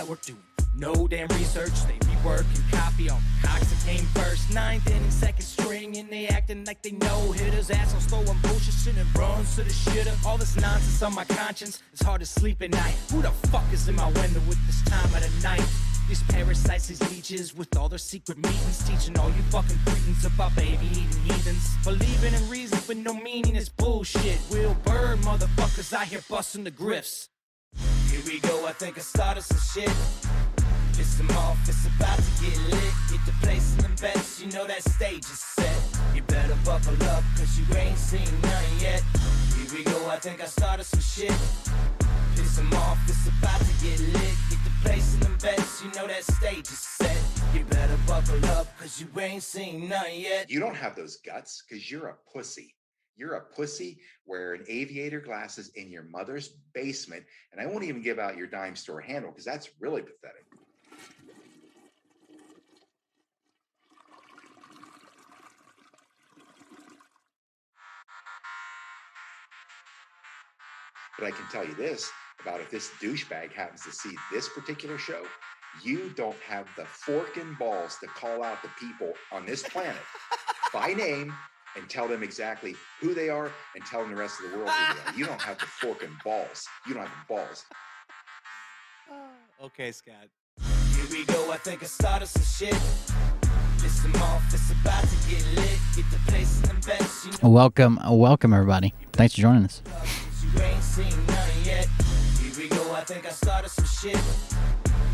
We're doing no damn research, they rework and copy on cocks that came first. Ninth inning, second string, and they acting like they know hitters. Assholes throwing bullshit, shit and runs to the shitter. All this nonsense on my conscience, it's hard to sleep at night. Who the fuck is in my window with this time of the night? These parasites, these leeches, with all their secret meetings, teaching all you fucking cretins about baby-eating heathens. Believing in reason with no meaning is bullshit. Will Bird motherfuckers out here busting the grifts. Here we go, I think I started some shit. Piss them off, it's about to get lit. Get the place in the bets, you know that stage is set. You better buckle up, cause you ain't seen none yet. Here we go, I think I started some shit. Piss them off, it's about to get lit. Get the place in the bets, you know that stage is set. You better buckle up, cause you ain't seen none yet. You don't have those guts, cause you're a pussy. You're a pussy wearing aviator glasses in your mother's basement, and I won't even give out your dime store handle because that's really pathetic. But I can tell you this about if this douchebag happens to see this particular show, you don't have the forking balls to call out the people on this planet by name and tell them exactly who they are and tell them the rest of the world who they are. You don't have the forking balls. You don't have the balls. Okay, Scott. Here we go, I think I started some shit. Piss them off, it's about to get lit. Get the place in the best, you know. Welcome everybody. Thanks for joining us. You ain't seen none yet. Here we go, I think I started some shit.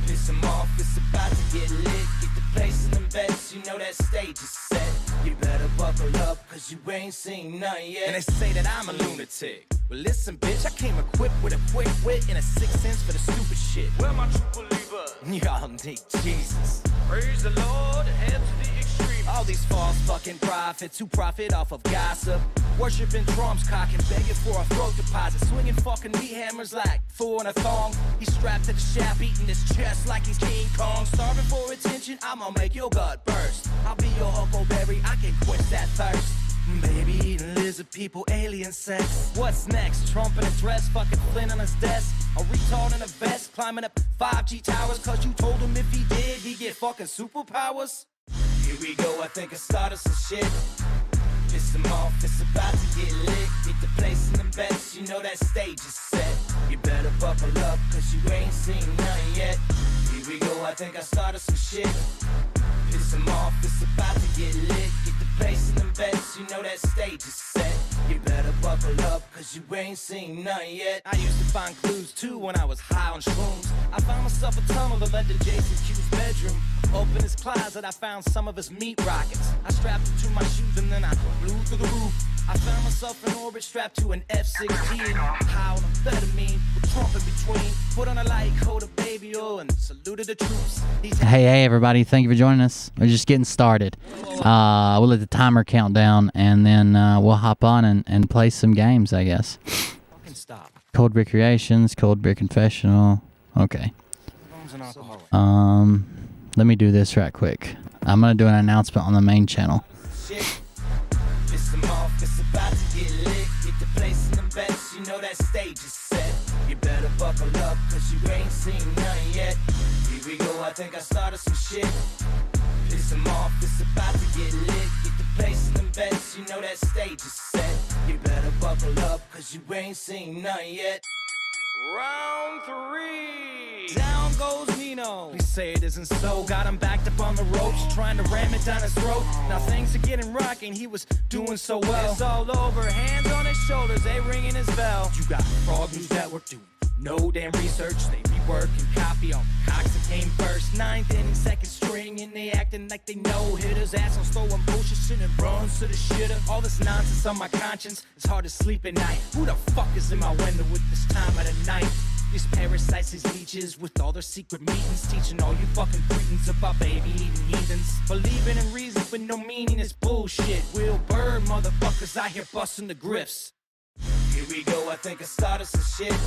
Piss them off, it's about to get lit. Get the place in the best, you know that stage is set. You better buckle up, cause you ain't seen none yet. And they say that I'm a lunatic. Well, listen, bitch, I came equipped with a quick wit and a sixth sense for the stupid shit. Well, my true believer, y'all need Jesus. praise the Lord, head to the extreme. All these false fucking prophets who profit off of gossip, worshiping drums, cocking, begging for a throat deposit, swinging fucking meat hammers like four in a thong. He's strapped to the shaft, eating his chest like he's King Kong. Starving for attention, I'ma make your gut burst. I'll be your huckleberry, I can quench that thirst. Baby eating lizard people, alien sex. What's next? Trump in a dress, fucking Flynn on his desk. A retard in a vest, climbing up 5G towers, cause you told him if he did, he'd get fucking superpowers. Here we go, I think I started some shit. Piss them off, it's about to get lit. Get the place in the bets, you know that stage is set. You better buckle up, cause you ain't seen none yet. Here we go, I think I started some shit. Piss them off, it's about to get lit. Get the place in the bets, you know that stage is set. You better buckle up, cause you ain't seen none yet. I used to find clues too when I was high on shrooms. I found myself a tunnel that led to Jason Q's bedroom. Open his closet, I found some of his meat rockets. I strapped it to my shoes and then I flew through the roof. I found myself in orbit strapped to an F-16. High on amphetamine, with Trump in between. Put on a light coat of baby oil and saluted the troops. Hey everybody, thank you for joining us. We're just getting started. We'll let the timer count down and then we'll hop on and play some games, I guess. Fucking stop. Cold Brick Creations, Cold Brick Confessional. Okay. Let me do this right quick. I'm gonna do an announcement on the main channel. Piss them off, it's about to get lit. Get the place in the bets, you know that stage is set. You better buckle up, cause you ain't seen none yet. Here we go, I think I started some shit. Piss them off, it's about to get lit. Get the place in the bets, you know that stage is set. You better buckle up, cause you ain't seen none yet. Round 3. Down goes Nino. Please say it isn't so. Got him backed up on the ropes, trying to ram it down his throat. Now things are getting rocking. He was doing so well. It's all over. Hands on his shoulders, they ringing his bell. You got Frog News Network doing no damn research. They rework and copy on cocks that came first. Ninth inning, second string, and they acting like they know hitters. Assholes throwing bullshit, shit and runs to the shitter. All this nonsense on my conscience, it's hard to sleep at night. Who the fuck is in my window with this time of the night? These parasites, these leeches, with all their secret meetings, teaching all you fucking cretins about baby-eating heathens. Believing in reason with no meaning is bullshit. Will Bird motherfuckers out here busting the grifts. Here we go, I think I started some shit.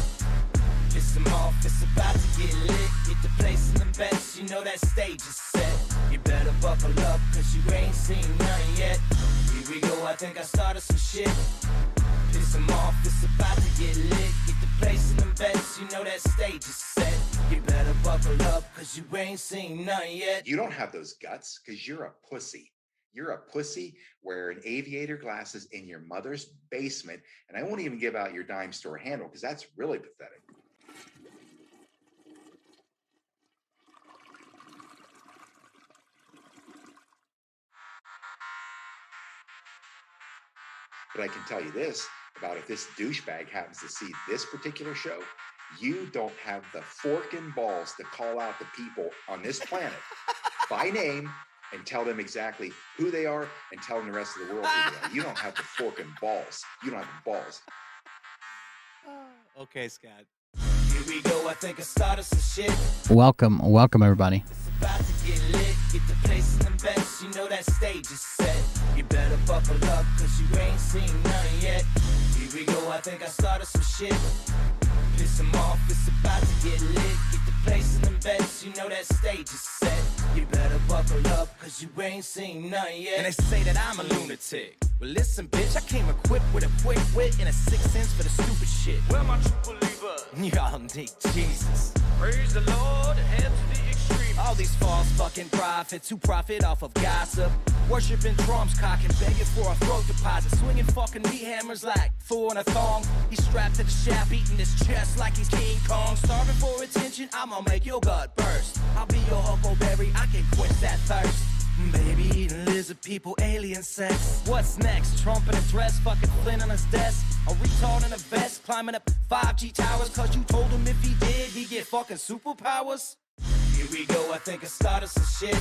Piss them off, it's about to get lit. Get the place in the bets, you know that stage is set. You better buckle up, cause you ain't seen none yet. Here we go, I think I started some shit. Piss them off, it's about to get lit. Get the place in the bets, you know that stage is set. You better buckle up, cause you ain't seen none yet. You don't have those guts because you're a pussy. You're a pussy wearing aviator glasses in your mother's basement, and I won't even give out your dime store handle because that's really pathetic. But I can tell you this about if this douchebag happens to see this particular show, you don't have the forking balls to call out the people on this planet by name and tell them exactly who they are and tell them the rest of the world who they are. You don't have the forking balls. You don't have the balls. Okay, Scott. Here we go, I think I started some shit. Welcome everybody. It's about to get lit, get the place in the best. You know that stage is set. You better buckle up, cause you ain't seen none yet. Here we go, I think I started some shit. Piss them off, it's about to get lit. Get the place in the best, you know that stage is set. You better buckle up, cause you ain't seen none yet. And they say that I'm a lunatic. Well, listen, bitch, I came equipped with a quick wit and a 6 cents for the stupid shit. Well, my true believer, Y'all need Jesus. praise the Lord, head to the extreme. All these false fucking prophets who profit off of gossip. Worshipping drums, cocking, begging for a throat deposit. Swinging fucking meat hammers like fool in a thong. He's strapped to the shaft, eating his chest like he's King Kong. Starving for attention, I'ma make your gut burst. I'll be your huckleberry, I can quench that thirst. Baby eating lizard people, alien sex. What's next? Trump in a dress, fucking Flynn on his desk. A retard in a vest, climbing up 5G towers. Cause you told him if he did, he'd get fucking superpowers. Here we go, I think I started some shit.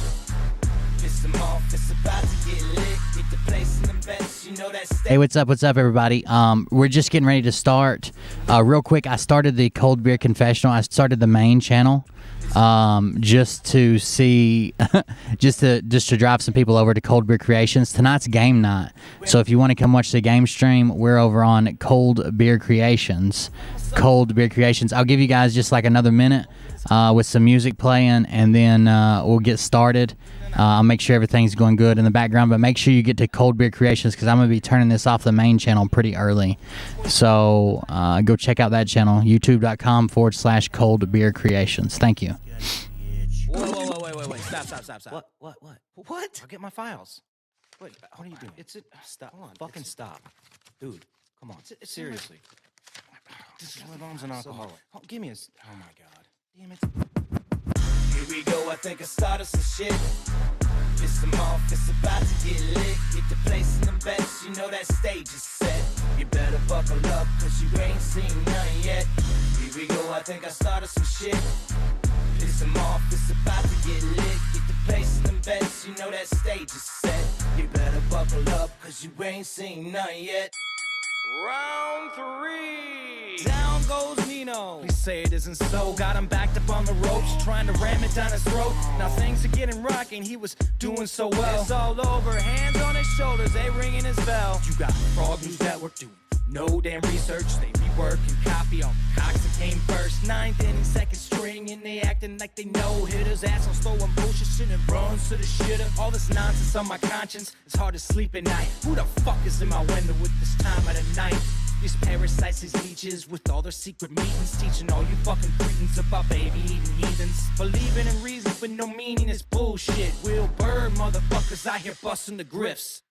Piss them off, it's about to get lit. Get the place in the best, you know that stage. Hey, what's up, everybody? We're just getting ready to start. Real quick, I started the Cold Beer Confessional. I started the main channel just to see, just to drive some people over to Cold Beer Creations. Tonight's game night, so if you want to come watch the game stream, we're over on Cold Beer Creations. Cold Beer Creations. I'll give you guys just like another minute with some music playing, and then we'll get started. I'll make sure everything's going good in the background, but make sure you get to Cold Beer Creations because I'm going to be turning this off the main channel pretty early. So go check out that channel, youtube.com/Cold Beer Creations. Thank you. Wait. Stop. What? I'll get my files. Wait, what are you doing? Stop. Hold on. Fucking stop. Dude, come on. Seriously. My mom's an alcoholic. Oh, give me oh my God. Damn it. Here we go, I think I started some shit. Piss them off, it's about to get lit. Get the place in the best, you know that stage is set. You better buckle up, cause you ain't seen none yet. Here we go, I think I started some shit. Piss them off, it's about to get lit. Get the place in the best, you know that stage is set. You better buckle up, cause you ain't seen none yet. Round 3. Down goes Nino. Please say it isn't so. Got him backed up on the ropes, trying to ram it down his throat. Now things are getting rocking. He was doing so well. It's all over. Hands on his shoulders, they ringing his bell. You got Frog News Network doing no damn research. They rework and copy on cocks that came first. Ninth inning, second string, and they acting like they know hitters. Assholes throwing bullshit, shit and runs to the shitter. All this nonsense on my conscience, it's hard to sleep at night. Who the fuck is in my window with this time of the night? These parasites, these leeches, with all their secret meetings, teaching all you fucking cretins about baby-eating heathens. Believing in reason with no meaning is bullshit. Will Bird motherfuckers out here busting the grifts.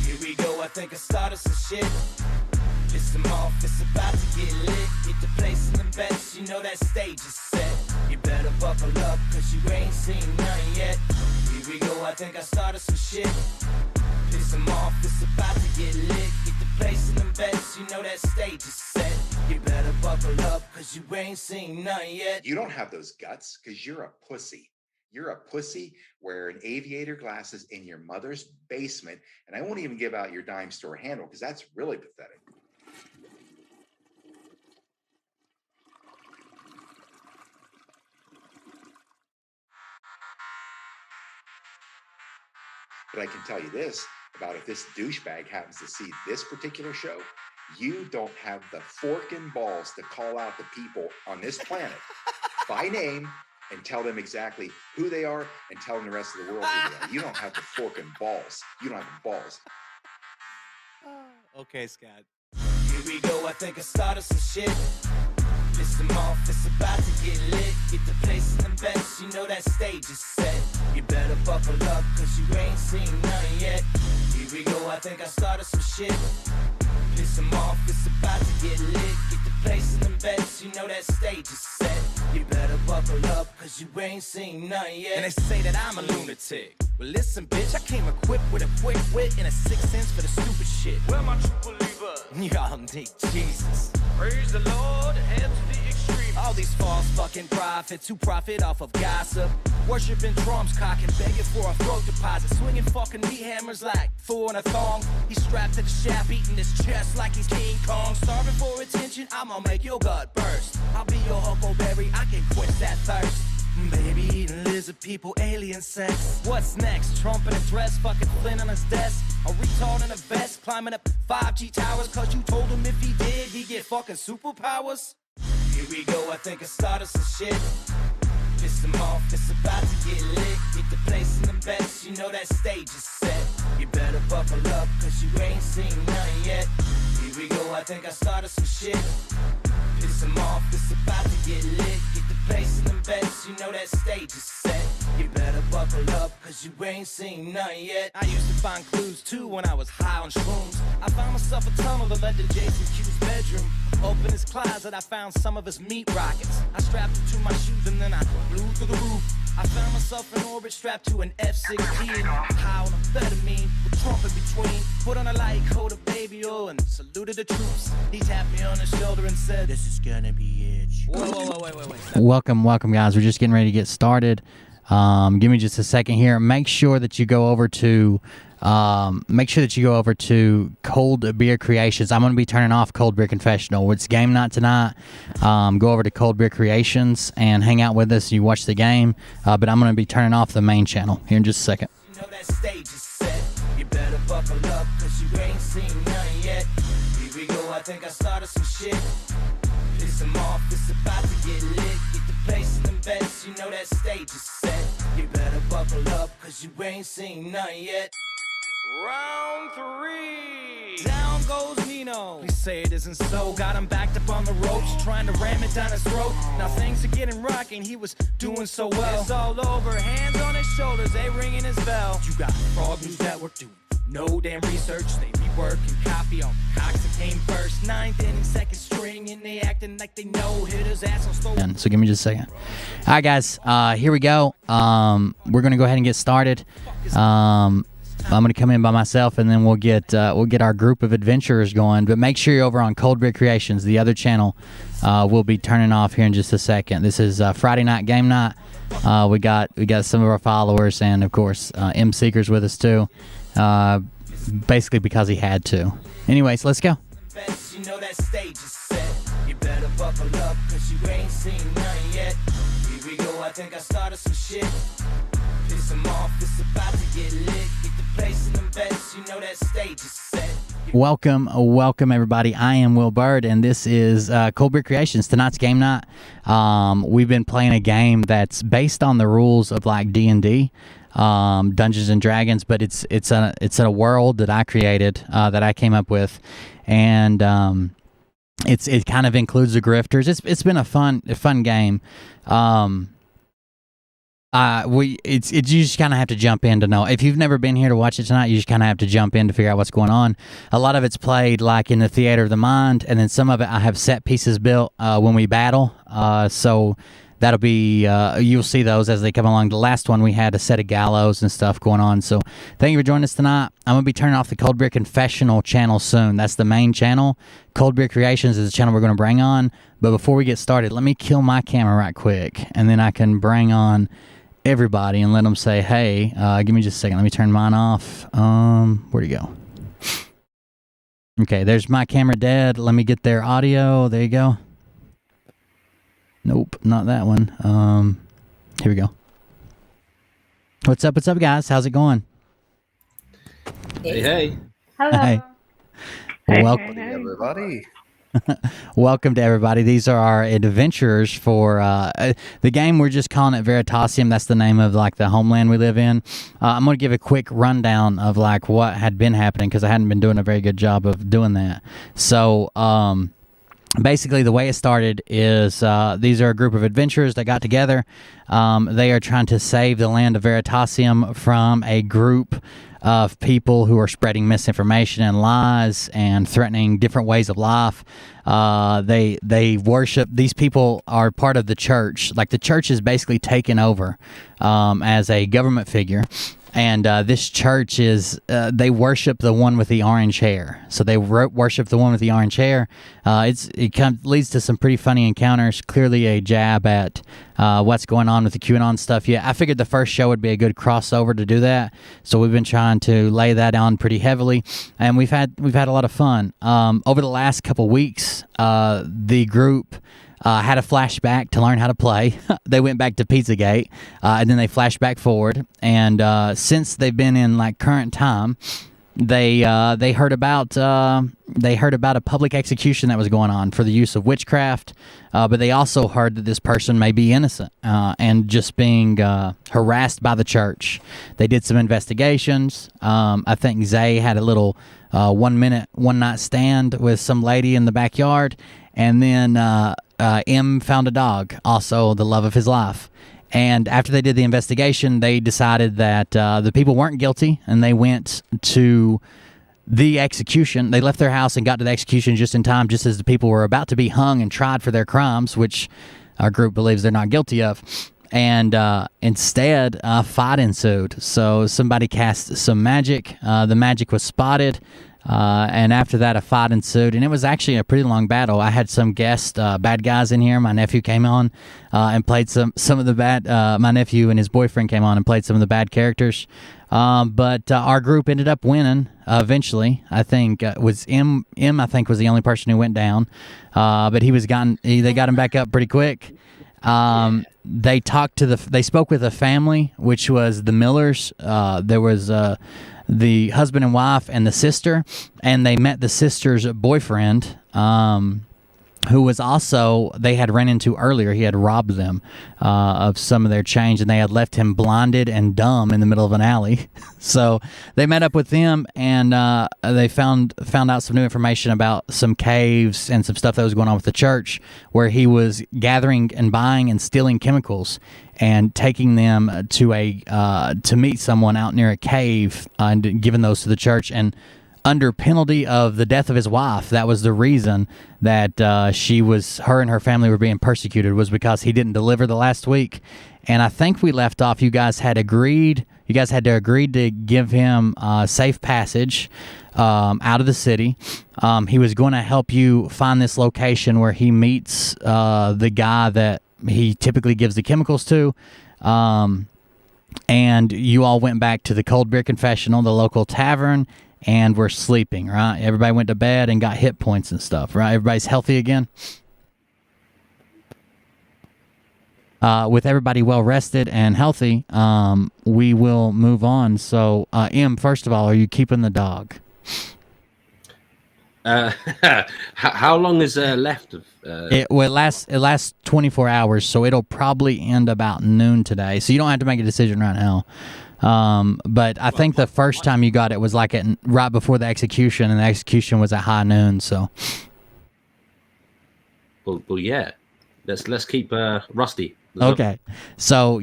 Here we go, I think I started some shit. Piss them off, it's about to get lit. Get the place in the best, you know that stage is set. You better buckle up, cause you ain't seen none yet. Here we go, I think I started some shit. Piss them off, it's about to get lit. Get the place in the best, you know that stage is set. You better buckle up, cause you ain't seen none yet. You don't have those guts because you're a pussy. You're a pussy wearing aviator glasses in your mother's basement, and I won't even give out your dime store handle because that's really pathetic. But I can tell you this about if this douchebag happens to see this particular show, you don't have the forking balls to call out the people on this planet by name and tell them exactly who they are and tell them the rest of the world who they are. You don't have the forking balls. You don't have the balls. Okay, Scott. Here we go, I think I started some shit. Piss them off, it's about to get lit. Get the place in the best, you know that stage is set. You better buckle up, cause you ain't seen none yet. Here we go, I think I started some shit. Piss them off, it's about to get lit. Get the place in the best, you know that stage is set. You better buckle up, cause you ain't seen none yet. And they say that I'm a lunatic. Well, listen, bitch, I came equipped with a quick wit and a 6th sense for the stupid shit. Where my true believers? Y'all need Jesus. Praise the Lord, head to the extreme. All these false fucking prophets who profit off of gossip. Worshipping drums, cocking, begging for a throat deposit. Swinging fucking meat hammers like Thor in a thong. He's strapped to the shaft, eating his chest like he's King Kong. Starving for attention, I'ma make your gut burst. I'll be your huckleberry, I can quench that thirst. Baby eating lizard people, alien sex. What's next? Trump in a dress, fucking Flynn on his desk. A retard in a vest, climbing up 5G towers. Cause you told him if he did, he'd get fucking superpowers. Here we go, I think I started some shit. Piss them off, it's about to get lit. Get the place in the best, you know that stage is set. You better buckle up, cause you ain't seen none yet. Here we go, I think I started some shit. Piss them off, it's about to get lit. Get the place in the best, you know that stage is set. You better buckle up, cause you ain't seen none yet. I used to find clues too when I was high on shrooms. I found myself a tunnel that led to Jason Q's bedroom. Open his closet, I found some of his meat rockets. I strapped it to my shoes and then I flew through the roof. I found myself in orbit strapped to an F-16. High on amphetamine with Trump in between. Put on a light coat of baby oil and saluted the troops. He tapped me on the shoulder and said, "This is gonna be it." Wait. Stop. Welcome, guys. We're just getting ready to get started. Give me just a second here. Make sure that you go over to Cold Beer Creations. I'm going to be turning off Cold Beer Confessional. It's game night tonight. Go over to Cold Beer Creations and hang out with us. You watch the game, but I'm going to be turning off the main channel here in just a second. You know that stage is set. You better buckle up, cause you ain't seen none yet. Here we go, I think I started some shit. Piss them off, it's about to get lit. Get the place in the best, you know that stage is set. You better buckle up, cause you ain't seen none yet. Round 3. Down goes Nino. Please say it isn't so. Got him backed up on the ropes, trying to ram it down his throat. Now things are getting rocking. He was doing so well. It's all over. Hands on his shoulders, they ringing his bell. You got Frog News Network doing no damn research. They rework and copy on Cox that came first. 9th inning, 2nd string, and they acting like they know. Hit his ass on slow. So give me just a second. All right, guys. Here we go. We're gonna go ahead and get started. I'm going to come in by myself, and then we'll get our group of adventurers going. But make sure you're over on Cold Beer Creations, the other channel. We'll be turning off here in just a second. This is Friday night game night. We got some of our followers, and of course M Seeker's with us too. Basically because he had to. Anyways, let's go. You know that stage is set. You better buckle up, cause you ain't seen none yet. Here we go, I think I started some shit. Piss them off, it's about to get lit. Get the place in the best, you know that stage is set. Welcome everybody. I am Will Bird, and this is Cold Beer Creations. Tonight's game night. We've been playing a game that's based on the rules of like D&D, Dungeons and Dragons, but it's a world that I created, that I came up with, and it kind of includes the grifters. It's been a fun game. You just kind of have to jump in to know. If you've never been here to watch it tonight, you just kind of have to jump in to figure out what's going on. A lot of it's played like in the theater of the mind, and then some of it I have set pieces built when we battle. So that'll be you'll see those as they come along. The last one we had a set of gallows and stuff going on. So thank you for joining us tonight. I'm gonna be turning off the Cold Beer Confessional channel soon. That's the main channel. Cold Beer Creations is the channel we're gonna bring on. But before we get started, let me kill my camera right quick, and then I can bring on everybody and let them say, hey, give me just a second. Let me turn mine off. Where'd he go? Okay, there's my camera dead. Let me get their audio. There you go. Nope, not that one. Here we go. What's up, guys? How's it going? Hey. Hello. Hey. Welcome, Everybody. welcome to everybody. These are our adventurers for the game. We're just calling it Veritasium. That's the name of like the homeland we live in. I'm going to give a quick rundown of like what had been happening because I hadn't been doing a very good job of doing that. So basically the way it started is these are a group of adventurers that got together. They are trying to save the land of Veritasium from a group of people who are spreading misinformation and lies and threatening different ways of life. They worship, these people are part of the church. Like, the church is basically taken over as a government figure. And this church is, they worship the one with the orange hair. So they worship the one with the orange hair. It kind of leads to some pretty funny encounters. Clearly a jab at what's going on with the QAnon stuff. Yeah, I figured the first show would be a good crossover to do that. So we've been trying to lay that on pretty heavily, and we've had a lot of fun. Over the last couple weeks, the group had a flashback to learn how to play. They went back to Pizzagate, and then they flashed back forward. And since they've been in like current time, they heard about a public execution that was going on for the use of witchcraft. But they also heard that this person may be innocent and just being harassed by the church. They did some investigations. I think Zay had a little 1 night stand with some lady in the backyard, and then M found a dog, also the love of his life. And after they did the investigation, they decided that the people weren't guilty, and they went to the execution. They left their house and got to the execution just in time, just as the people were about to be hung and tried for their crimes, which our group believes they're not guilty of. And instead, a fight ensued. So somebody cast some magic. The magic was spotted. And after that, a fight ensued, and it was actually a pretty long battle. I had some guest bad guys in here. My nephew came on and played some of the bad. My nephew and his boyfriend came on and played some of the bad characters. But our group ended up winning eventually. I think was M. I think was the only person who went down, but they got him back up pretty quick. They spoke with a family, which was the Millers. There was the husband and wife and the sister, and they met the sister's boyfriend, who was also, they had run into earlier. He had robbed them of some of their change, and they had left him blinded and dumb in the middle of an alley. So they met up with them, and they found out some new information about some caves and some stuff that was going on with the church, where he was gathering and buying and stealing chemicals and taking them to meet someone out near a cave and giving those to the church. And under penalty of the death of his wife, that was the reason that her and her family were being persecuted, was because he didn't deliver the last week. And I think we left off, you guys had to agree to give him safe passage out of the city. He was going to help you find this location where he meets the guy that he typically gives the chemicals to. And you all went back to the Cold Beer Confessional, the local tavern, and were sleeping, right? Everybody went to bed and got hit points and stuff, right? Everybody's healthy again. With everybody well rested and healthy, we will move on. So, M, first of all, are you keeping the dog? How long is left of It lasts 24 hours, so it'll probably end about noon today. So you don't have to make a decision right now. But I think the first time you got it was like right before the execution, and the execution was at high noon. So, well, yeah. Let's keep Rusty. Okay, so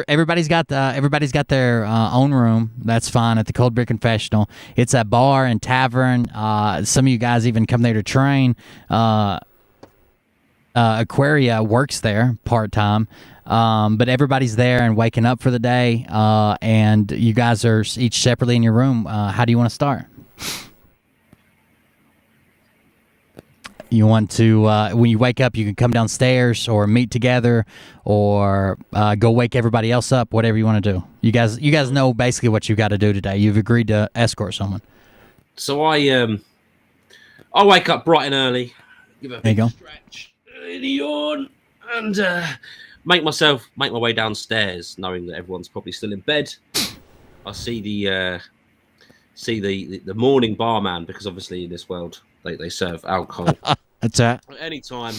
everybody's got their own room. That's fine at the Cold Beer Confessional. It's a bar and tavern. Some of you guys even come there to train. Aquaria works there part-time, but everybody's there and waking up for the day, and you guys are each separately in your room. How do you want to start? You want to, when you wake up, you can come downstairs or meet together, or go wake everybody else up, whatever you want to do. You guys know basically what you got to do today. You've agreed to escort someone. So I wake up bright and early, give a big stretch, yawn, and make my way downstairs, knowing that everyone's probably still in bed. I see the morning barman, because obviously in this world they serve alcohol. That's it. Anytime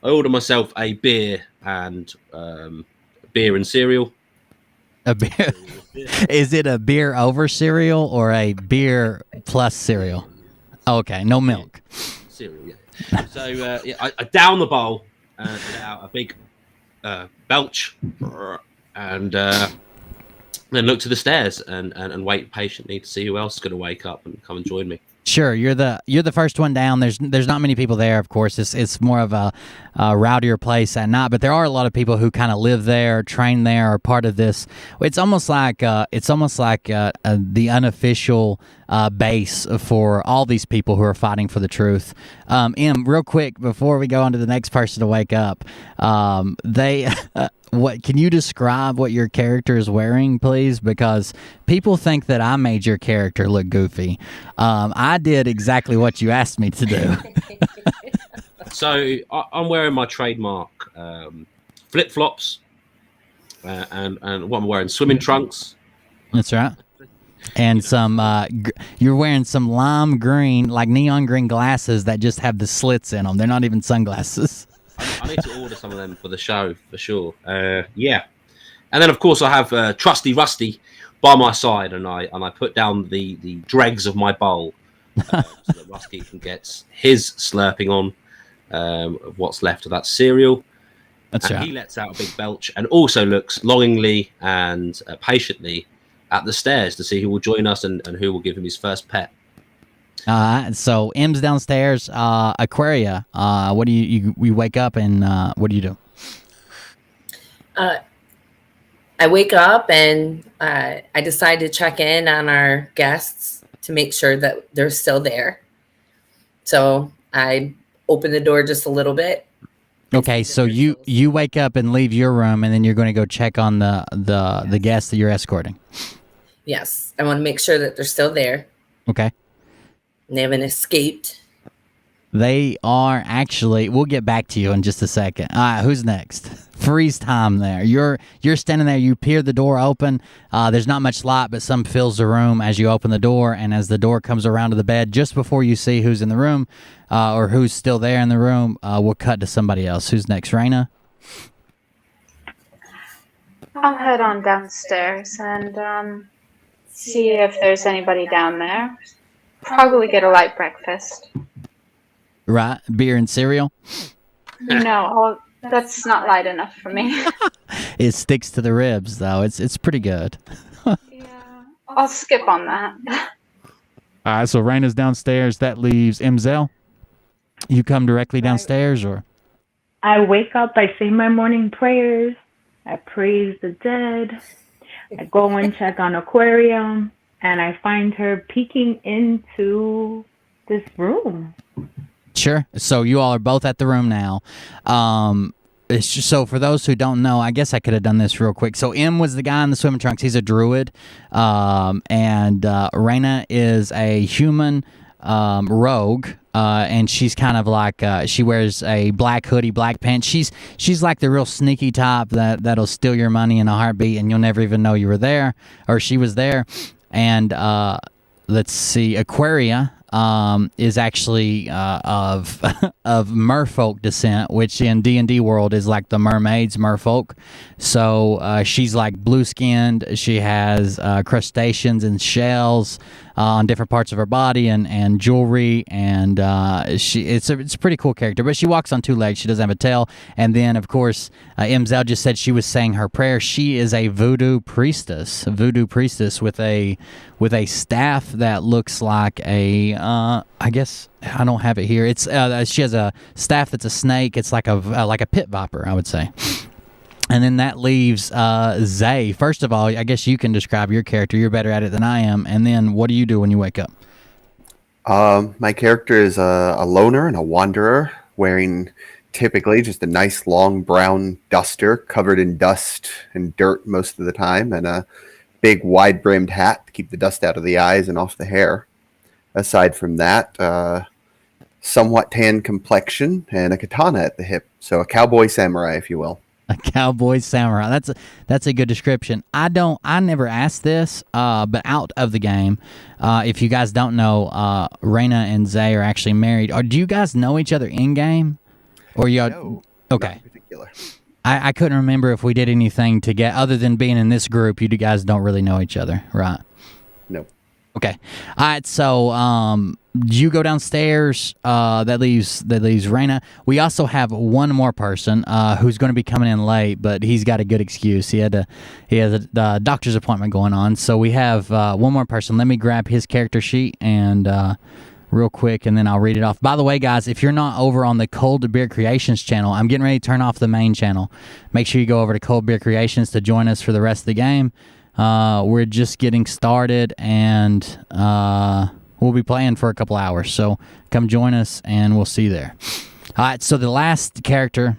I order myself a beer and cereal. A beer? Is it a beer over cereal or a beer plus cereal? Okay, no milk. Cereal, yeah. So yeah, I down the bowl and let out a big belch, and then look to the stairs and wait patiently to see who else is going to wake up and come and join me. Sure, you're the first one down. There's not many people there, of course. It's more of a rowdier place at night, but there are a lot of people who kind of live there, train there, are part of this. It's almost like the unofficial base for all these people who are fighting for the truth. Real quick before we go on to the next person to wake up, what can you describe what your character is wearing, please? Because people think that I made your character look goofy. I did exactly what you asked me to do. So I'm wearing my trademark flip flops, and what I'm wearing, swimming trunks. That's right. And some, you're wearing some lime green, like neon green glasses that just have the slits in them. They're not even sunglasses. I need to order some of them for the show for sure. Yeah, and then of course I have Trusty Rusty by my side, and I put down the dregs of my bowl so that Rusty can get his slurping on of what's left of that cereal. That's right. He lets out a big belch and also looks longingly and patiently at the stairs to see who will join us and who will give him his first pet. So M's downstairs. Aquaria, what do you wake up and what do you do? I wake up and I decide to check in on our guests to make sure that they're still there. So I open the door just a little bit. Okay, so you wake up and leave your room, and then you're going to go check on the guests that you're escorting. Yes, I want to make sure that they're still there. Okay. And they haven't escaped. They are actually. We'll get back to you in just a second. All right, who's next? Freeze time there. You're standing there. You peer the door open. There's not much light, but some fills the room as you open the door. And as the door comes around to the bed, just before you see who's in the room or who's still there in the room, we'll cut to somebody else. Who's next? Raina? I'll head on downstairs and see if there's anybody down there. Probably get a light breakfast. Right, beer and cereal? No, that's not light enough for me. It sticks to the ribs, though. It's pretty good. Yeah, I'll skip on that. All right, so Raina's downstairs. That leaves Mzel. You come directly downstairs, or? I wake up, I say my morning prayers, I praise the dead, I go and check on Aquarium, and I find her peeking into this room. Sure. So you all are both at the room now. It's just, so for those who don't know, I guess I could have done this real quick. So M was the guy in the swimming trunks. He's a druid. And Raina is a human rogue. And she's kind of like she wears a black hoodie, black pants. She's like the real sneaky type that'll steal your money in a heartbeat, and you'll never even know you were there or she was there. And let's see, Aquaria is actually of merfolk descent, which in D&D world is like the mermaids, merfolk. So she's like blue-skinned. She has crustaceans and shells on different parts of her body and jewelry, and it's a pretty cool character. But she walks on two legs. She doesn't have a tail. And then, of course, Mzel just said she was saying her prayer. She is a voodoo priestess with a staff that looks like a I guess I don't have it here. It's she has a staff that's a snake. It's like a pit viper, I would say. And then that leaves Zay. First of all, I guess you can describe your character. You're better at it than I am. And then what do you do when you wake up? My character is a loner and a wanderer, wearing typically just a nice long brown duster covered in dust and dirt most of the time, and a big wide-brimmed hat to keep the dust out of the eyes and off the hair. Aside from that, somewhat tan complexion and a katana at the hip. So a cowboy samurai, if you will. A cowboy samurai. That's a good description. I never asked this, but out of the game, if you guys don't know, Raina and Zay are actually married. Or do you guys know each other in game? Or you? No, okay. not in particular. I couldn't remember if we did anything to get other than being in this group. You guys don't really know each other, right? No. Okay. All right. So you go downstairs. That leaves Raina. We also have one more person who's going to be coming in late, but he's got a good excuse. He has a doctor's appointment going on. So we have one more person. Let me grab his character sheet and real quick, and then I'll read it off. By the way, guys, if you're not over on the Cold Beer Creations channel, I'm getting ready to turn off the main channel. Make sure you go over to Cold Beer Creations to join us for the rest of the game. We're just getting started, and we'll be playing for a couple hours. So come join us, and we'll see you there. All right, so the last character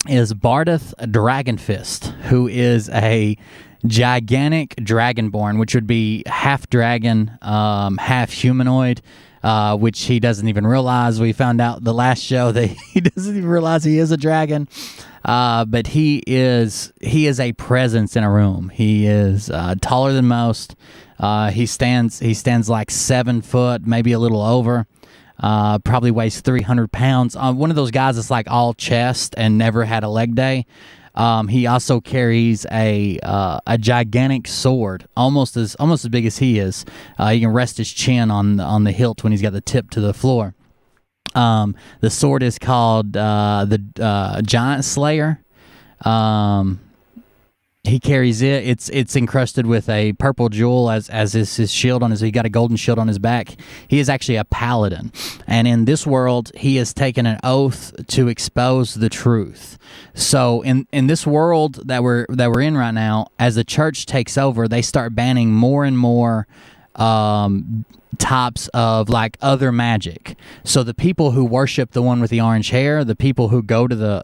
is Bardeth Dragonfist, who is a gigantic dragonborn, which would be half dragon, half humanoid, which he doesn't even realize. We found out the last show that he doesn't even realize he is a dragon. But he is a presence in a room. He is taller than most. He stands like 7 foot, maybe a little over. Probably weighs 300 pounds. One of those guys that's like all chest and never had a leg day. He also carries a gigantic sword, almost as big as he is. He can rest his chin on the hilt when he's got the tip to the floor. The sword is called the Giant Slayer. He carries it. It's encrusted with a purple jewel as is his shield on his. He got a golden shield on his back. He is actually a paladin, and in this world, he has taken an oath to expose the truth. So in this world that we're in right now, as the church takes over, they start banning more and more types of like other magic. So the people who worship the one with the orange hair, the people who go to the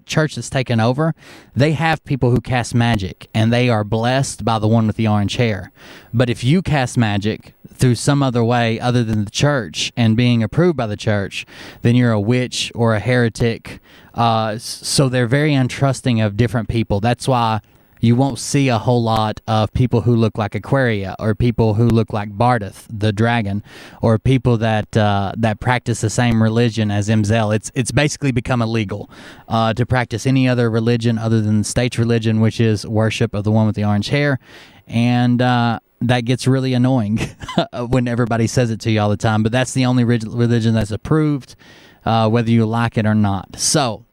church that's taken over, they have people who cast magic, and they are blessed by the one with the orange hair. But if you cast magic through some other way other than the church and being approved by the church, then you're a witch or a heretic. So they're very untrusting of different people. That's why you won't see a whole lot of people who look like Aquaria, or people who look like Bardeth, the dragon, or people that practice the same religion as Imzel. It's basically become illegal to practice any other religion other than the state's religion, which is worship of the one with the orange hair. And that gets really annoying when everybody says it to you all the time. But that's the only religion that's approved, whether you like it or not. So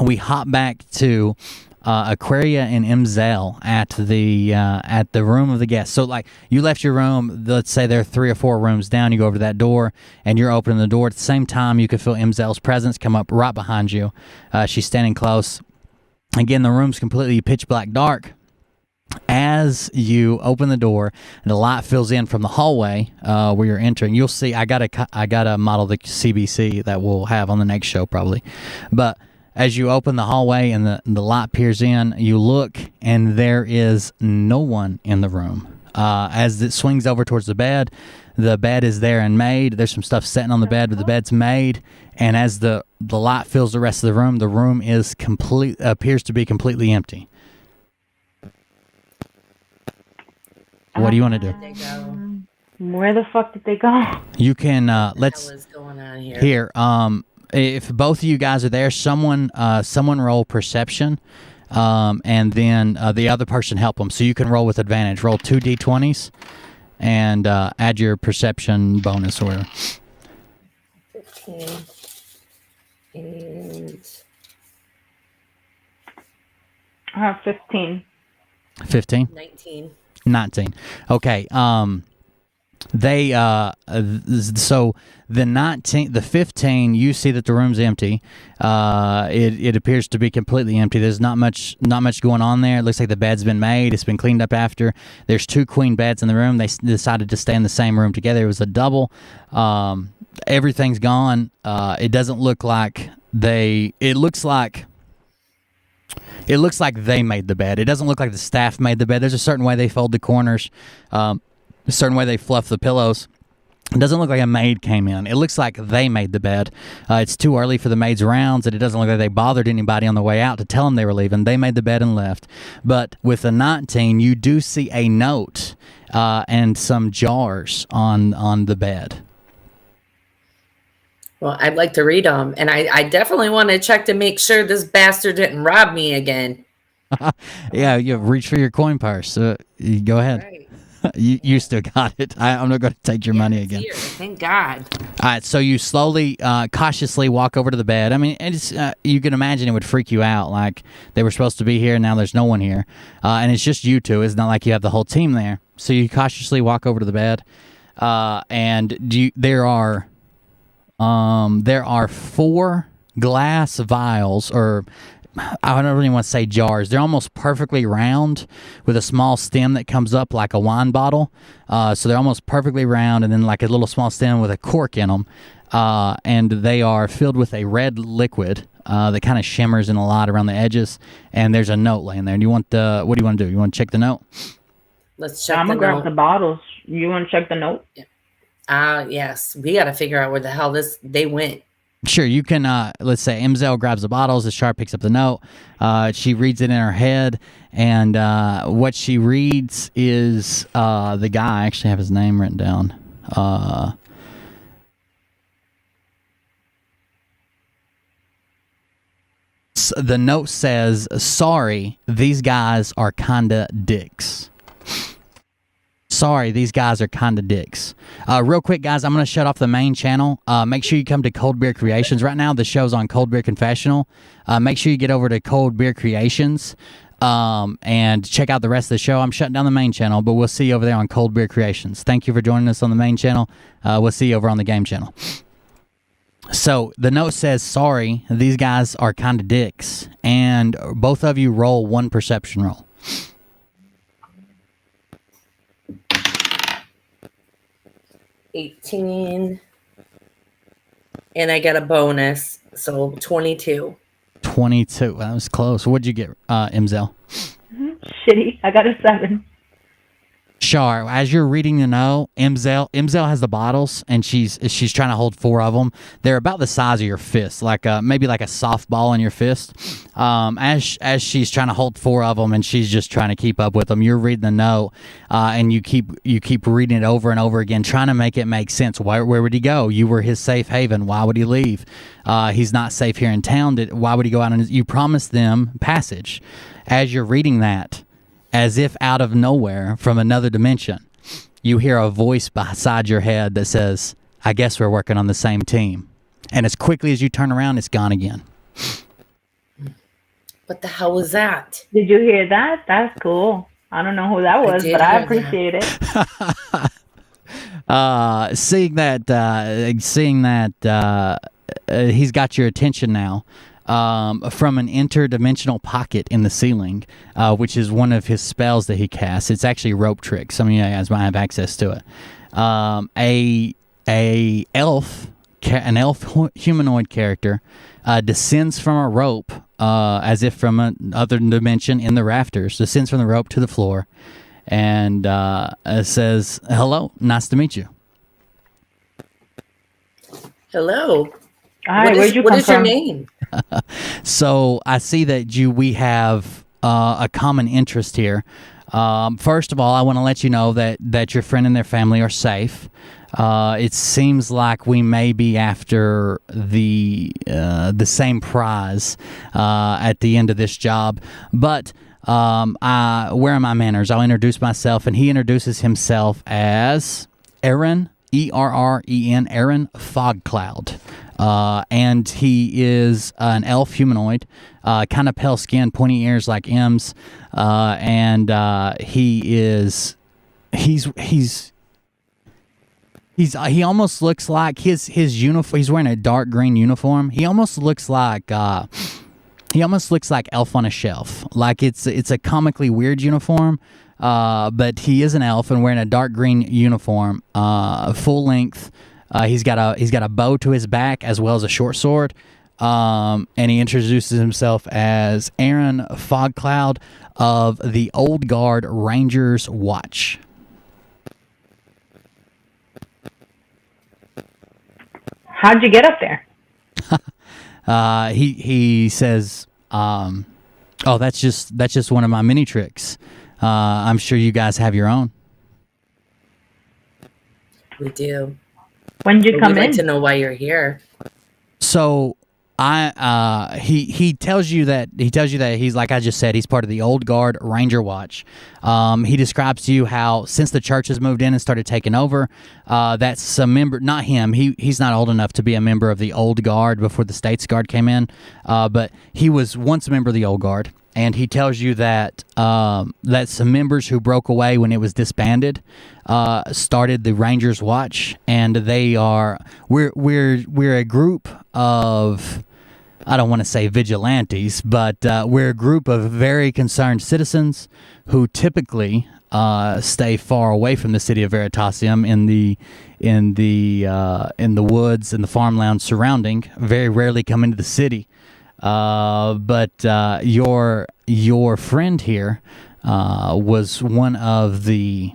we hop back to Aquaria and Imzel at the room of the guest. So like you left your room, let's say there are 3 or 4 rooms down, you go over to that door and you're opening the door. At the same time, you can feel Imzel's presence come up right behind you. She's standing close. Again, the room's completely pitch black dark. As you open the door and the light fills in from the hallway where you're entering, you'll see I got a model of the CBC that we'll have on the next show probably. But as you open the hallway and the light peers in, you look, and there is no one in the room. As it swings over towards the bed is there and made. There's some stuff sitting on the bed, but the bed's made. And as the light fills the rest of the room is appears to be completely empty. What do you want to do? Where the fuck did they go? You can let's. What is going on here? If both of you guys are there, someone roll perception, and then the other person help them. So you can roll with advantage. Roll 2 d20s, and add your perception bonus or whatever. 15 and 15. 15? 19. Okay. They so the 15, you see that the room's empty. It appears to be completely empty. There's not much going on there. It looks like the bed's been made. It's been cleaned up after. There's 2 queen beds in the room. They decided to stay in the same room together. It was a double. Everything's gone. It doesn't look like it looks like they made the bed. It doesn't look like the staff made the bed. There's a certain way they fold the corners, a certain way they fluff the pillows. It doesn't look like a maid came in. It looks like they made the bed. It's too early for the maid's rounds, and it doesn't look like they bothered anybody on the way out to tell them they were leaving. They made the bed and left. But with the 19, you do see a note and some jars on the bed. Well, I'd like to read them, and I definitely want to check to make sure this bastard didn't rob me again. Yeah, you reach for your coin purse. You go ahead. Right. You still got it. I'm not going to take your money again. Here, thank God. All right, so you slowly, cautiously walk over to the bed. I mean, it's you can imagine it would freak you out. Like they were supposed to be here, now there's no one here, and it's just you two. It's not like you have the whole team there. So you cautiously walk over to the bed, and there are 4 glass vials, or I don't really want to say jars. They're almost perfectly round with a small stem that comes up like a wine bottle. So they're almost perfectly round, and then like a little small stem with a cork in them. And they are filled with a red liquid that kind of shimmers in a lot around the edges. And there's a note laying there. And what do you want to do? You want to check the note? Let's check I'm the gonna grab note. the bottles. You want to check the note? Yes. We got to figure out where the hell they went. Sure, you can, let's say Imzel grabs the bottles, the sharp picks up the note, she reads it in her head, and what she reads is the guy, I actually have his name written down. The note says, "Sorry, these guys are kinda dicks." Sorry, these guys are kind of dicks. Real quick, guys, I'm going to shut off the main channel. Make sure you come to Cold Beer Creations. Right now, the show's on Cold Beer Confessional. Make sure you get over to Cold Beer Creations and check out the rest of the show. I'm shutting down the main channel, but we'll see you over there on Cold Beer Creations. Thank you for joining us on the main channel. We'll see you over on the game channel. So the note says, "Sorry, these guys are kind of dicks." And both of you roll 1 perception roll. 18. And I get a bonus, so 22. 22. That was close. What'd you get, Imzel? Shitty. I got a 7. Char, as you're reading the note, Imzel has the bottles, and she's trying to hold 4 of them. They're about the size of your fist, like maybe like a softball in your fist. As she's trying to hold 4 of them, and she's just trying to keep up with them. You're reading the note, and you keep reading it over and over again, trying to make it make sense. Where would he go? You were his safe haven. Why would he leave? He's not safe here in town. Why would he go out? And you promised them passage. As you're reading that, as if out of nowhere from another dimension, you hear a voice beside your head that says, "I guess we're working on the same team." And as quickly as you turn around, it's gone again. What the hell was that? Did you hear that? That's cool. I don't know who that was, but I appreciate it. Seeing that he's got your attention now. From an interdimensional pocket in the ceiling, which is one of his spells that he casts. It's actually rope trick. Some of you guys might have access to it. An elf humanoid character descends from a rope, as if from another dimension in the rafters. Descends from the rope to the floor, and says, "Hello, nice to meet you." Hello. Hi, where'd you come from? What is your name? So I see that we have a common interest here. First of all, I want to let you know that your friend and their family are safe. It seems like we may be after the same prize at the end of this job, but where are my manners? I'll introduce myself, and he introduces himself as Aaron, Erren, Aaron Fogcloud. And he is an elf humanoid, kind of pale skin, pointy ears like M's, and he almost looks like his uniform. He's wearing a dark green uniform. He almost looks like Elf on a Shelf. Like it's a comically weird uniform. But he is an elf and wearing a dark green uniform, full length. He's got a bow to his back as well as a short sword. And he introduces himself as Aaron Fogcloud of the Old Guard Rangers Watch. How'd you get up there? He says, "Oh, that's just one of my mini tricks. I'm sure you guys have your own." We do. When did you come We'd like in? to know why you're here. So He tells you that he's, like I just said, he's part of the Old Guard Ranger Watch. He describes to you how since the church has moved in and started taking over, that's a member, not him. He's not old enough to be a member of the Old Guard before the States Guard came in, but he was once a member of the Old Guard. And he tells you that that some members who broke away when it was disbanded started the Rangers Watch, and we're a group of, I don't want to say vigilantes, but we're a group of very concerned citizens who typically stay far away from the city of Veritasium in the woods and the farmland surrounding. Very rarely come into the city. But your friend here was one of the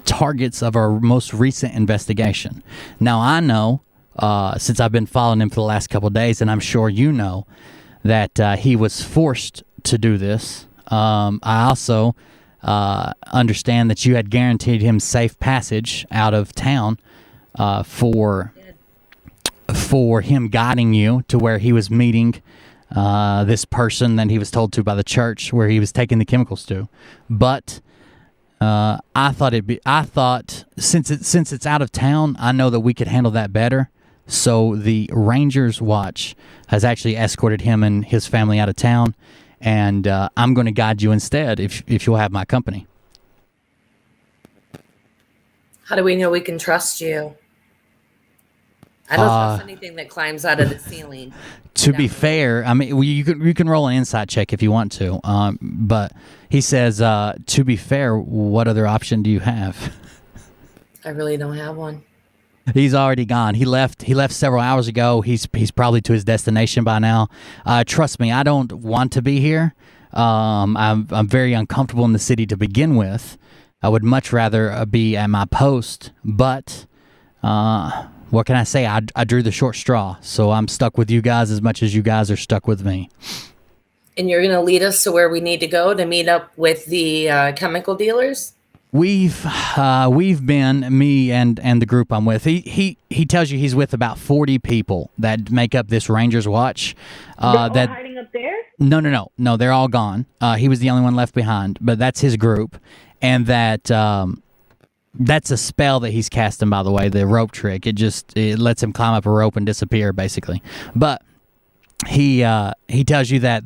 targets of our most recent investigation. Now, I know, since I've been following him for the last couple of days, and I'm sure you know, that he was forced to do this. I also understand that you had guaranteed him safe passage out of town for him guiding you to where he was meeting this person that he was told to by the church where he was taking the chemicals to. But I thought since it's out of town, I know that we could handle that better. So the Rangers Watch has actually escorted him and his family out of town, and I'm going to guide you instead if you'll have my company. How do we know we can trust you? I don't trust anything that climbs out of the ceiling. To be fair, I mean, you can roll an insight check if you want to. But he says, to be fair, what other option do you have? I really don't have one. He's already gone. He left several hours ago. He's probably to his destination by now. Trust me, I don't want to be here. I'm very uncomfortable in the city to begin with. I would much rather be at my post, but what can I say? I drew the short straw, so I'm stuck with you guys as much as you guys are stuck with me. And you're going to lead us to where we need to go to meet up with the chemical dealers? We've been, me and the group I'm with. He tells you he's with about 40 people that make up this Rangers Watch. They're all hiding up there? No, they're all gone. He was the only one left behind, but that's his group, and that's a spell that he's casting, by the way, the rope trick. It lets him climb up a rope and disappear, basically. But he tells you that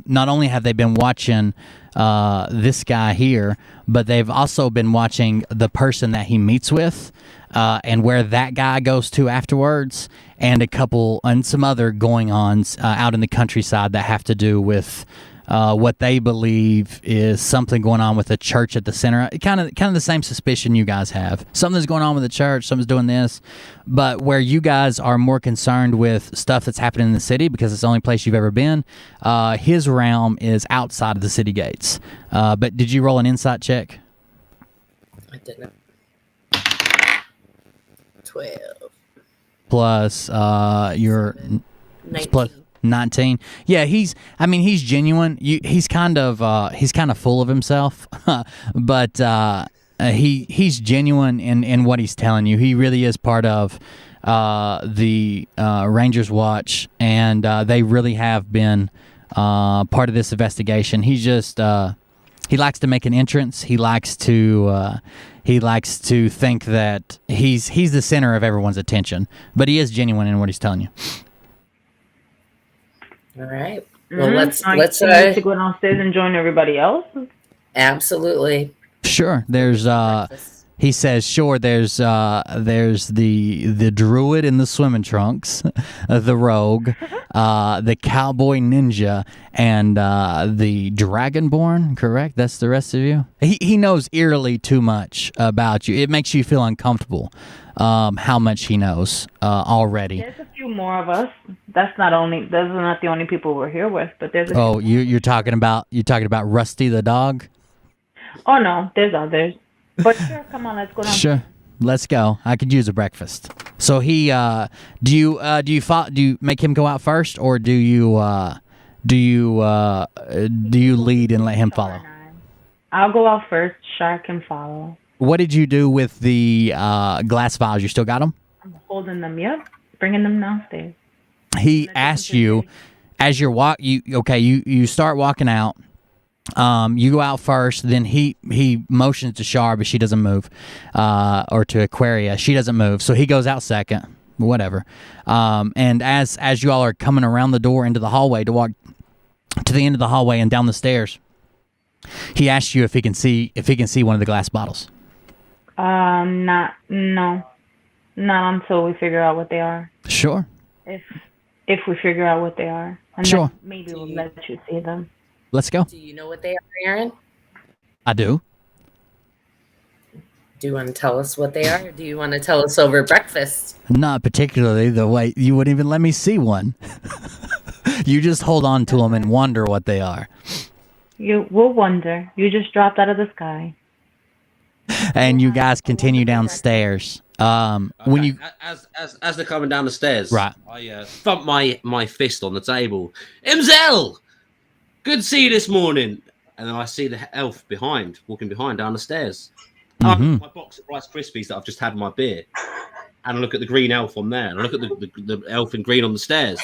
not only have they been watching this guy here, but they've also been watching the person that he meets with, and where that guy goes to afterwards, and some other going-ons out in the countryside that have to do with what they believe is something going on with the church at the center. Kind of the same suspicion you guys have. Something's going on with the church, something's doing this. But where you guys are more concerned with stuff that's happening in the city because it's the only place you've ever been, his realm is outside of the city gates. But did you roll an insight check? I didn't. 12. Plus your 19. plus 19. Yeah, he's genuine. He's kind of full of himself, but he's genuine in what he's telling you. He really is part of the Rangers Watch, and they really have been part of this investigation. He's just he likes to make an entrance. He likes to think that he's the center of everyone's attention, but he is genuine in what he's telling you. All right. Well, let's to go downstairs and join everybody else. Absolutely. Sure. There's he says sure. There's the druid in the swimming trunks, the rogue, the cowboy ninja, and the dragonborn. Correct. That's the rest of you. He knows eerily too much about you. It makes you feel uncomfortable. How much he knows already. There's a few more of us. Those are not the only people we're here with, but there's. You're talking about Rusty the dog? Oh no, there's others. But sure, come on, let's go down. Sure, let's go. I could use a breakfast. So he, do you make him go out first, or do you lead and let him follow? I'll go out first. Shark can follow. What did you do with the glass vials? You still got them? I'm holding them. Yep, bringing them downstairs. he asks you as you're you start walking out. You go out first, then he motions to Shar, but she doesn't move, or to Aquaria, she doesn't move, so he goes out second, whatever. And as you all are coming around the door into the hallway to walk to the end of the hallway and down the stairs, he asks you if he can see one of the glass bottles. Not until we figure out what they are. Sure. If we figure out what they are, and sure, then maybe we'll let you see them. Let's go. Do you know what they are, Aaron? I do. Do you want to tell us what they are, or do you want to tell us over breakfast? Not particularly. The way you wouldn't even let me see one. You just hold on to them and wonder what they are. You will wonder. You just dropped out of the sky. And you guys continue downstairs. When you as they're coming down the stairs, right? I thump my fist on the table. Imzel, good to see you this morning. And then I see the elf walking behind down the stairs. Mm-hmm. My box of Rice Krispies that I've just had in my beer, and I look at the green elf on there, and I look at the elf in green on the stairs.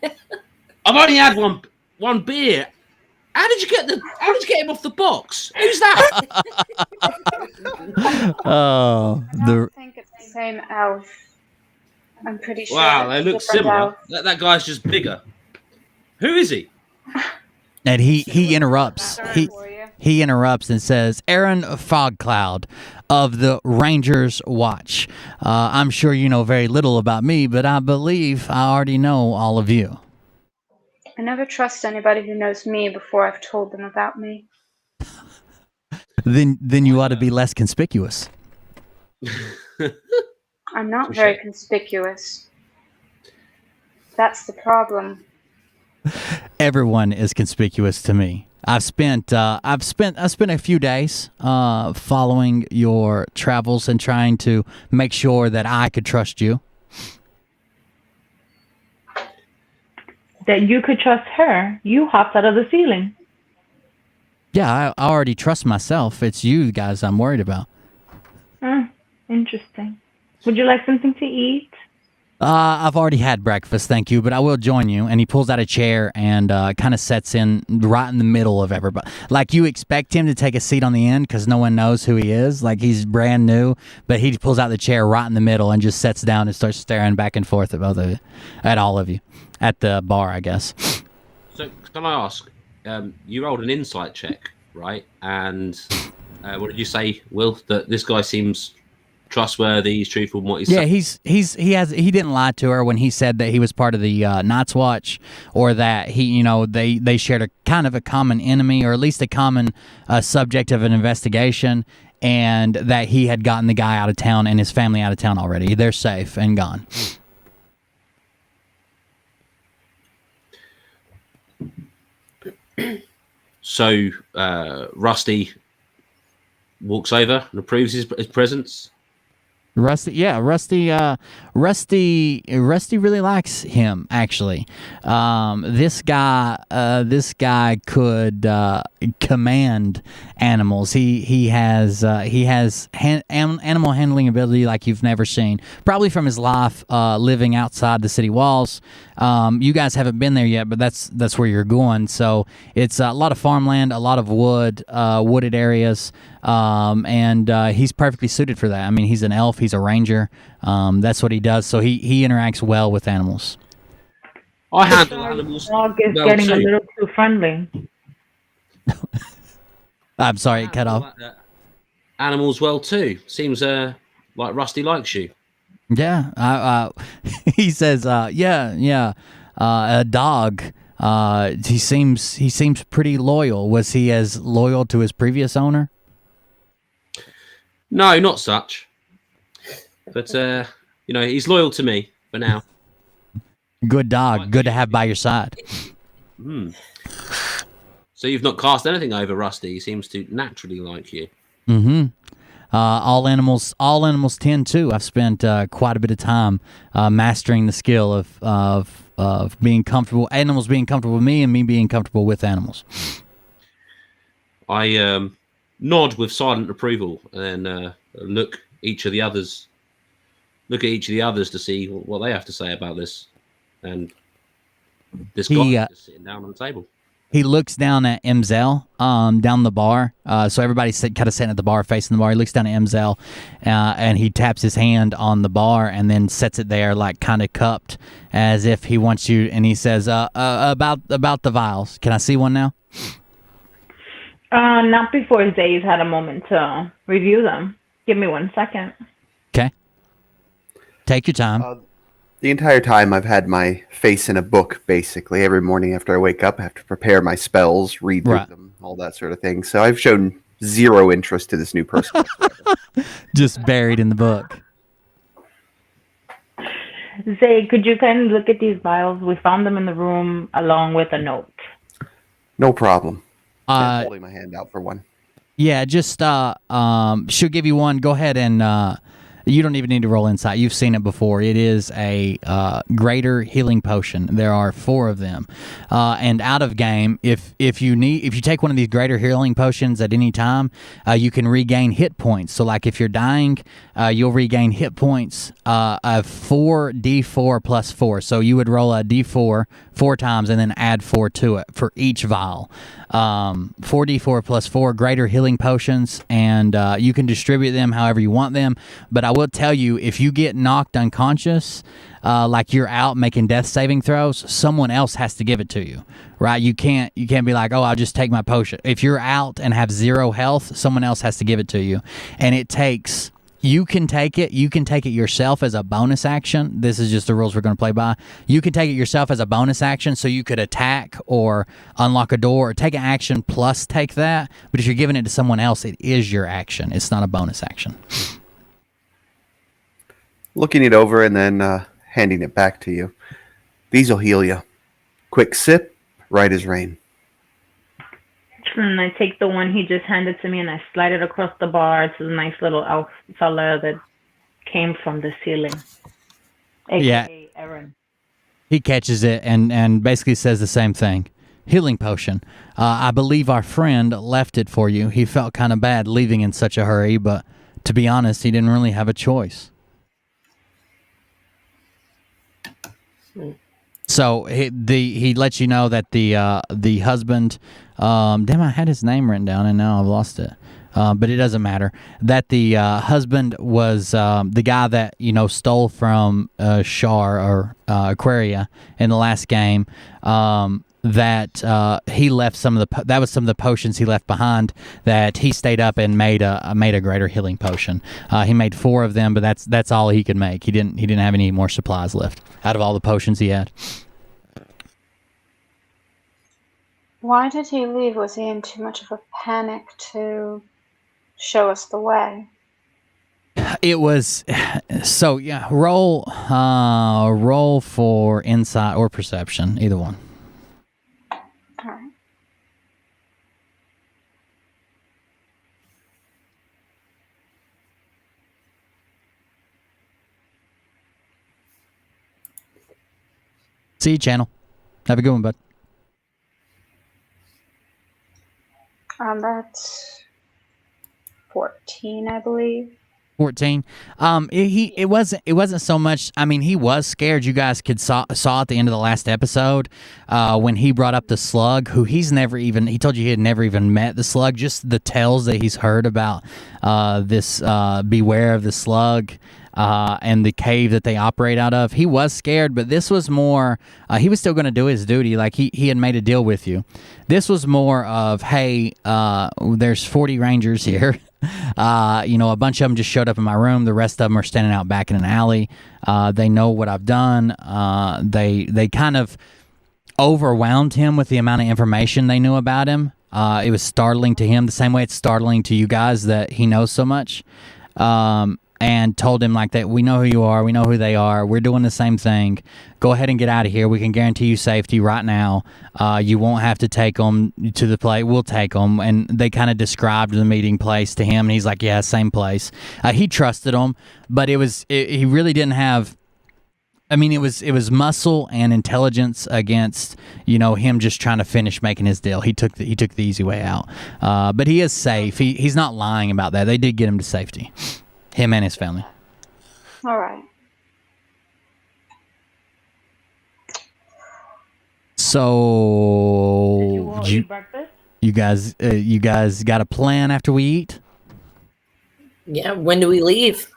I've only had one beer. How did you get him off the box? Who's that? Oh, I think it's the same elf. I'm pretty sure. Wow, they look similar. That guy's just bigger. Who is he? And he interrupts. He interrupts and says, "Aaron Fogcloud of the Rangers Watch. I'm sure you know very little about me, but I believe I already know all of you." I never trust anybody who knows me before I've told them about me. Then you ought to be less conspicuous. I'm not very conspicuous. That's the problem. Everyone is conspicuous to me. I've spent a few days following your travels and trying to make sure that I could trust you. That you could trust her. You hopped out of the ceiling. Yeah, I already trust myself. It's you guys I'm worried about. Interesting. Would you like something to eat? I've already had breakfast, thank you, but I will join you. And he pulls out a chair and kind of sets in right in the middle of everybody. Like you expect him to take a seat on the end because no one knows who he is. Like he's brand new, but he pulls out the chair right in the middle and just sits down and starts staring back and forth at all of you, at the bar, I guess. So can I ask? You rolled an insight check, right? And what did you say, Will? That this guy seems trustworthy, he's truthful in what he's saying. He didn't lie to her when he said that he was part of the Night's Watch, or that they shared a kind of a common enemy, or at least a common subject of an investigation, and that he had gotten the guy out of town and his family out of town already. They're safe and gone. So Rusty walks over and approves his presence. Rusty really likes him, actually. This guy could command animals. He has animal handling ability like you've never seen, probably from his life living outside the city walls. You guys haven't been there yet, but that's where you're going. So it's a lot of farmland, a lot of wooded areas. And he's perfectly suited for that. I mean, he's an elf, he's a ranger. That's what he does. So he interacts well with animals. I handle animals. Dog is getting a little too friendly. I'm sorry, it cut off. Animals well too. Seems like Rusty likes you. Yeah. He says, yeah. A dog. He seems pretty loyal. Was he as loyal to his previous owner? No, not such. But he's loyal to me for now. Good dog. Good to have by your side. So you've not cast anything over Rusty. He seems to naturally like you. Mm-hmm. All animals tend to. I've spent quite a bit of time mastering the skill of being comfortable. Animals being comfortable with me, and me being comfortable with animals. I nod with silent approval, and then look at each of the others to see what they have to say about this. and this He, guy is sitting down on the table. He looks down at Mzel, down the bar. So everybody's kind of sitting at the bar, facing the bar. He looks down at Mzel, and he taps his hand on the bar and then sets it there, like kind of cupped, as if he wants you. And he says, "About the vials. Can I see one now?" Not before Zay's had a moment to review them. Give me 1 second. Okay. Take your time. The entire time I've had my face in a book, basically. Every morning after I wake up, I have to prepare my spells, read through them, all that sort of thing. So I've shown zero interest to this new person whatsoever. Just buried in the book. Zay, could you kind of look at these vials? We found them in the room along with a note. No problem. I'm holding my hand out for one. Yeah, just she'll give you one. Go ahead and you don't even need to roll insight. You've seen it before. It is a greater healing potion. There are 4 of them, and out of game, if you take one of these greater healing potions at any time, you can regain hit points. So, like if you're dying, you'll regain hit points of 4d4 plus 4. So you would roll a d4 4 times and then add 4 to it for each vial. 4d4 plus 4 greater healing potions, and you can distribute them however you want them. But I will tell you, if you get knocked unconscious, like you're out making death saving throws, someone else has to give it to you, right? You can't be like, oh, I'll just take my potion. If you're out and have 0 health, someone else has to give it to you, and it takes. You can take it yourself as a bonus action. This is just the rules we're going to play by. You can take it yourself as a bonus action, so you could attack or unlock a door or take an action plus take that. But if you're giving it to someone else, it is your action. It's not a bonus action. Looking it over and then handing it back to you. These will heal you. Quick sip, right as rain. And I take the one he just handed to me and I slide it across the bar to the nice little elf fella that came from the ceiling. AKA Aaron. He catches it and basically says the same thing. Healing potion. I believe our friend left it for you. He felt kind of bad leaving in such a hurry, but to be honest, he didn't really have a choice. So he lets you know that the husband, damn, I had his name written down and now I've lost it. But it doesn't matter. That the husband was the guy that stole from Shar or Aquaria in the last game. That he left some of the potions he left behind. That he stayed up and made a greater healing potion. He made 4 of them, but that's all he could make. He didn't have any more supplies left out of all the potions he had. Why did he leave? Was he in too much of a panic to show us the way? It was so yeah. Roll for insight or perception, either one. All right. See you, channel. Have a good one, bud. That's 14, I believe. 14. It wasn't so much. I mean, he was scared. You guys saw at the end of the last episode when he brought up the slug, who he told you he had never even met the slug. Just the tales that he's heard about this beware of the slug. And the cave that they operate out of. He was scared, but this was more, he was still going to do his duty. Like he had made a deal with you. This was more of, hey, there's 40 rangers here. A bunch of them just showed up in my room. The rest of them are standing out back in an alley. They know what I've done. They kind of overwhelmed him with the amount of information they knew about him. It was startling to him the same way it's startling to you guys that he knows so much. And told him like that, we know who you are, we know who they are, we're doing the same thing. Go ahead and get out of here. We can guarantee you safety right now. You won't have to take them to the place. We'll take them. And they kind of described the meeting place to him, and he's like, yeah, same place. He trusted them, but he really didn't have. I mean, it was muscle and intelligence against him just trying to finish making his deal. He took the easy way out, but he is safe. He's not lying about that. They did get him to safety. Him and his family. All right. So Did you all eat breakfast? you guys got a plan after we eat? Yeah. When do we leave?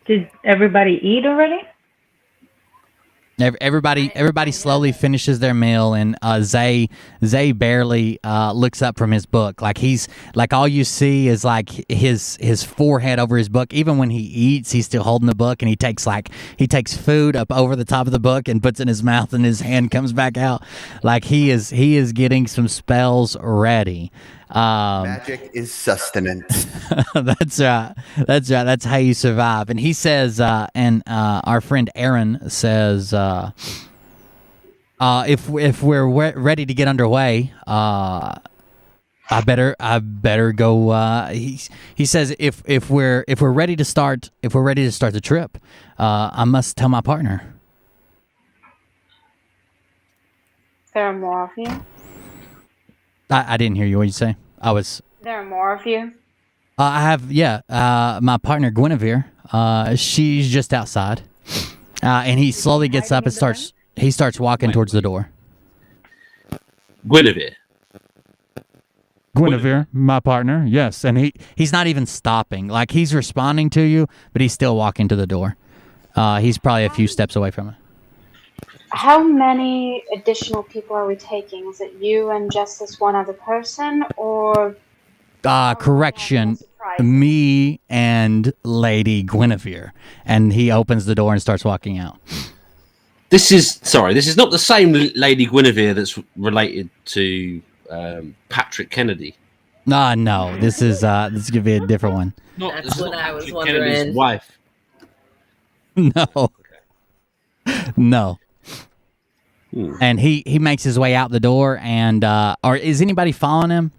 Did everybody eat already? Everybody slowly finishes their meal, and Zay barely looks up from his book. Like he's like all you see is like his forehead over his book. Even when he eats, he's still holding the book, and he takes food up over the top of the book and puts it in his mouth, and his hand comes back out. Like he is getting some spells ready. Magic is sustenance. That's right. That's how you survive. And he says, and our friend Aaron says, if we're ready to get underway, I better go. He says if we're ready to start the trip, I must tell my partner. There are more of you? I didn't hear you. What did you say? There are more of you? I have, my partner Guinevere. She's just outside, and he slowly gets up and starts walking towards the door. Guinevere, my partner. Yes, and he's not even stopping. Like he's responding to you, but he's still walking to the door. He's probably a few steps away from it. How many additional people are we taking? Is it you and just this one other person, or... Correction, me and Lady Guinevere. And he opens the door and starts walking out. This is not the same Lady Guinevere that's related to Patrick Kennedy. No, this is gonna be a different one. That's what I was wondering. Kennedy's wife. No. And he makes his way out the door, and or is anybody following him?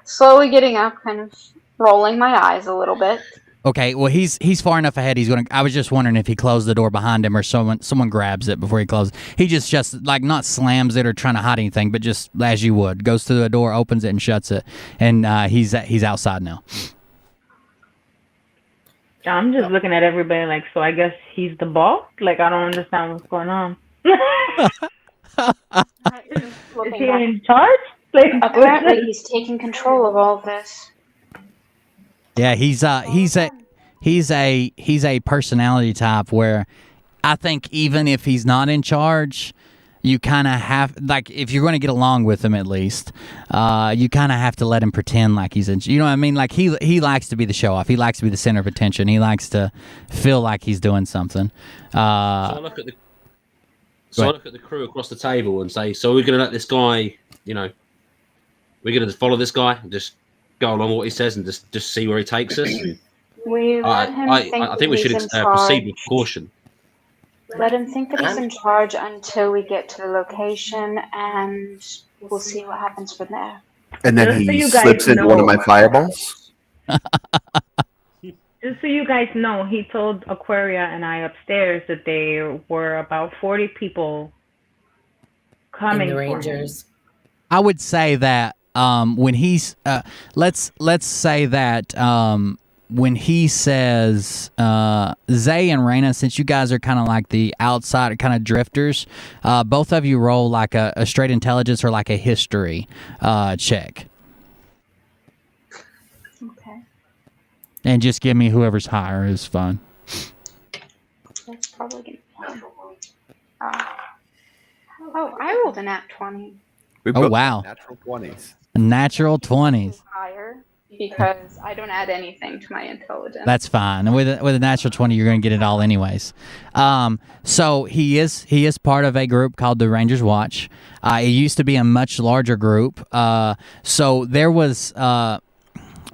Slowly getting up, kind of rolling my eyes a little bit. Okay, well he's far enough ahead. I was just wondering if he closed the door behind him or someone grabs it before he closes. He just like not slams it or trying to hide anything, but just as you would goes to the door, opens it, and shuts it, and he's outside now. I'm just looking at everybody like, so I guess he's the boss? Like, I don't understand what's going on. Is he in charge? Like, apparently he's taking control of all of this. Yeah, he's a personality type where I think even if he's not in charge, you kind of have, like, if you're going to get along with him at least, you kind of have to let him pretend like he's in, you know what I mean? Like he likes to be the show off. He likes to be the center of attention. He likes to feel like he's doing something. So I look at the crew across the table and say, so we're going to let this guy, we're going to follow this guy and just go along with what he says and just see where he takes us. We let him I think we should proceed with caution. Let him think that he's in charge until we get to the location, and we'll see what happens from there. And then he slips into one of my fireballs. Just so you guys know, he told Aquaria and I upstairs that there were about 40 people coming. The Rangers. I would say that when he's let's say that when he says Zay and Raina, since you guys are kind of like the outside kind of drifters, both of you roll like a straight intelligence or like a history check. Okay. And just give me whoever's higher is fine. That's probably gonna be I rolled a nat 20. Oh wow! Natural 20s. Natural 20s. Higher because I don't add anything to my intelligence. That's fine. And with a natural 20, you're going to get it all anyways. So he is part of a group called the Rangers Watch. It used to be a much larger group. So there was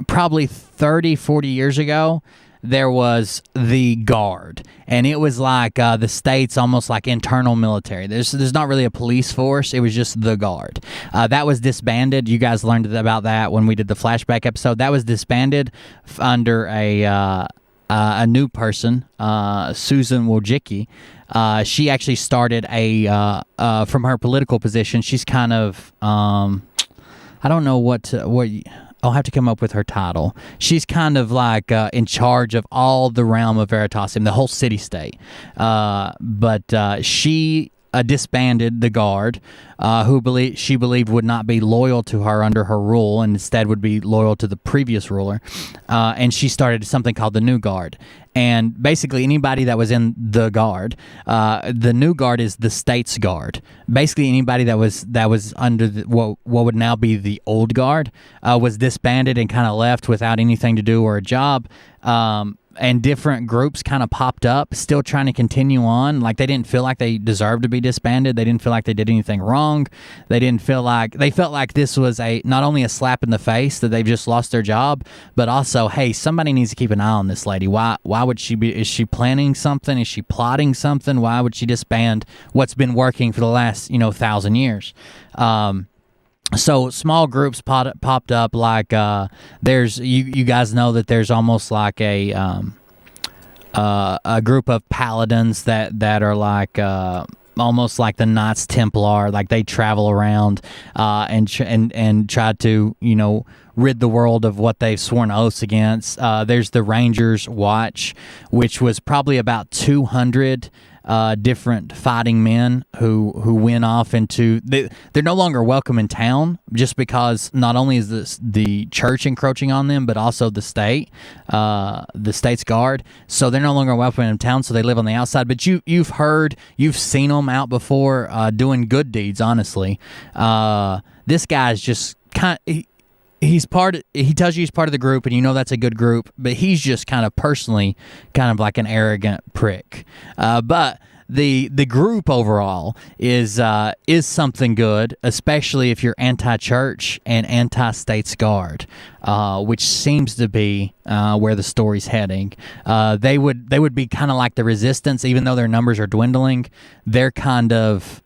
probably 30, 40 years ago, there was the Guard, and it was like the state's almost like internal military. There's not really a police force. It was just the Guard. That was disbanded. You guys learned about that when we did the flashback episode. That was disbanded under a new person, Susan Wojcicki. She actually started from her political position. She's kind of I don't know what I'll have to come up with her title. She's kind of like in charge of all the realm of Veritasium, the whole city-state. But she disbanded the guard, who she believed would not be loyal to her under her rule and instead would be loyal to the previous ruler. And she started something called the New Guard. And basically anybody that was in the guard, the New Guard is the state's guard. Basically anybody that was under what would now be the old guard was disbanded and kind of left without anything to do or a job. And different groups kind of popped up, still trying to continue on. Like, they didn't feel like they deserved to be disbanded. They didn't feel like they did anything wrong. They felt like this was not only a slap in the face that they've just lost their job, but also, hey, somebody needs to keep an eye on this lady. Why would she be? Is she planning something? Is she plotting something? Why would she disband what's been working for the last 1,000 years? So small groups popped up, like there's you guys know that there's almost like a group of paladins that are like almost like the Knights Templar, like they travel around and try to rid the world of what they've sworn oaths against. There's the Rangers Watch, which was probably about 200 different fighting men who went off into they're no longer welcome in town, just because not only is the church encroaching on them, but also the state's guard. So they're no longer welcome in town, so they live on the outside. But you've seen them out before doing good deeds. Honestly, this guy's just kind of. He tells you he's part of the group, and that's a good group, but he's just kind of personally kind of like an arrogant prick. But the group overall is something good, especially if you're anti-church and anti-state's guard, which seems to be where the story's heading. They would be kind of like the resistance, even though their numbers are dwindling. They're kind of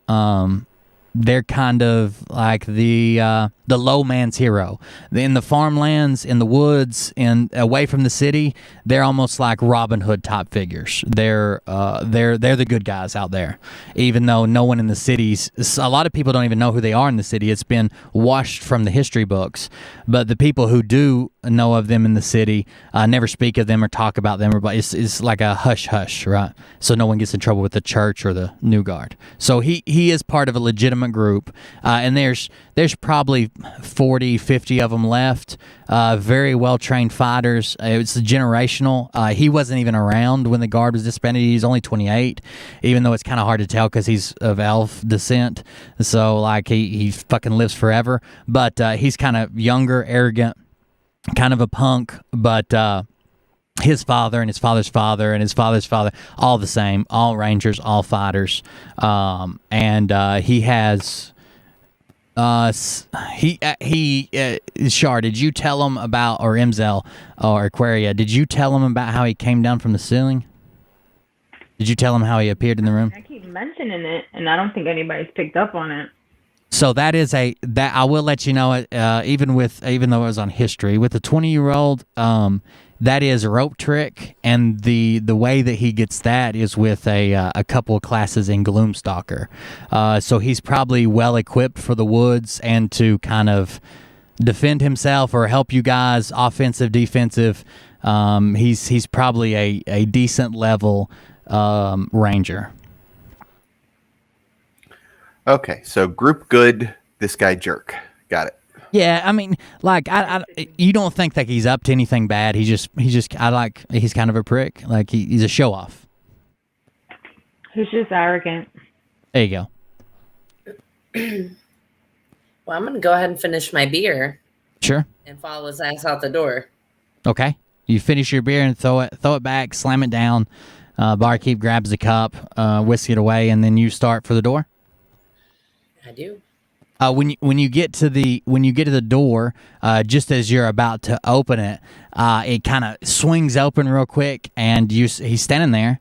like the low man's hero. In the farmlands, in the woods, and away from the city, they're almost like Robin Hood type figures. They're the good guys out there, even though no one in the cities. A lot of people don't even know who they are in the city. It's been washed from the history books. But the people who do know of them in the city never speak of them or talk about them. It's like a hush hush, right? So no one gets in trouble with the church or the New Guard. So he is part of a legitimate group, and there's probably 40, 50 of them left. Very well-trained fighters. It's generational. He wasn't even around when the guard was disbanded. He's only 28, even though it's kind of hard to tell because he's of elf descent. So, like, he fucking lives forever. But he's kind of younger, arrogant, kind of a punk. But his father and his father's father and his father's father, all the same, all rangers, all fighters. And he has... Shar, did you tell him about, or Imzel or Aquaria, did you tell him about how he came down from the ceiling? Did you tell him how he appeared in the room? I keep mentioning it, and I don't think anybody's picked up on it. So that I will let you know, even though it was on history, with the 20-year-old, that is a rope trick, and the way that he gets that is with a couple of classes in Gloomstalker. So he's probably well equipped for the woods and to kind of defend himself or help you guys, offensive, defensive. He's probably a decent level ranger. Okay, so group good, this guy jerk. Got it. Yeah, I mean, like, you don't think that he's up to anything bad. He's kind of a prick. Like, he's a show off. He's just arrogant. There you go. Well, I'm gonna go ahead and finish my beer. Sure. And follow his ass out the door. Okay. You finish your beer and throw it back, slam it down. Barkeep grabs the cup, whisks it away, and then you start for the door. I do. When you get to the door, just as you're about to open it, it kind of swings open real quick, and he's standing there.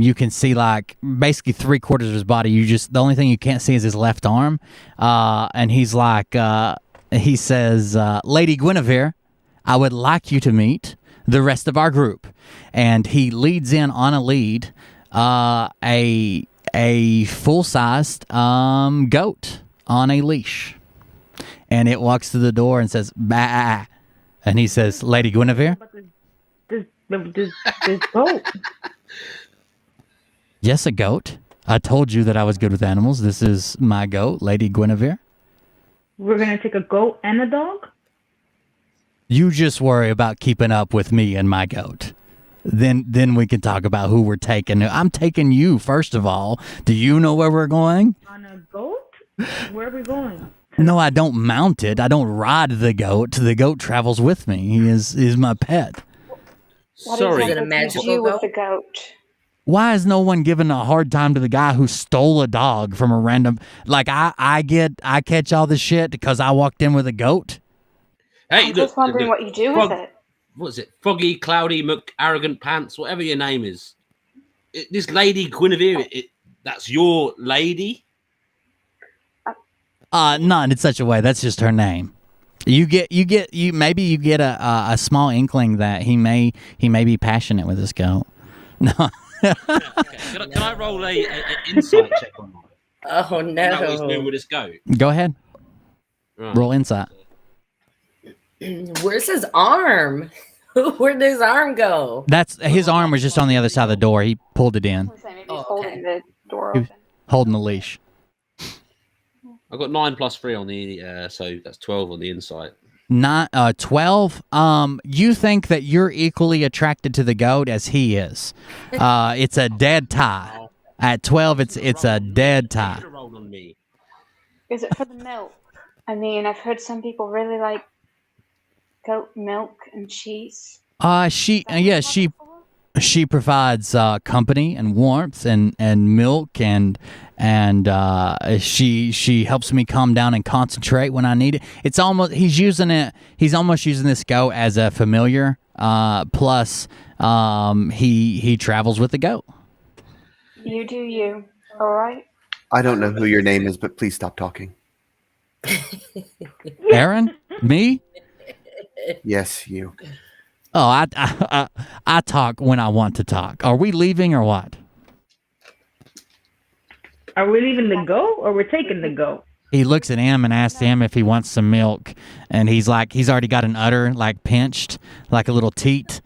You can see like basically 3/4 of his body. The only thing you can't see is his left arm, and he's like, he says, "Lady Guinevere, I would like you to meet the rest of our group," and he leads in on a lead, a full-sized goat on a leash, and it walks to the door and says, "Bah," and he says, "Lady Guinevere." This goat. Yes, a goat. I told you that I was good with animals. This is my goat, Lady Guinevere. We're gonna take a goat and a dog. You just worry about keeping up with me and my goat. Then we can talk about who we're taking. I'm taking you, first of all. Do you know where we're going? On a goat? Where are we going? No, I don't mount it. I don't ride the goat. The goat travels with me. He is my pet. Sorry. Is it a magical do with goat? the goat? Why is no one giving a hard time to the guy who stole a dog from a random? Like I catch all this shit because I walked in with a goat. Hey, I'm just wondering what you do with it. What is it? Foggy, cloudy, arrogant pants, whatever your name is. This Lady Guinevere, that's your lady? Not in such a way. That's just her name. You get a small inkling that he may be passionate with this goat. No. Okay. Can I roll a insight check on that? Oh That was no! where this go? Go ahead. Right. Roll insight. Where's his arm? Where'd his arm go? That's his arm was just on the other side of the door. He pulled it in, Maybe he's Oh, holding the door He was- open. holding the leash. I got 9 plus 3 on the, so that's 12 on the insight. 12. You think that you're equally attracted to the goat as he is. It's a dead tie. At 12, it's a dead tie. Should have rolled on me. Is it for the milk? I mean, I've heard some people really like goat milk and cheese. She provides company and warmth and milk and she helps me calm down and concentrate when I need it. It's almost he's almost using this goat as a familiar. Plus he travels with the goat. You do you. All right. I don't know who your name is, but please stop talking. Aaron? Me? Yes, you. Oh, I talk when I want to talk. Are we leaving or what? Are we leaving the goat or we're taking the goat? He looks at him and asks him if he wants some milk, and he's already got an udder like pinched, like a little teat.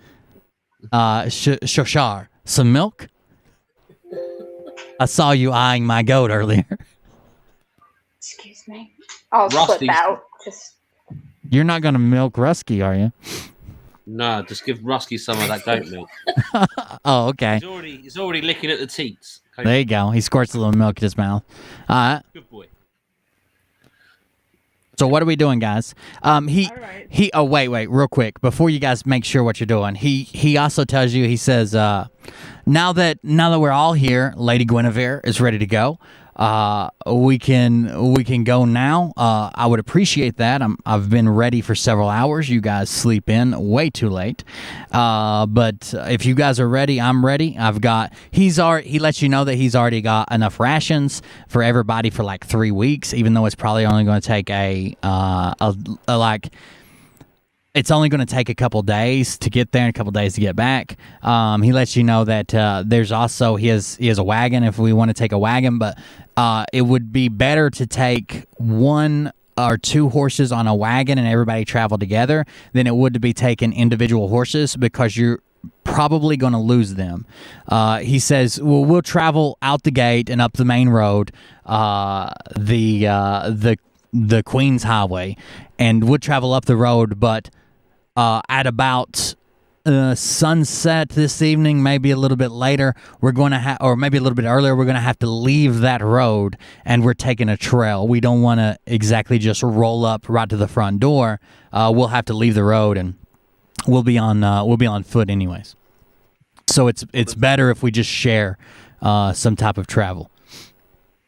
Shoshar, some milk? I saw you eyeing my goat earlier. Excuse me. I'll Rusty's- slip out. Just You're not gonna milk Rusky, are you? No, just give Rusky some of that goat milk. Oh, okay. He's already licking at the teats. There you go. He squirts a little milk in his mouth. All right. Good boy. So what are we doing, guys? He right. Oh, wait, real quick before you guys make sure what you're doing. He also tells you. He says, now that we're all here, Lady Guinevere is ready to go. We can go now. I would appreciate that. I've been ready for several hours. You guys sleep in way too late. But if you guys are ready, I'm ready. He lets you know that he's already got enough rations for everybody for like 3 weeks, even though it's probably only going to take it's only going to take a couple days to get there and a couple days to get back. He lets you know that there's also he has a wagon if we want to take a wagon, but it would be better to take 1 or 2 horses on a wagon and everybody travel together than it would to be taking individual horses because you're probably going to lose them. He says, well, we'll travel out the gate and up the main road, the Queen's Highway, and we'll travel up the road, but at about sunset this evening, maybe a little bit later, we're going to or maybe a little bit earlier, we're going to have to leave that road, and we're taking a trail. We don't want to exactly just roll up right to the front door. We'll have to leave the road, and we'll be on foot anyways. So it's better if we just share some type of travel.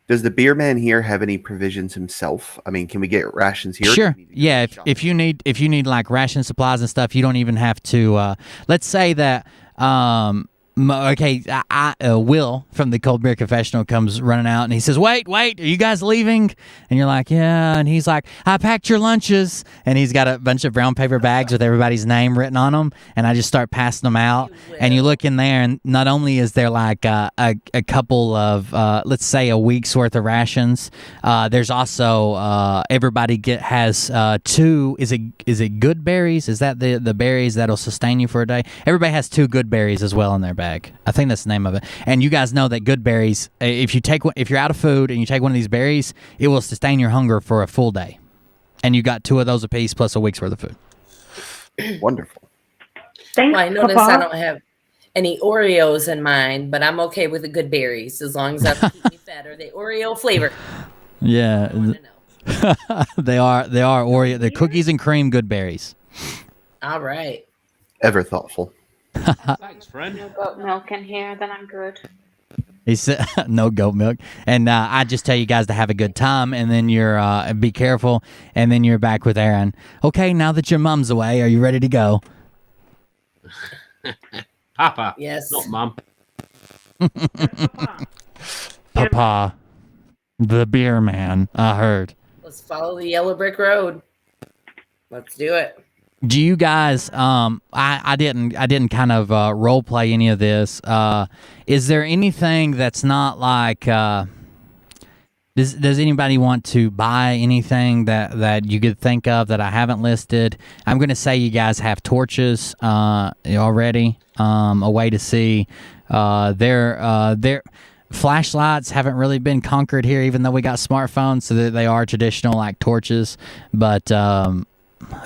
Does the beer man here have any provisions himself? I mean, can we get rations here? Sure. Yeah. If you need like ration supplies and stuff, you don't even have to. Let's say that. Will from the Cold Beer Confessional comes running out and he says, wait, are you guys leaving? And you're like, yeah. And he's like, I packed your lunches. And he's got a bunch of brown paper bags with everybody's name written on them. And I just start passing them out. And you look in there, and not only is there like a couple of, let's say, a week's worth of rations, there's also everybody has 2. Is it good berries? Is that the berries that'll sustain you for a day? Everybody has 2 good berries as well in their bag. I think that's the name of it. And you guys know that good berries, if you're out of food and you take one of these berries, it will sustain your hunger for a full day. And you got 2 of those apiece plus a week's worth of food. Wonderful. Thanks, Well, I notice Papa. I don't have any Oreos in mine, but I'm okay with the good berries as long as I keep me fed. Are they Oreo flavor? Yeah. I want to know. they are Oreo. They're cookies and cream good berries. All right. Ever thoughtful. Thanks, friend. No goat milk in here, then I'm good. He said no goat milk. And I just tell you guys to have a good time, and then you're be careful, and then you're back with Aaron. Okay, now that your mom's away, are you ready to go? Papa. Yes. Not mum. Papa, the beer man. I heard. Let's follow the yellow brick road. Let's do it. Do you guys? I didn't kind of role play any of this. Is there anything that's not like? Does anybody want to buy anything that you could think of that I haven't listed? I'm going to say you guys have torches already. A way to see. Their flashlights haven't really been conquered here, even though we got smartphones, so that they are traditional like torches. But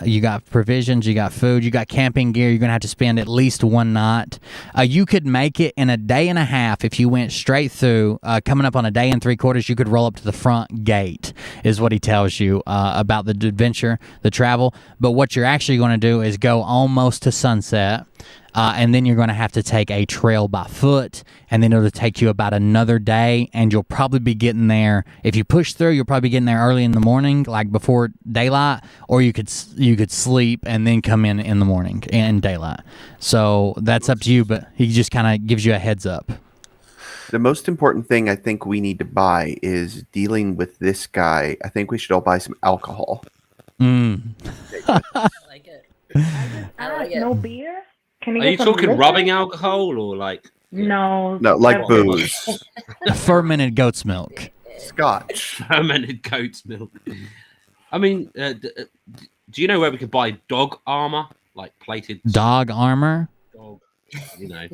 you got provisions, you got food, you got camping gear. You're going to have to spend at least one night. You could make it in a day and a half if you went straight through. Coming up on a day and 3/4, you could roll up to the front gate, is what he tells you about the adventure, the travel. But what you're actually going to do is go almost to sunset. And then you're going to have to take a trail by foot, and then it'll take you about another day, and you'll probably be getting there. If you push through, you'll probably be getting there early in the morning, like before daylight, or you could sleep and then come in the morning in daylight. So that's up to you, but he just kind of gives you a heads up. The most important thing I think we need to buy is dealing with this guy. I think we should all buy some alcohol. I like it. I like it. No beer? Can Are you get some talking liquor? rubbing alcohol or like? No. No, like booze. Fermented goat's milk. Scotch. Fermented goat's milk. I mean, do you know where we could buy dog armor, like plated Dog armor? dog? You know,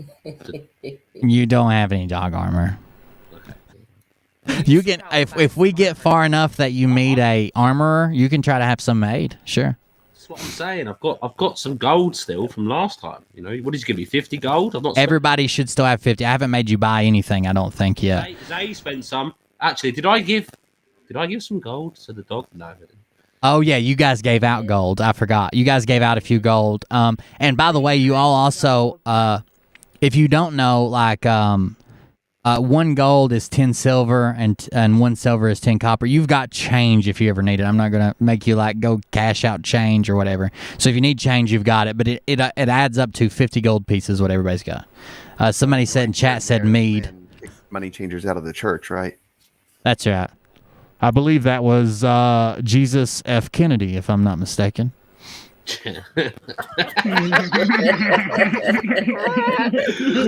You don't have any dog armor. You can if we get far enough that you meet a armorer, you can try to have some made. Sure. that's what I'm saying. I've got some gold still from last time. You know, what did you give me? 50 gold? I've not. Everybody should still have 50. I haven't made you buy anything, I don't think yet. Zay spent some. Actually, did I give some gold to the dog? No, I didn't. Oh yeah, you guys gave out gold. I forgot. You guys gave out a few gold. And by the way, you all also, if you don't know, like, 1 gold is 10 silver, and 1 silver is 10 copper. You've got change if you ever need it. I'm not gonna make you like go cash out change or whatever. So if you need change, you've got it. But it adds up to 50 gold pieces. What everybody's got. Somebody said in chat said mead. Money changers out of the church, right? That's right. I believe that was Jesus F. Kennedy, if I'm not mistaken.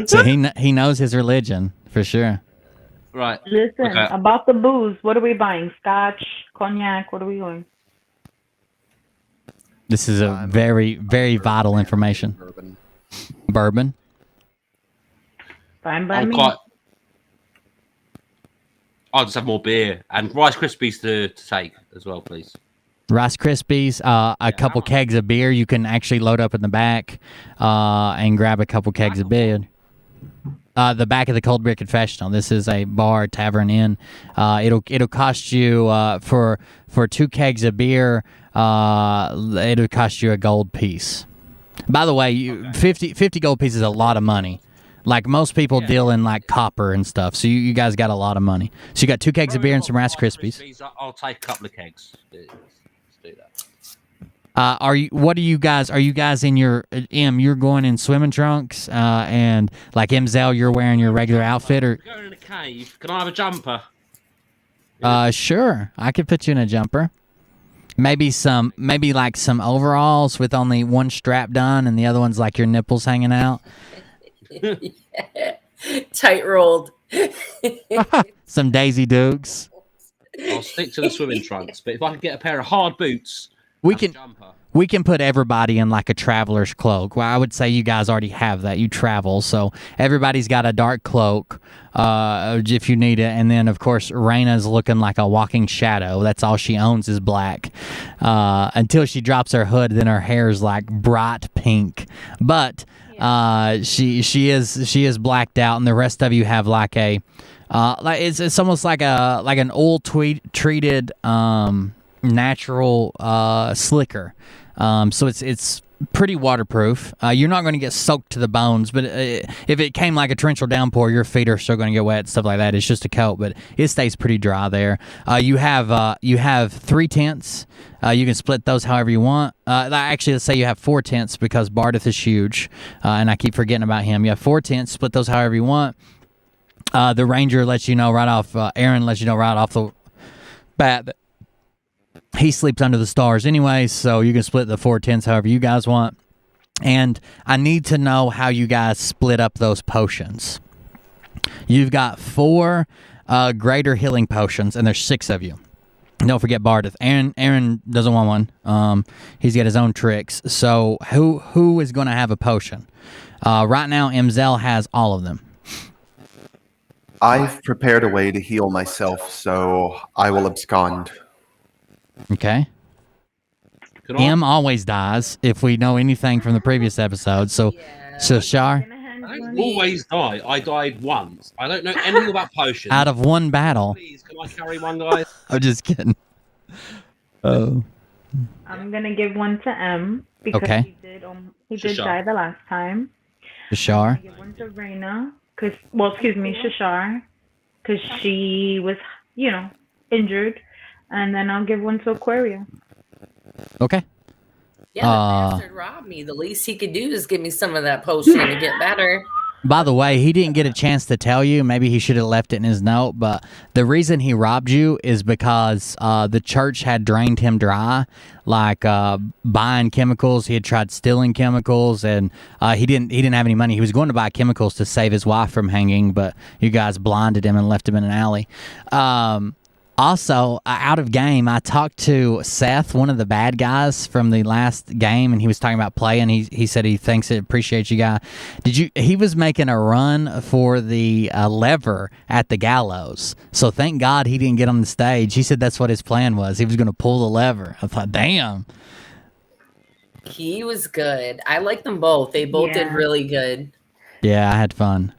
So he knows his religion for sure. Right. Listen, Okay. about the booze, what are we buying? Scotch, cognac, what are we doing? This is a very, very vital information. Bourbon. Fine by I'm me. quite. I'll just have more beer and Rice Krispies to take as well, please. Rice Krispies, a couple kegs of beer. You can actually load up in the back and grab a couple kegs of beer. The back of the Cold Beer Confessional. This is a bar, tavern, inn. It'll cost you for 2 kegs of beer. It'll cost you a gold piece. By the way, 50 gold pieces is a lot of money. Like most people deal in like copper and stuff. So you guys got a lot of money. So you got 2 kegs of beer and some Rice Krispies. I'll take a couple of kegs. Let's do that. Are you guys in your you're going in swimming trunks and like MZL you're wearing your regular outfit or We're going in a cave. Can I have a jumper? sure, I could put you in a jumper. Maybe like some overalls with only one strap done and the other one's like your nipples hanging out. Tight rolled. Some Daisy Dukes. I'll stick to the swimming trunks, but if I could get a pair of hard boots, We and a can jumper. we can put everybody in like a traveler's cloak. Well, I would say you guys already have that. You travel, so everybody's got a dark cloak if you need it. And then, of course, Raina's looking like a walking shadow. That's all she owns is black. Until she drops her hood, then her hair's like bright pink. But she is blacked out, and the rest of you have like a like it's almost like an oil treated natural slicker. So it's pretty waterproof. You're not going to get soaked to the bones, but if it came like a torrential downpour, your feet are still going to get wet, stuff like that. It's just a coat, but it stays pretty dry there. You have 3 tents. You can split those however you want. Actually, let's say you have 4 tents because Bardeth is huge, and I keep forgetting about him. You have 4 tents. Split those however you want. The ranger lets you know right off. Aaron lets you know right off the bat that he sleeps under the stars anyway, so you can split the 4 tents however you guys want. And I need to know how you guys split up those potions. You've got 4 greater healing potions, and there's 6 of you. Don't forget Bardeth. Aaron doesn't want one. He's got his own tricks. So who is going to have a potion? Right now, Mzel has all of them. I've prepared a way to heal myself, so I will abscond. Okay. M always dies if we know anything from the previous episode. So Shar? I don't always die. I died once. I don't know anything about potions. Out of one battle. Please, can I carry one, guys? I'm just kidding. Oh. I'm gonna give one to M because he did die the last time. Shar? Give one to Raina Shashar, because she was, injured. And then I'll give one to Aquaria. Okay. Yeah, the bastard robbed me. The least he could do is give me some of that potion to get better. By the way, he didn't get a chance to tell you. Maybe he should have left it in his note. But the reason he robbed you is because the church had drained him dry, like buying chemicals. He had tried stealing chemicals, and he didn't have any money. He was going to buy chemicals to save his wife from hanging, but you guys blinded him and left him in an alley. Also, out of game, I talked to Seth, one of the bad guys from the last game, and he was talking about playing. He said he thinks it appreciates you guys. He was making a run for the lever at the gallows. So thank God he didn't get on the stage. He said that's what his plan was. He was going to pull the lever. I thought, damn. He was good. I like them both. They both did really good. Yeah, I had fun.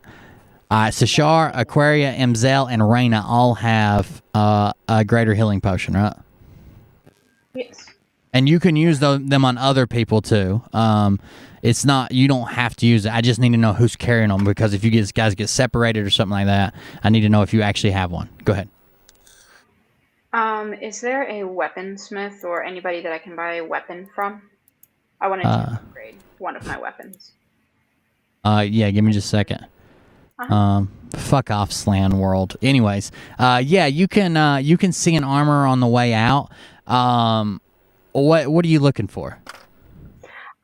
So Shar, Aquaria, Mzel, and Raina all have a greater healing potion, right? Yes. And you can use them on other people too. It's not, you don't have to use it. I just need to know who's carrying them, because if you guys get separated or something like that, I need to know if you actually have one. Go ahead. Is there a weaponsmith or anybody that I can buy a weapon from? I wanted to upgrade one of my weapons. Yeah, give me just a second. Fuck off, Slan World. Anyways, you can see an armor on the way out. What are you looking for?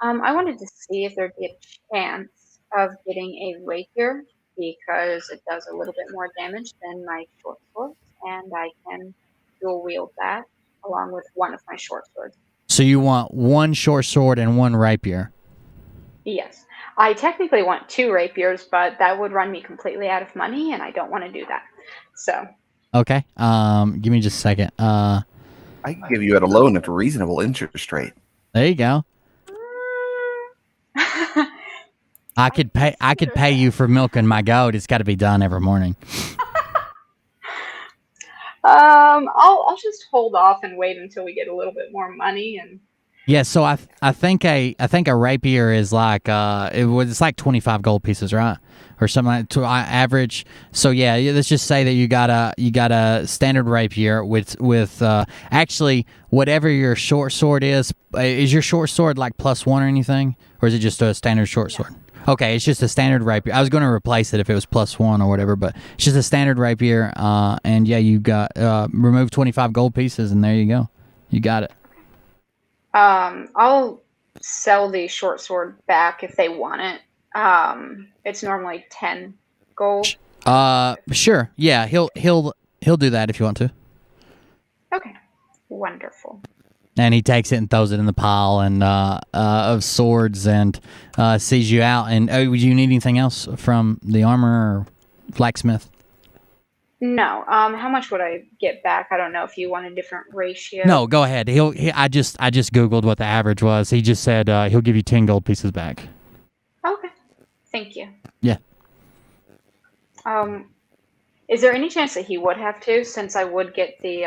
I wanted to see if there'd be a chance of getting a rapier, because it does a little bit more damage than my short swords, and I can dual wield that along with one of my short swords. So you want one short sword and one rapier? Yes. I technically want 2 rapiers, but that would run me completely out of money, and I don't want to do that. So. Okay. Give me just a second. I can give you at a loan at a reasonable interest rate. There you go. I could pay you for milking my goat. It's got to be done every morning. I'll just hold off and wait until we get a little bit more money. And yeah, so I think a rapier is like it's like 25 gold pieces, right, or something like to average. So yeah, let's just say that you got a standard rapier with actually whatever your short sword is. Is your short sword like +1 or anything, or is it just a standard short sword? Okay, it's just a standard rapier. I was going to replace it if it was +1 or whatever, but it's just a standard rapier. And yeah, you got remove 25 gold pieces, and there you go. You got it. I'll sell the short sword back if they want it. It's normally 10 gold. Sure. Yeah, he'll do that if you want to. Okay. Wonderful. And he takes it and throws it in the pile and of swords and sees you out. And would you need anything else from the armor or blacksmith? No. How much would I get back? I don't know if you want a different ratio. No, go ahead. I just googled what the average was. He just said he'll give you 10 gold pieces back. Okay. Thank you. Yeah. Is there any chance that he would have to, since I would get the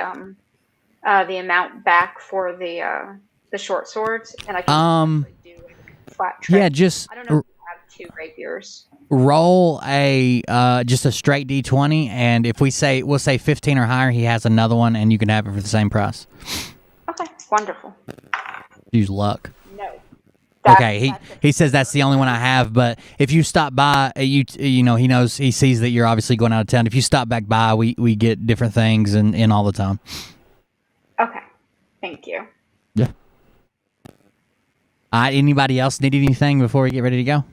amount back for the short swords, and I can do like a flat trick? Yeah, just I don't know if you have 2 rapiers. roll a just a straight d20, and if we'll say 15 or higher, he has another one, and you can have it for the same price. Okay, wonderful. Use luck. No. Okay, he says that's the only one I have, but if you stop by, you know, he sees that you're obviously going out of town. If you stop back by, we get different things and in all the time. Okay, thank you. Yeah. Anybody else need anything before we get ready to go?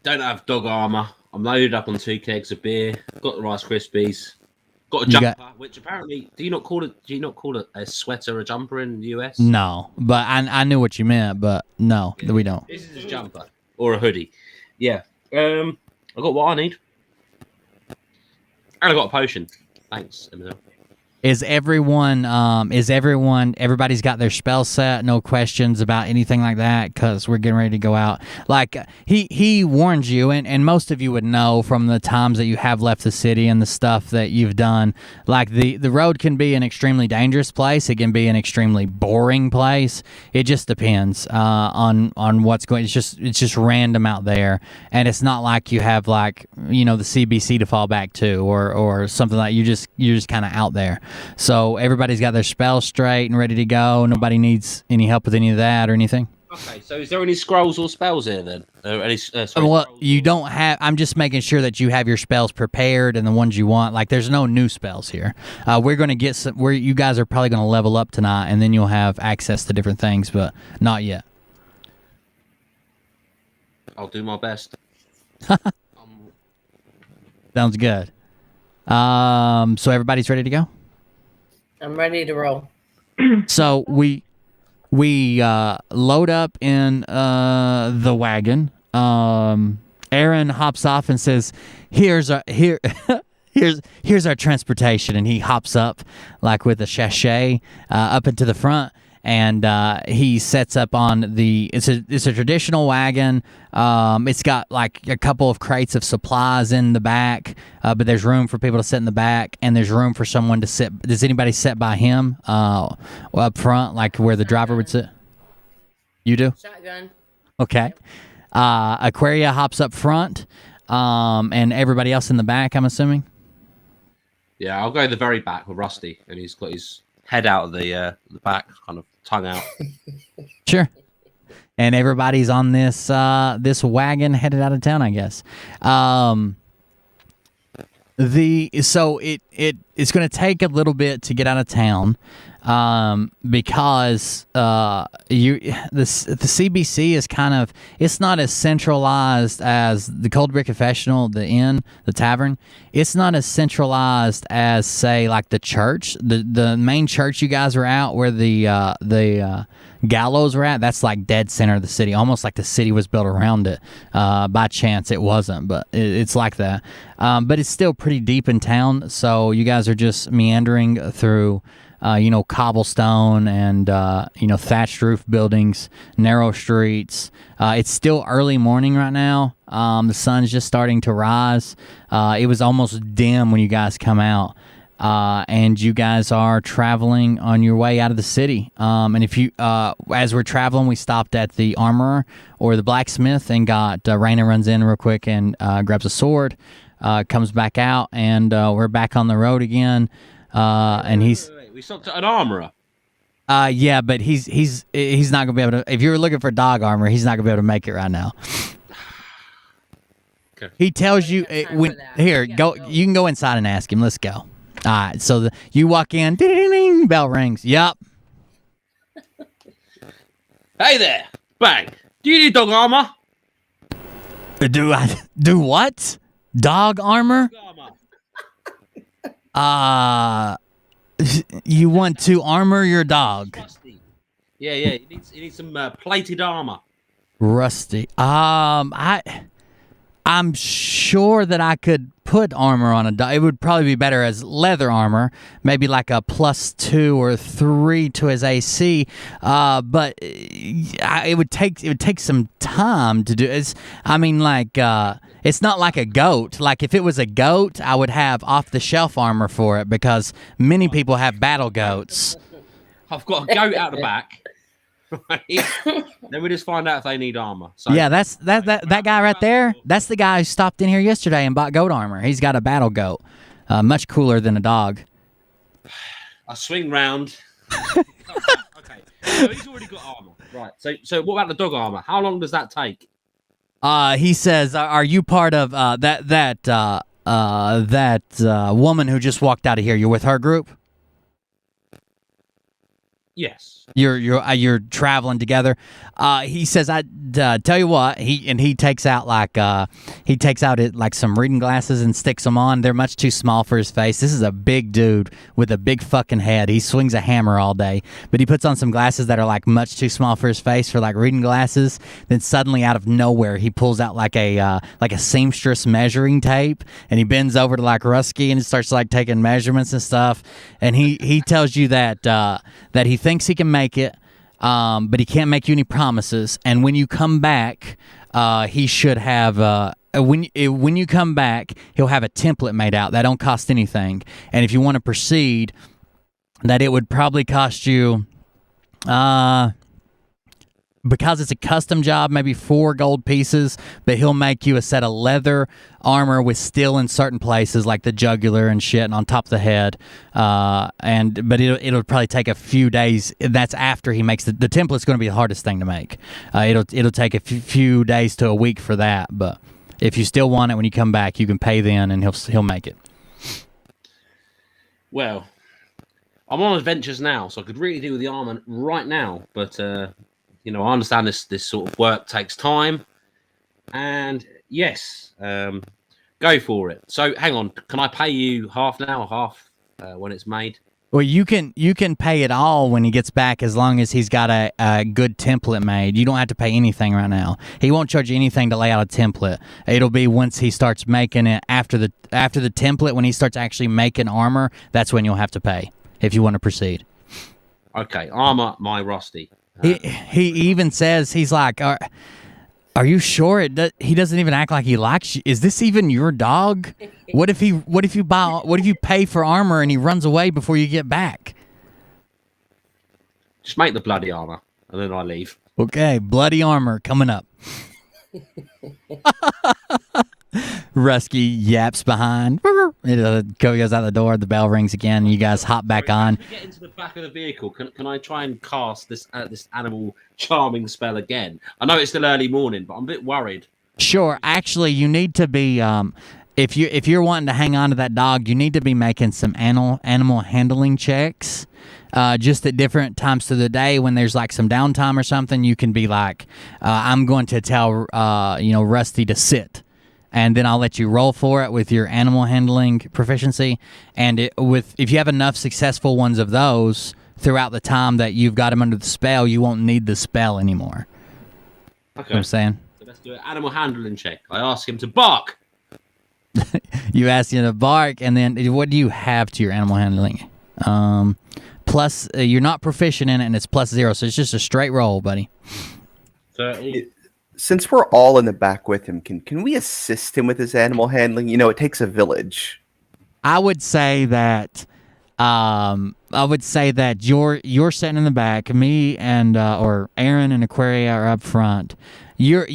Don't have dog armor. I'm loaded up on 2 kegs of beer. Got the Rice Krispies. Got a jumper, which apparently do you not call it a sweater a jumper in the US? No, but I knew what you meant, but no, we don't. This is a jumper or a hoodie. Yeah. I got what I need. And I got a potion. Thanks, Emil. Everybody's got their spell set, no questions about anything like that, because we're getting ready to go out. Like, he warns you, and most of you would know from the times that you have left the city and the stuff that you've done. Like, the road can be an extremely dangerous place. It can be an extremely boring place. It just depends on what's going. It's just random out there, and it's not like you have, like, you know, the CBC to fall back to or something like you're just kind of out there. So everybody's got their spells straight and ready to go. Nobody needs any help with any of that or anything. Okay, so is there any scrolls or spells here then? You don't have. I'm just making sure that you have your spells prepared and the ones you want. Like, there's no new spells here. We're going to get some. Where you guys are probably going to level up tonight, and then you'll have access to different things, but not yet. I'll do my best. Sounds good. So everybody's ready to go? I'm ready to roll. So we load up in the wagon. Aaron hops off and says, here's our transportation, and he hops up like with a sachet up into the front, and he sets up on it's a traditional wagon. It's got like a couple of crates of supplies in the back, but there's room for people to sit in the back, and there's room for someone to sit. Does anybody sit by him up front, like where the driver would sit? You do? Shotgun. Okay. Aquaria hops up front, and everybody else in the back, I'm assuming? Yeah, I'll go the very back with Rusty, and he's got his head out of the back, kind of tongue out. Sure. And everybody's on this wagon headed out of town, I guess. It's going to take a little bit to get out of town, because the CBC is kind of, it's not as centralized as the Cold Beer Confessional, the inn, the tavern. It's not as centralized as, say, like the church, the main church you guys were at, where the gallows were at. That's like dead center of the city, almost like the city was built around it. By chance, it wasn't, but it's like that. But it's still pretty deep in town, so you guys are just meandering through cobblestone and thatched roof buildings, narrow streets. It's still early morning right now. The sun's just starting to rise. It was almost dim when you guys come out. And you guys are traveling on your way out of the city. And if you, as we're traveling, we stopped at the armorer or the blacksmith and got, Raina runs in real quick and grabs a sword, comes back out, and we're back on the road again. And he's... Wait. We stopped at an armorer. Yeah, but he's not gonna be able to. If you were looking for dog armor, he's not gonna be able to make it right now. Okay. He tells you when here go. You can go inside and ask him. Let's go. All right. So you walk in. Ding, ding, ding, bell rings. Yup. Hey there. Bang. Do you need dog armor? Do I do what? Dog armor? Dog armor. You want to armor your dog. Rusty. Yeah. He needs some plated armor. Rusty. I'm sure that I could put armor on a dog. It would probably be better as leather armor, maybe like a +2 or 3 to his AC. But it would take some time to do. It's not like a goat. Like if it was a goat, I would have off the shelf armor for it because many people have battle goats. I've got a goat out the back. Right. Then we just find out if they need armor. So, yeah, that guy right there. That's the guy who stopped in here yesterday and bought goat armor. He's got a battle goat, much cooler than a dog. I swing round. Okay, so he's already got armor, right? So what about the dog armor? How long does that take? He says, "Are you part of that woman who just walked out of here? You're with her group? Yes. You're traveling together." He says, "I tell you what." He takes out some reading glasses and sticks them on. They're much too small for his face. This is a big dude with a big fucking head. He swings a hammer all day, but he puts on some glasses that are like much too small for his face for like reading glasses. Then suddenly, out of nowhere, he pulls out like a seamstress measuring tape, and he bends over to like Rusky and starts like taking measurements and stuff. And he tells you that he thinks he can make it, but he can't make you any promises. And when you come back, he should have. When you come back, he'll have a template made out that don't cost anything. And if you want to proceed, that it would probably cost you, because it's a custom job, maybe 4 gold pieces, but he'll make you a set of leather armor with steel in certain places, like the jugular and shit, and on top of the head. But it'll probably take a few days. That's after he makes the template's going to be the hardest thing to make. It'll take a few days to a week for that. But if you still want it when you come back, you can pay then, and he'll make it. Well, I'm on adventures now, so I could really do with the armor right now, but. I understand this sort of work takes time, and yes, go for it. So, hang on, can I pay you half now or half when it's made? Well, you can pay it all when he gets back, as long as he's got a good template made. You don't have to pay anything right now. He won't charge you anything to lay out a template. It'll be once he starts making it after the template, when he starts actually making armor. That's when you'll have to pay if you want to proceed. Okay, armor my Rusty. He even says, he's like, are you sure he doesn't even act like he likes you? Is this even your dog? What if you pay for armor and he runs away before you get back? Just make the bloody armor and then I leave. Okay, bloody armor coming up. Rusky yaps behind. It goes out the door. The bell rings again. You guys hop back on. As we get into the back of the vehicle, can I try and cast this animal charming spell again? I know it's still early morning, but I'm a bit worried. Sure. Actually, you need to be if you're wanting to hang on to that dog, you need to be making some animal handling checks. Just at different times of the day when there's like some downtime or something, you can be like, I'm going to tell Rusty to sit. And then I'll let you roll for it with your animal handling proficiency. And if you have enough successful ones of those throughout the time that you've got him under the spell, you won't need the spell anymore. Okay. You know what I'm saying? So let's do an animal handling check. I ask him to bark. You ask him to bark, and then what do you have to your animal handling? Plus, you're not proficient in it, and it's +0, so it's just a straight roll, buddy. 30. Since we're all in the back with him, can we assist him with his animal handling? It takes a village. I would say that you're sitting in the back. Me and or Aaron and Aquaria are up front. You're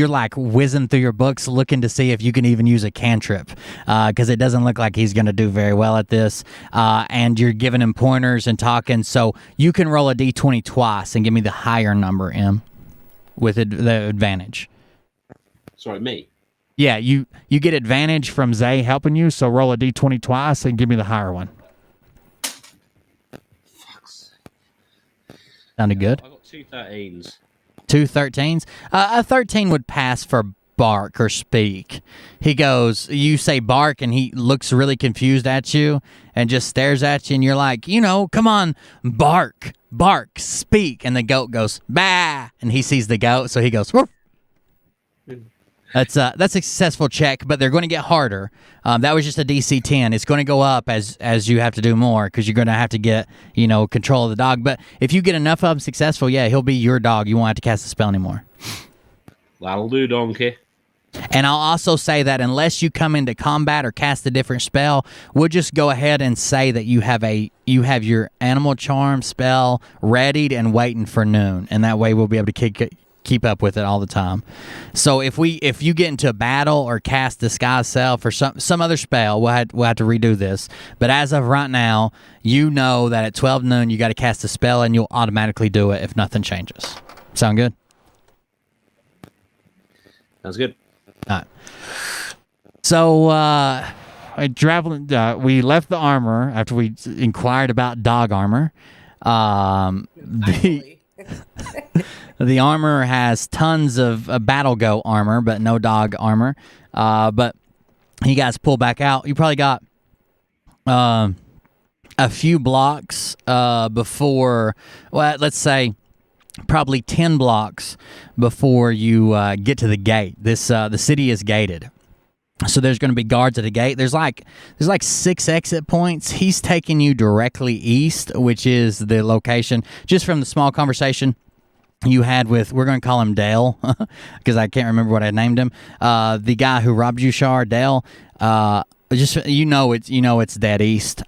like whizzing through your books looking to see if you can even use a cantrip, because it doesn't look like he's going to do very well at this. And you're giving him pointers and talking, so you can roll a d20 twice and give me the higher number, M, with the advantage. Sorry, me. Yeah, you get advantage from Zay helping you, so roll a d20 twice and give me the higher one. Sounded good. I got 2 13s. 2 13s. A 13 would pass for bark or speak. He goes, you say bark, and he looks really confused at you and just stares at you, and you're like, come on, bark, speak. And the goat goes, bah, and he sees the goat, so he goes, woof. That's a successful check, but they're going to get harder. That was just a DC 10. It's going to go up as you have to do more, because you're going to have to get, control of the dog. But if you get enough of them successful, yeah, he'll be your dog. You won't have to cast a spell anymore. That'll do, donkey. And I'll also say that unless you come into combat or cast a different spell, we'll just go ahead and say that you have your animal charm spell readied and waiting for noon, and that way we'll be able to keep up with it all the time. So if you get into a battle or cast disguise self or some other spell, we'll have to redo this. But as of right now, you know that at 12 noon you got to cast a spell, and you'll automatically do it if nothing changes. Sound good? Sounds good. All right. So we left the armor after we inquired about dog armor. The armor has tons of battle goat armor, but no dog armor. But you guys pull back out. You probably got a few blocks before, well, let's say probably 10 blocks before you get to the gate. The city is gated. So there's going to be guards at the gate. There's like 6 exit points. He's taking you directly east, which is the location, just from the small conversation you had with, we're going to call him Dale, because I can't remember what I named him. The guy who robbed you, Shar, Dale. Just it's dead east.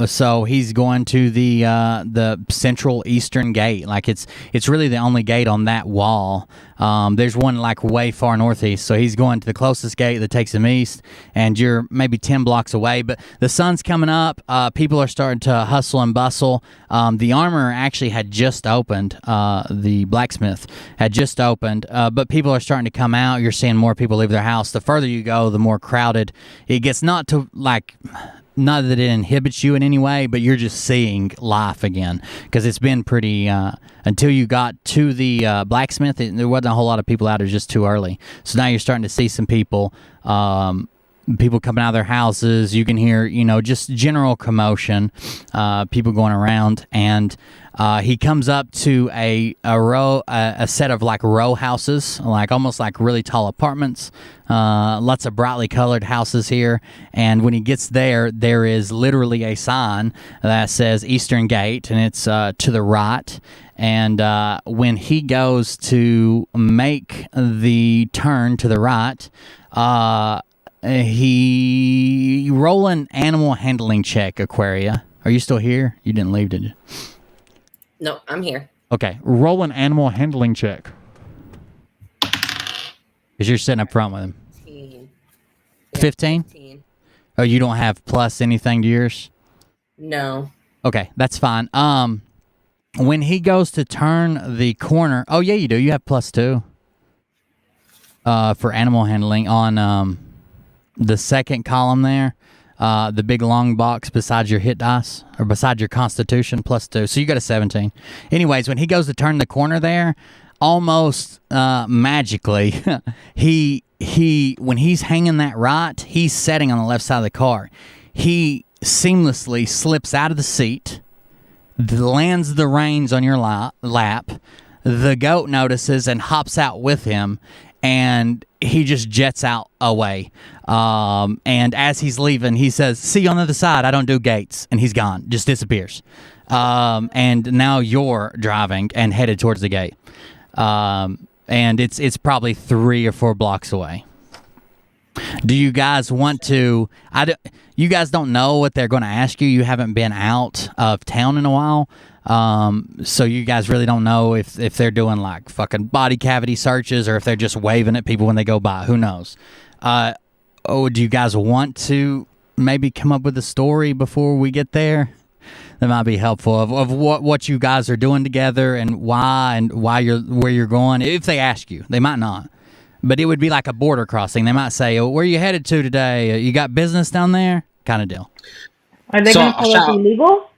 So he's going to the central eastern gate. Like it's really the only gate on that wall. There's one like way far northeast. So he's going to the closest gate that takes him east, and you're maybe 10 blocks away. But the sun's coming up. People are starting to hustle and bustle. The armor actually had just opened. The blacksmith had just opened. But people are starting to come out. You're seeing more people leave their house. The further you go, the more crowded it gets. Not that it inhibits you in any way, but you're just seeing life again, because it's been pretty, until you got to the blacksmith, there wasn't a whole lot of people out. It was just too early. So now you're starting to see some people coming out of their houses. You can hear, just general commotion, people going around, and he comes up to a set of like row houses, like almost like really tall apartments, lots of brightly colored houses here. And when he gets there, there is literally a sign that says Eastern Gate, and it's to the right. And when he goes to make the turn to the right, he roll an animal handling check, Aquaria. Are you still here? You didn't leave, did you? No, I'm here. Okay, roll an animal handling check. Because you're sitting up front with him. 15? 15. Oh, you don't have plus anything to yours? No. Okay, that's fine. When he goes to turn the corner, oh yeah, you do. You have +2 for animal handling on the second column there. The big long box beside your hit dice, or beside your constitution, +2. So you got a 17. Anyways, when he goes to turn the corner there, almost magically, when he's hanging that right, he's sitting on the left side of the car. He seamlessly slips out of the seat, lands the reins on your lap. The goat notices and hops out with him, and he just jets out away. And as he's leaving, he says, "See you on the other side. I don't do gates." And he's gone, just disappears. And now you're driving and headed towards the gate. And it's probably 3 or 4 blocks away. Do you guys want to... you guys don't know what they're going to ask you. You haven't been out of town in a while. So you guys really don't know if they're doing like fucking body cavity searches, or if they're just waving at people when they go by. Who knows? Do you guys want to maybe come up with a story before we get there? That might be helpful of what you guys are doing together, and why you're where you're going. If they ask you, they might not. But it would be like a border crossing. They might say, "Oh, where are you headed to today? You got business down there?" Kind of deal. Are they going to call us illegal?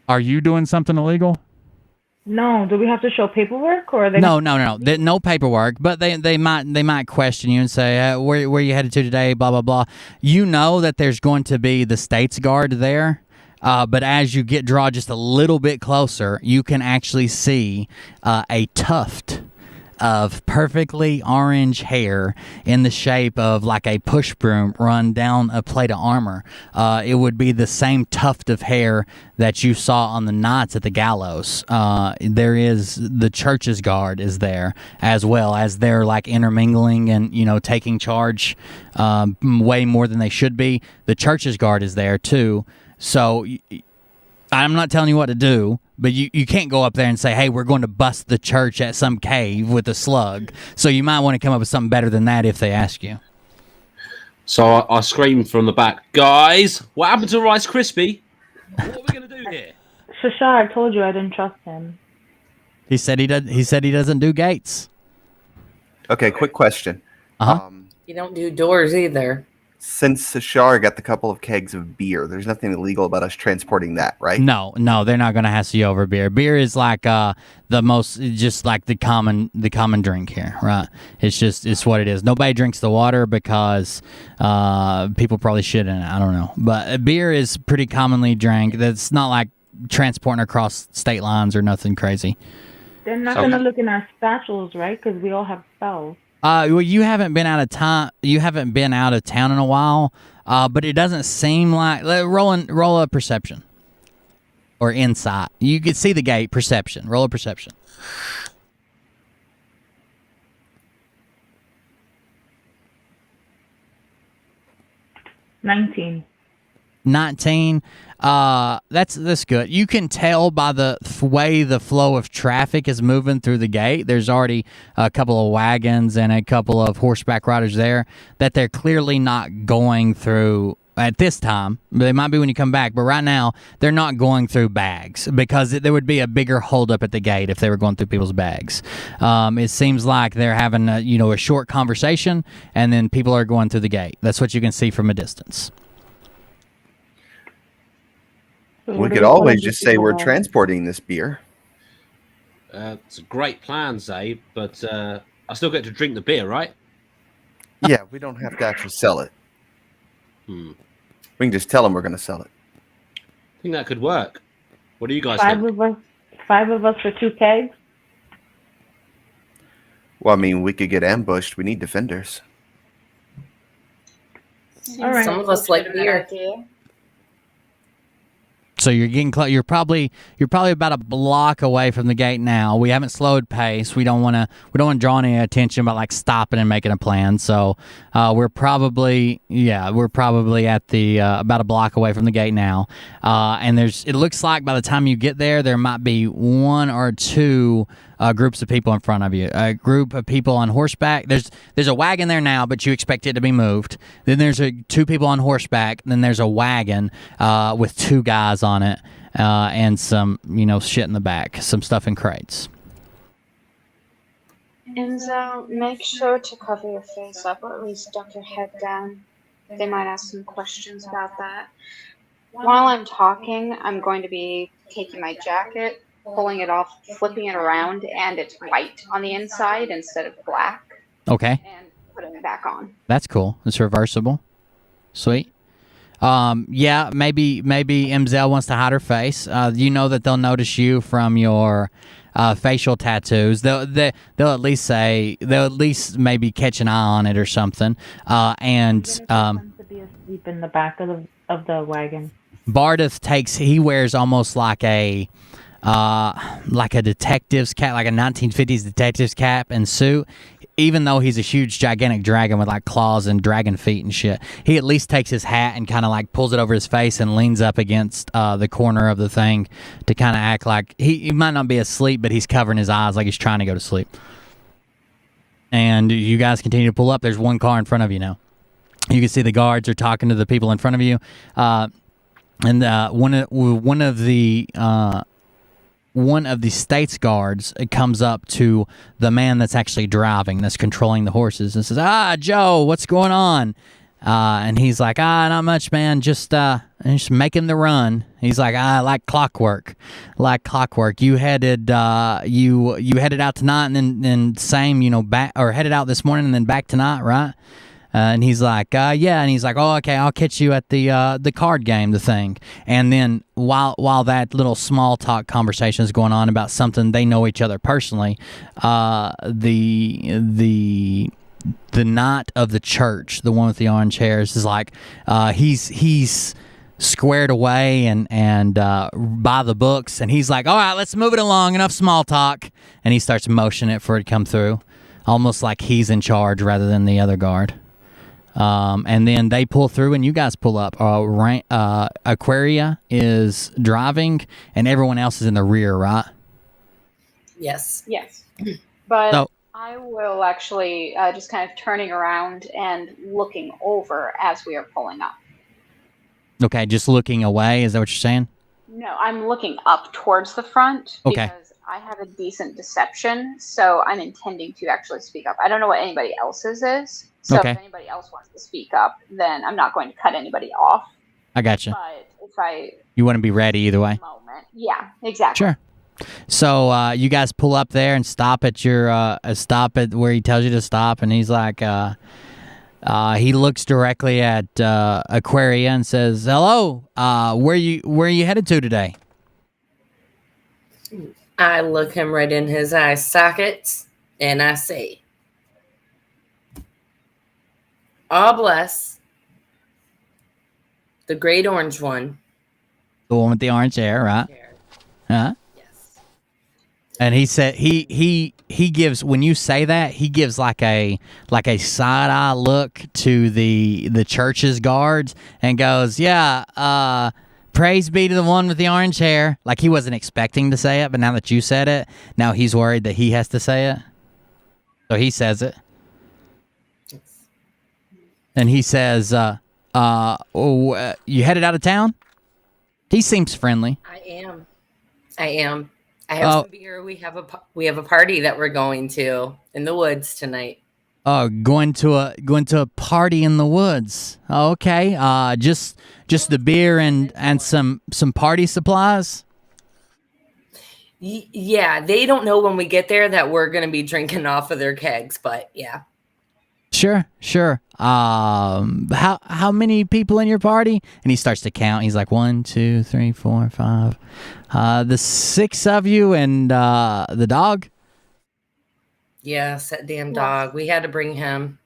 Are you doing something illegal? No, do we have to show paperwork or are they? No. No paperwork, but they might question you and say, where you headed to today? Blah blah blah. You know that there's going to be the States Guard there, but as you draw just a little bit closer, you can actually see a tuft of perfectly orange hair in the shape of like a push broom run down a plate of armor. It would be the same tuft of hair that you saw on the knights at the gallows. There is the church's guard is there, as well as they're like intermingling and taking charge way more than they should be. The church's guard is there too. So I'm not telling you what to do, but you can't go up there and say, hey, we're going to bust the church at some cave with a slug. So you might want to come up with something better than that if they ask you. So I screamed from the back, guys, what happened to Rice Krispie? What are we going to do here? Shashar, I told you I didn't trust him. He said he doesn't do gates. Okay, quick question. You don't do doors either. Since Sashar got the couple of kegs of beer, there's nothing illegal about us transporting that, right? No, they're not going to hassle you over beer. Beer is like the most, just like the common drink here, right? It's what it is. Nobody drinks the water because people probably shit in it. I don't know, but beer is pretty commonly drank. That's not like transporting across state lines or nothing crazy. They're not going to look in our spatulas, right? Because we all have spells. Well, you haven't been out of time. You haven't been out of town in a while, but it doesn't seem like roll a perception or insight. You could see the gate. Perception. Roll a perception. 19. 19. That's good. You can tell by the way the flow of traffic is moving through the gate. There's already a couple of wagons and a couple of horseback riders there that they're clearly not going through at this time. They might be when you come back, but right now they're not going through bags because there would be a bigger holdup at the gate if they were going through people's bags. It seems like they're having a short conversation and then people are going through the gate. That's what you can see from a distance. We could always just say we're transporting this beer. It's a great plan, Zabe, but I still get to drink the beer, right? Yeah, we don't have to actually sell it. We can just tell them we're going to sell it. I think that could work. What do you guys think? 5 of us for 2 kegs? Well, I mean, we could get ambushed. We need defenders. All right. Some of us like beer. So you're getting close. You're probably about a block away from the gate now. We haven't slowed pace. We don't want to draw any attention by like stopping and making a plan. So we're probably at the about a block away from the gate now. And it looks like by the time you get there might be 1 or 2 groups of people in front of you. A group of people on horseback. There's a wagon there now, but you expect it to be moved. Then there's 2 people on horseback. Then there's a wagon with 2 guys on it and some shit in the back, some stuff in crates. And make sure to cover your face up, or at least duck your head down. They might ask some questions about that. While I'm talking, I'm going to be taking my jacket, pulling it off, flipping it around, and it's white on the inside instead of black. Okay. And putting it back on. That's cool. It's reversible. Sweet. Yeah, maybe MZL wants to hide her face. You know that they'll notice you from your facial tattoos. They'll at least maybe catch an eye on it or something. And to be asleep in the back of the wagon. Bardeth he wears almost like a detective's cap, like a 1950s detective's cap and suit. Even though he's a huge, gigantic dragon with like claws and dragon feet and shit, he at least takes his hat and kind of like pulls it over his face and leans up against the corner of the thing to kind of act like he might not be asleep, but he's covering his eyes like he's trying to go to sleep. And you guys continue to pull up. There's 1 car in front of you now. You can see the guards are talking to the people in front of you, and one of the state's guards comes up to the man that's actually driving, that's controlling the horses, and says, Joe, what's going on? And he's like, not much, man. Just making the run. He's like, like clockwork. You headed you headed out tonight, and then same, back, or headed out this morning and then back tonight, right? And he's like, yeah. And he's like, oh, okay, I'll catch you at the card game, the thing. And then while that little small talk conversation is going on about something they know each other personally, the knight of the church, the one with the orange hairs, is like, he's squared away and by the books, and he's like, all right, let's move it along. Enough small talk. And he starts motioning it for it to come through, almost like he's in charge rather than the other guard. And then they pull through, and you guys pull up. Aquaria is driving, and everyone else is in the rear, right? Yes. But So- I will actually just kind of turning around and looking over as we are pulling up. Okay, just looking away. Is that what you're saying? No, I'm looking up towards the front Okay. because I have a decent deception, so I'm intending to actually speak up. I don't know what anybody else's is, so Okay. if anybody else wants to speak up, then I'm not going to cut anybody off. I got you. But if I You want to be ready either way. moment, yeah, exactly. Sure. So you guys pull up there and stop at stop at where he tells you to stop, and he's like, he looks directly at Aquaria and says, "Hello, where you headed to today?" I look him right in his eye sockets and I say, all bless the great orange one. The one with the orange hair, right? Huh? Yes. And he said he gives, when you say that, he gives like a side eye look to the church's guards and goes, yeah, praise be to the one with the orange hair. Like he wasn't expecting to say it, but now that you said it, now he's worried that he has to say it. So he says it. And he says, you headed out of town? He seems friendly. I am. I have some beer. We have a party that we're going to in the woods tonight. Oh, going to a party in the woods. Oh, okay. Just the beer and some party supplies. Yeah, they don't know when we get there that we're going to be drinking off of their kegs, but yeah. Sure. How many people in your party? And he starts to count. He's like 1, 2, 3, 4, 5. The 6 of you and the dog. Yes, that damn dog. We had to bring him.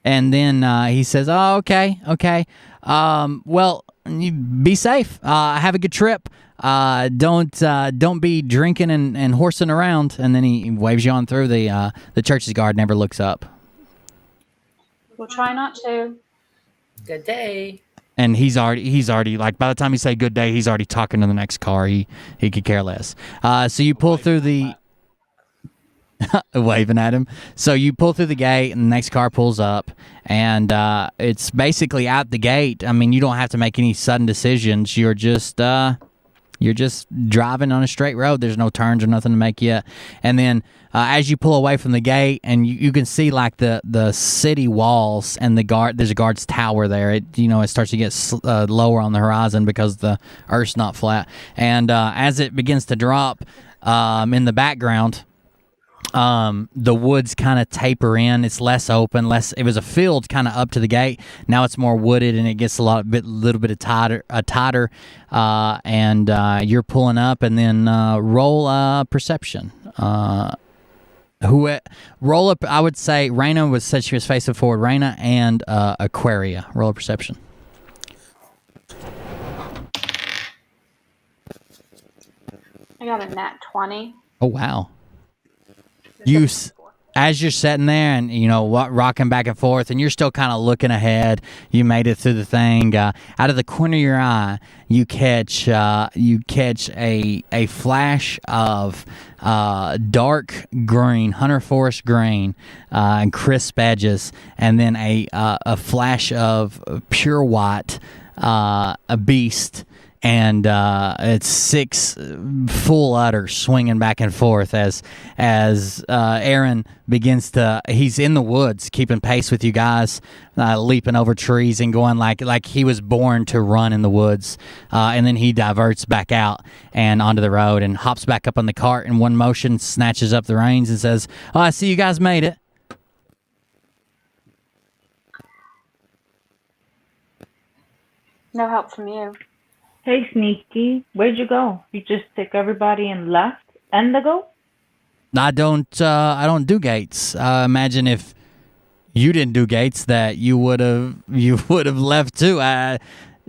And then he says, "Oh, okay. Well, you be safe. Have a good trip. Don't be drinking and horsing around." And then he waves you on through. The church's guard never looks up. We'll try not to. Good day. And he's already like, by the time he say good day, he's already talking to the next car. He could care less. So you pull through the waving at him. So you pull through the gate, and the next car pulls up, and it's basically out the gate. I mean, you don't have to make any sudden decisions. You're just driving on a straight road. There's no turns or nothing to make yet. And then as you pull away from the gate, and you can see like the city walls and there's a guard's tower there. It starts to get lower on the horizon because the earth's not flat. And as it begins to drop in the background, the woods kind of taper in. It's less open. It was a field kind of up to the gate. Now it's more wooded, and it gets a little bit tighter. And you're pulling up, and then roll perception. Roll up? I would say Raina said she was facing forward. Raina and Aquaria. Roll a perception. I got a nat 20. Oh wow. As you're sitting there and rocking back and forth, and you're still kind of looking ahead, you made it through the thing. Out of the corner of your eye, you catch a flash of dark green, hunter forest green, and crisp edges, and then a flash of pure white, a beast. and it's 6 full udders swinging back and forth as Aaron begins to. He's in the woods, keeping pace with you guys, leaping over trees and going like he was born to run in the woods. And then he diverts back out and onto the road and hops back up on the cart in one motion, snatches up the reins, and says, "Oh, I see you guys made it." No help from you. Hey, Sneaky, where'd you go? You just took everybody and left and the goat? I don't do gates. Imagine if you didn't do gates, that you would have left too.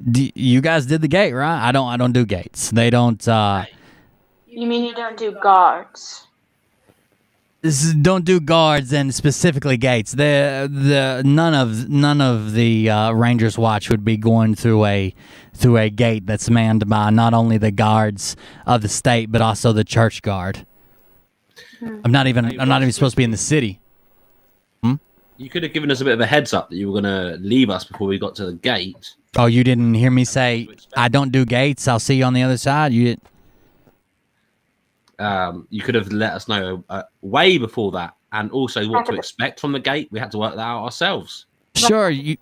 You guys did the gate, right? I don't do gates. They don't. You mean you don't do guards? Don't do guards and specifically gates. None of the Rangers Watch would be going through a gate that's manned by not only the guards of the state but also the church guard. I'm not even supposed to be in the city. You could have given us a bit of a heads up that you were going to leave us before we got to the gate. Oh, you didn't hear me say I don't do gates. I'll see you on the other side. You didn't. You could have let us know way before that, and also what to expect from the gate. We had to work that out ourselves. Sure, you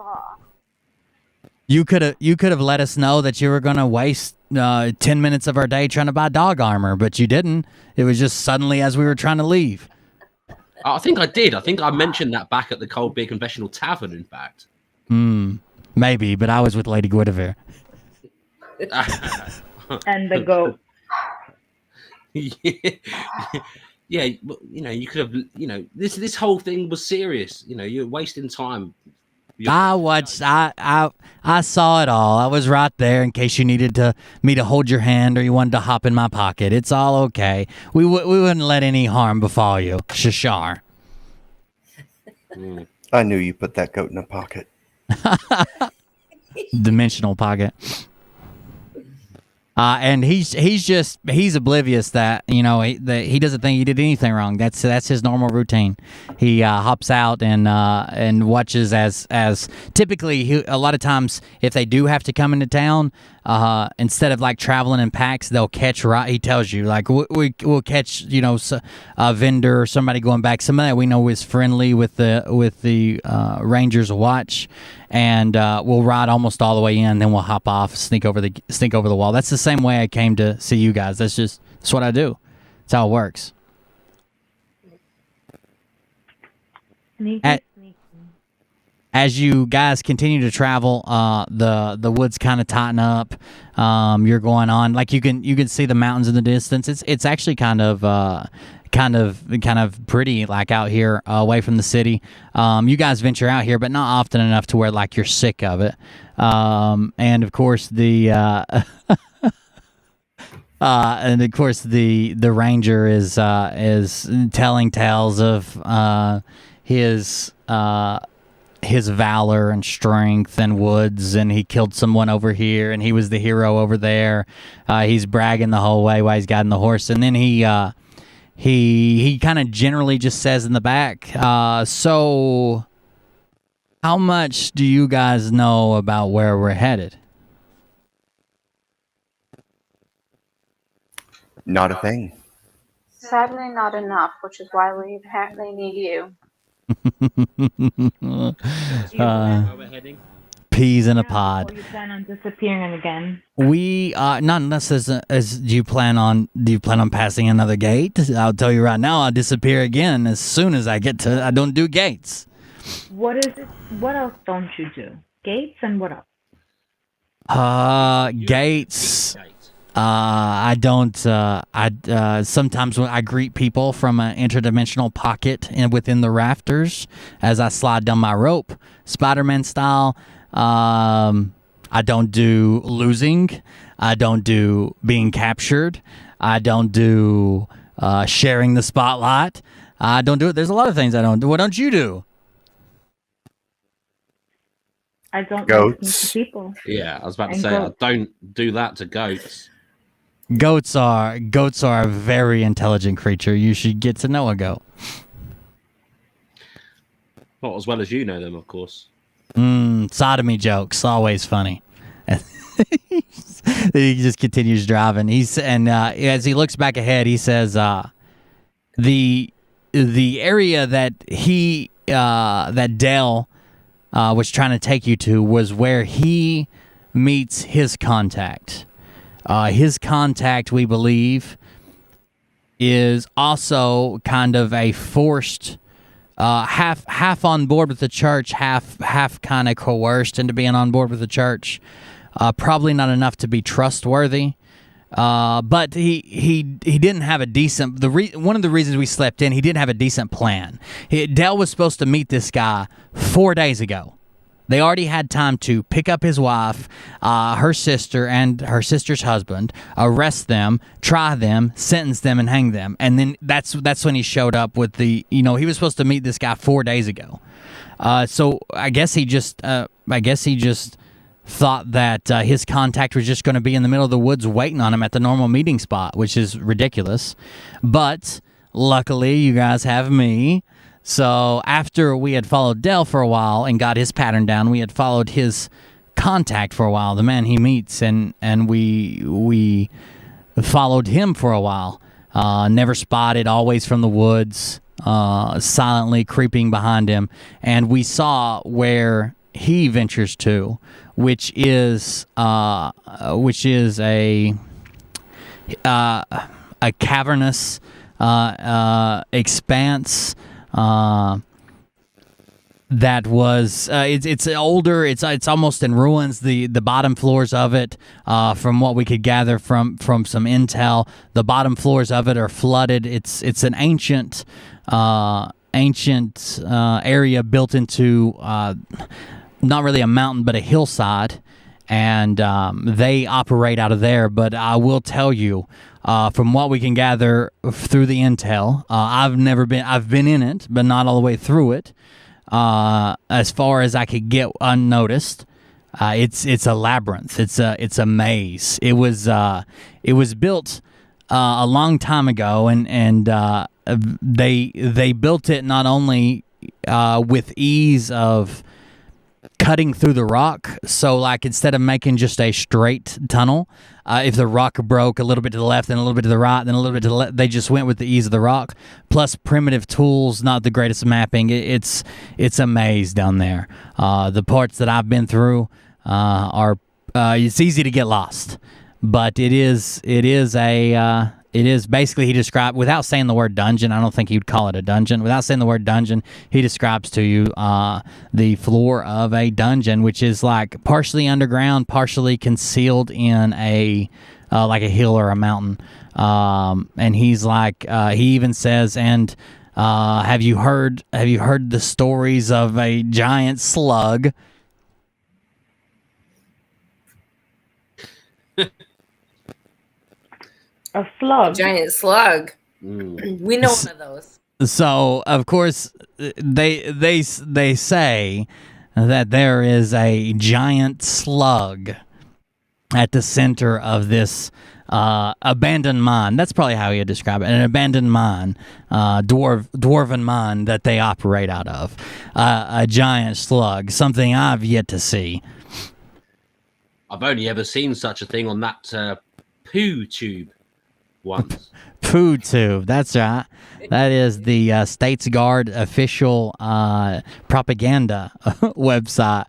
could have let us know that you were going to waste 10 minutes of our day trying to buy dog armor, but you didn't. It was just suddenly as we were trying to leave. I think I did. I think I mentioned that back at the Cold Beer Confessional Tavern, in fact. Maybe, but I was with Lady Guinevere. And the goat. Yeah, you could have, this whole thing was serious. You're wasting time. I saw it all. I was right there in case you needed me to hold your hand or you wanted to hop in my pocket. It's all okay. We wouldn't let any harm befall you, Shashar. I knew you put that goat in a pocket. Dimensional pocket. And he's oblivious that he doesn't think he did anything wrong. That's his normal routine. He hops out and watches as typically a lot of times if they do have to come into town, instead of like traveling in packs, they'll catch. He tells you like we'll catch a vendor or somebody going back. Somebody that we know is friendly with the Rangers Watch. And we'll ride almost all the way in, then we'll hop off, sneak over the wall. That's the same way I came to see you guys. That's what I do. That's how it works. As you guys continue to travel, the woods kind of tighten up. You're going on, like you can see the mountains in the distance. It's actually kind of pretty, like out here away from the city. You guys venture out here, but not often enough to where like you're sick of it. And of course the the ranger is telling tales of his valor and strength and woods, and he killed someone over here, and he was the hero over there. He's bragging the whole way while he's guiding the horse, and then he kind of generally just says in the back, so how much do you guys know about where we're headed? Not a thing. Sadly, not enough, which is why we apparently need you. Where we're heading? Peas in a pod. Or you plan on disappearing again? We not unless as do you plan on passing another gate? I'll tell you right now, I'll disappear again as soon as I get to. I don't do gates. What is it? What else don't you do? Gates and what else? Gates. I don't. Sometimes when I greet people from an interdimensional pocket within the rafters as I slide down my rope, Spider-Man style. I don't do losing. I don't do being captured. I don't do sharing the spotlight. I don't do it. There's a lot of things I don't do. What don't you do? I don't Goats. listen to people. Yeah, I was about to And say goats. I don't do that to goats. Goats are a very intelligent creature. You should get to know a goat. Not as well as you know them, of course. Sodomy jokes, always funny. He just continues driving. As he looks back ahead, he says, the area that that Dell was trying to take you to was where he meets his contact. His contact, we believe, is also kind of a forced, half on board with the church, half kind of coerced into being on board with the church. Probably not enough to be trustworthy. But he didn't have a decent. One of the reasons we slept in, he didn't have a decent plan. Dell was supposed to meet this guy 4 days ago. They already had time to pick up his wife, her sister, and her sister's husband, arrest them, try them, sentence them, and hang them. And then that's when he showed up with the. He was supposed to meet this guy 4 days ago. So I guess he just thought that his contact was just going to be in the middle of the woods waiting on him at the normal meeting spot, which is ridiculous. But luckily, you guys have me. So after we had followed Dell for a while and got his pattern down, we had followed his contact for a while, the man he meets, and we followed him for a while. Never spotted, always from the woods, silently creeping behind him. And we saw where he ventures to, which is a cavernous expanse that was it's older. It's almost in ruins. The bottom floors of it, from what we could gather from some intel, the bottom floors of it are flooded. It's an ancient area built into not really a mountain but a hillside, and they operate out of there. But I will tell you, from what we can gather through the intel, I've been in it, but not all the way through it. As far as I could get unnoticed, it's a labyrinth. It's a maze. It was built a long time ago, and they built it not only with ease of cutting through the rock. So like instead of making just a straight tunnel, if the rock broke a little bit to the left and a little bit to the right, then a little bit to the left, they just went with the ease of the rock. Plus primitive tools, not the greatest mapping. It's a maze down there. The parts that I've been through are it's easy to get lost, but it is basically, he described, without saying the word dungeon, I don't think he'd call it a dungeon. Without saying the word dungeon, he describes to you the floor of a dungeon, which is like partially underground, partially concealed in a like a hill or a mountain. And he's like, he even says, and have you heard the stories of a giant slug? A slug. Giant slug. We know one of those. So, of course, they say that there is a giant slug at the center of this abandoned mine. That's probably how you describe it. An abandoned mine, dwarven mine that they operate out of. A giant slug, something I've yet to see. I've only ever seen such a thing on that poo tube once. Poo tube, that's right. That is the States Guard official propaganda website.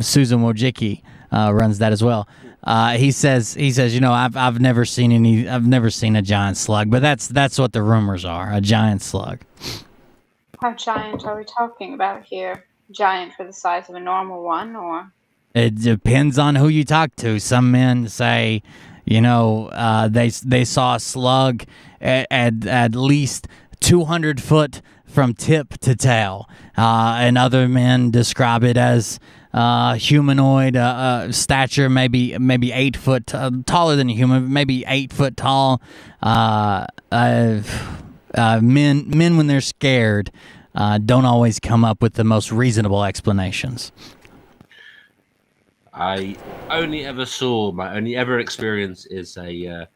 Susan Wojcicki runs that as well. He says, I've never seen a giant slug, but that's what the rumors are, a giant slug. How giant are we talking about here? Giant for the size of a normal one, or? It depends on who you talk to. Some men say, they saw a slug at least 200 foot from tip to tail, and other men describe it as humanoid stature, maybe 8 foot taller than a human, maybe 8 foot tall. Men when they're scared don't always come up with the most reasonable explanations. My only ever experience is a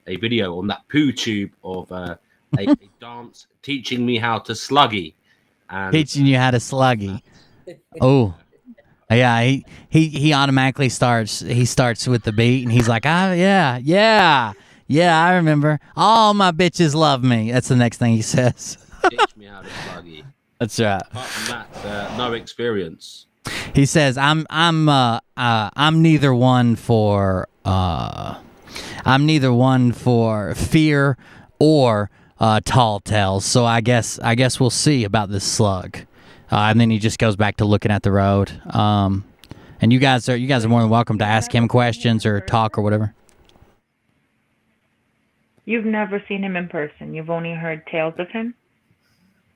video on that poo tube of a dance teaching me how to sluggy. And teaching you how to sluggy. Oh, Yeah, he automatically starts. He starts with the beat, and he's like, yeah, I remember. All my bitches love me. That's the next thing he says. Teach me how to sluggy. That's right. Apart from that, no experience. He says, I'm neither one for fear or tall tales. So I guess we'll see about this slug. And then he just goes back to looking at the road. And you guys are more than welcome to ask him questions or talk or whatever. You've never seen him in person. You've only heard tales of him.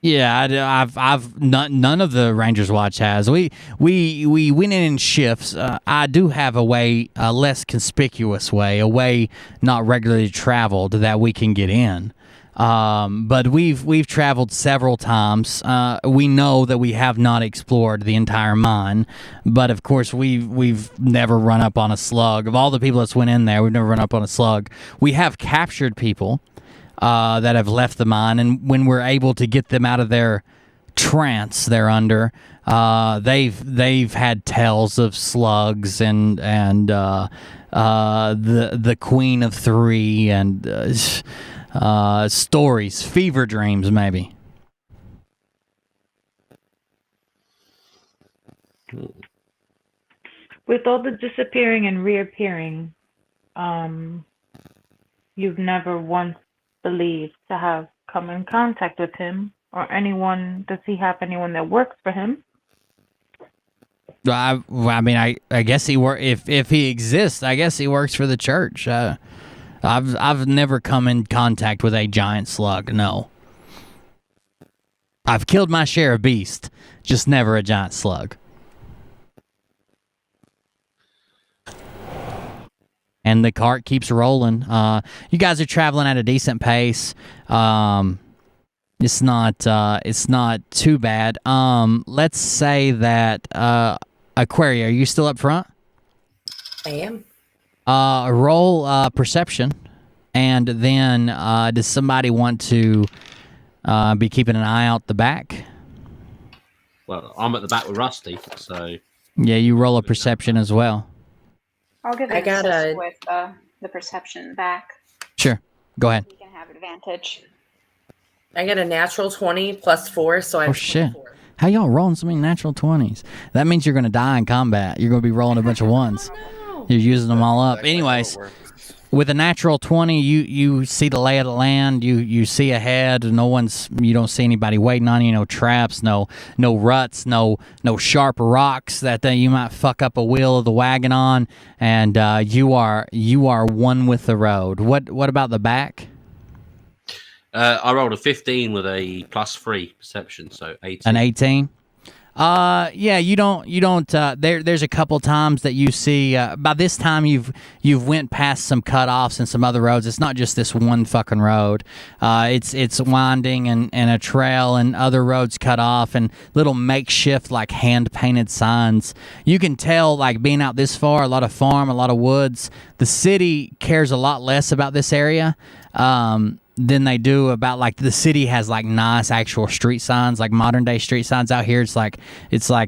Yeah, I've none of the Rangers Watch has. We went in shifts. I do have a way, a less conspicuous way, a way not regularly traveled that we can get in. But we've traveled several times. We know that we have not explored the entire mine, but of course we've never run up on a slug. Of all the people that's went in there, we've never run up on a slug. We have captured people that have left the mine, and when we're able to get them out of their trance they're under, they've had tales of slugs and the Queen of Three and stories, fever dreams maybe. With all the disappearing and reappearing, you've never once believed to have come in contact with him or anyone. Does he have anyone that works for him? I guess he if he exists, I guess he works for the church. I've never come in contact with a giant slug. No, I've killed my share of beast, just never a giant slug. And the cart keeps rolling. You guys are traveling at a decent pace. It's not too bad. Let's say that Aquaria, are you still up front? I am. Roll perception, and then does somebody want to be keeping an eye out the back? Well, I'm at the back with Rusty, so yeah, you roll a perception as well. I'll give it with the perception back. Sure, go ahead. You can have advantage. I got a natural 20 plus 4, so I have 24. Shit. How y'all rolling so many natural 20s? That means you're going to die in combat. You're going to be rolling a bunch of ones. No. You're using them all up. Anyways, with a natural 20, you see the lay of the land. You see ahead. You don't see anybody waiting on you. No traps. No ruts. No sharp rocks that you might fuck up a wheel of the wagon on. And you are one with the road. What about the back? I rolled a 15 with a +3 perception, so 18. An 18. Yeah, you don't. There's a couple times that you see. By this time, you've went past some cutoffs and some other roads. It's not just this one fucking road. It's winding and a trail and other roads cut off and little makeshift like hand painted signs. You can tell, like being out this far, a lot of farm, a lot of woods. The city cares a lot less about this area. Than they do about, like, the city has like nice actual street signs, like modern day street signs. Out here it's like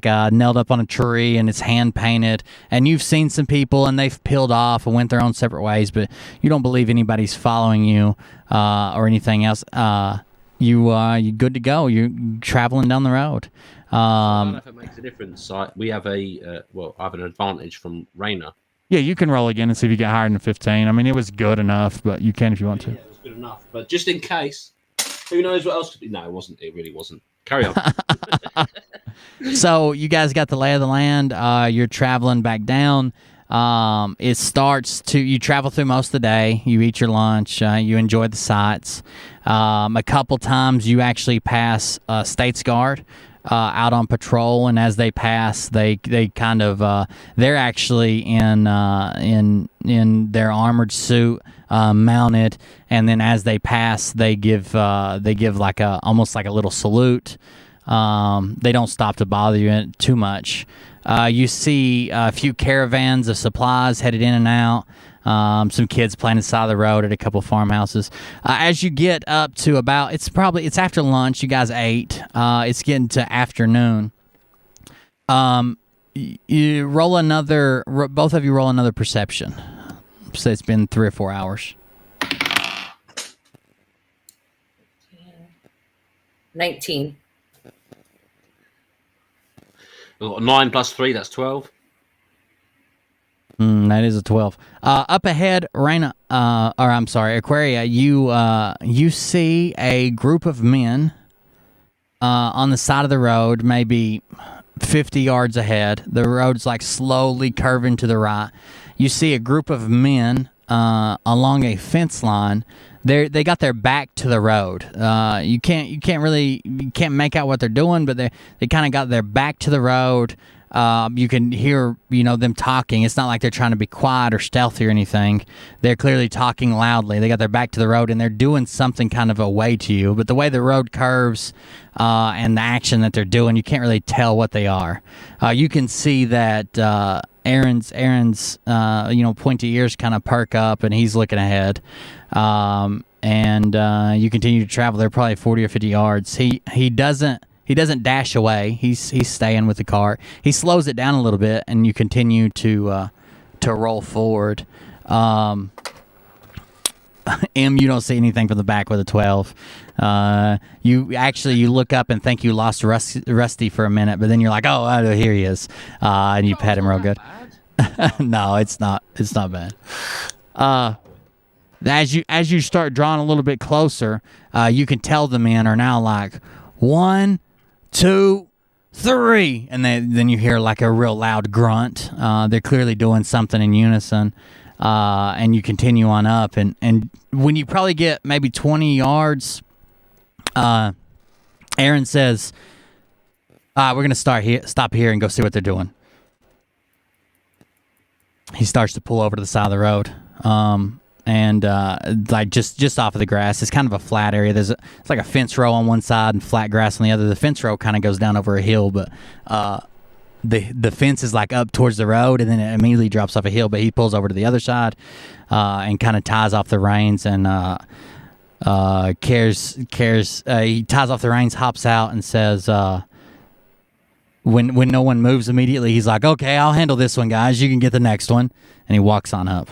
nailed up on a tree and it's hand painted, and you've seen some people and they've peeled off and went their own separate ways, but you don't believe anybody's following you or anything else. You're good to go. You're traveling down the road. I don't know if it makes a difference. We have I have an advantage from Raina. Yeah, you can roll again and see if you get higher than 15. I mean, it was good enough, but you can if you want to. Yeah, it was good enough. But just in case, who knows what else could be? No, it wasn't. It really wasn't. Carry on. So you guys got the lay of the land. You're traveling back down. You travel through most of the day. You eat your lunch. You enjoy the sights. A couple times you actually pass States Guard out on patrol, and as they pass, they kind of they're actually in their armored suit, mounted, and then as they pass, they give like almost like a little salute. They don't stop to bother you too much. You see a few caravans of supplies headed in and out. Some kids playing inside the road at a couple farmhouses. As you get up to about, it's after lunch. You guys ate. It's getting to afternoon. you roll another. Both of you roll another perception. So it's been 3 or 4 hours. 19. We've got 9 plus 3, that's 12. That is a 12. Up ahead, Aquaria, you see a group of men on the side of the road, maybe 50 yards ahead. The road's like slowly curving to the right. You see a group of men along a fence line. They got their back to the road. You can't make out what they're doing, but they kind of got their back to the road. You can hear, them talking. It's not like they're trying to be quiet or stealthy or anything. They're clearly talking loudly. They got their back to the road, and they're doing something kind of away to you. But the way the road curves and the action that they're doing, you can't really tell what they are. You can see that Aaron's pointy ears kind of perk up, and he's looking ahead. And you continue to travel. They're probably 40 or 50 yards. He doesn't dash away. He's staying with the cart. He slows it down a little bit, and you continue to roll forward. M, you don't see anything from the back with a 12. You look up and think you lost Rusty for a minute, but then you're like, oh, here he is, and you pet him real good. No, it's not. It's not bad. As you start drawing a little bit closer, you can tell the men are now like 1, 2, 3, and then you hear like a real loud grunt. They're clearly doing something in unison, and you continue on up, and when you probably get maybe 20 yards, Aaron says, we're gonna stop here and go see what they're doing. He starts to pull over to the side of the road, and like just off of the grass. It's kind of a flat area. It's like a fence row on one side and flat grass on the other. The fence row kind of goes down over a hill, but the fence is like up towards the road, and then it immediately drops off a hill. But he pulls over to the other side and kind of ties off the reins, and he ties off the reins, hops out, and says, when no one moves immediately, he's like, okay, I'll handle this one, guys. You can get the next one. And he walks on up.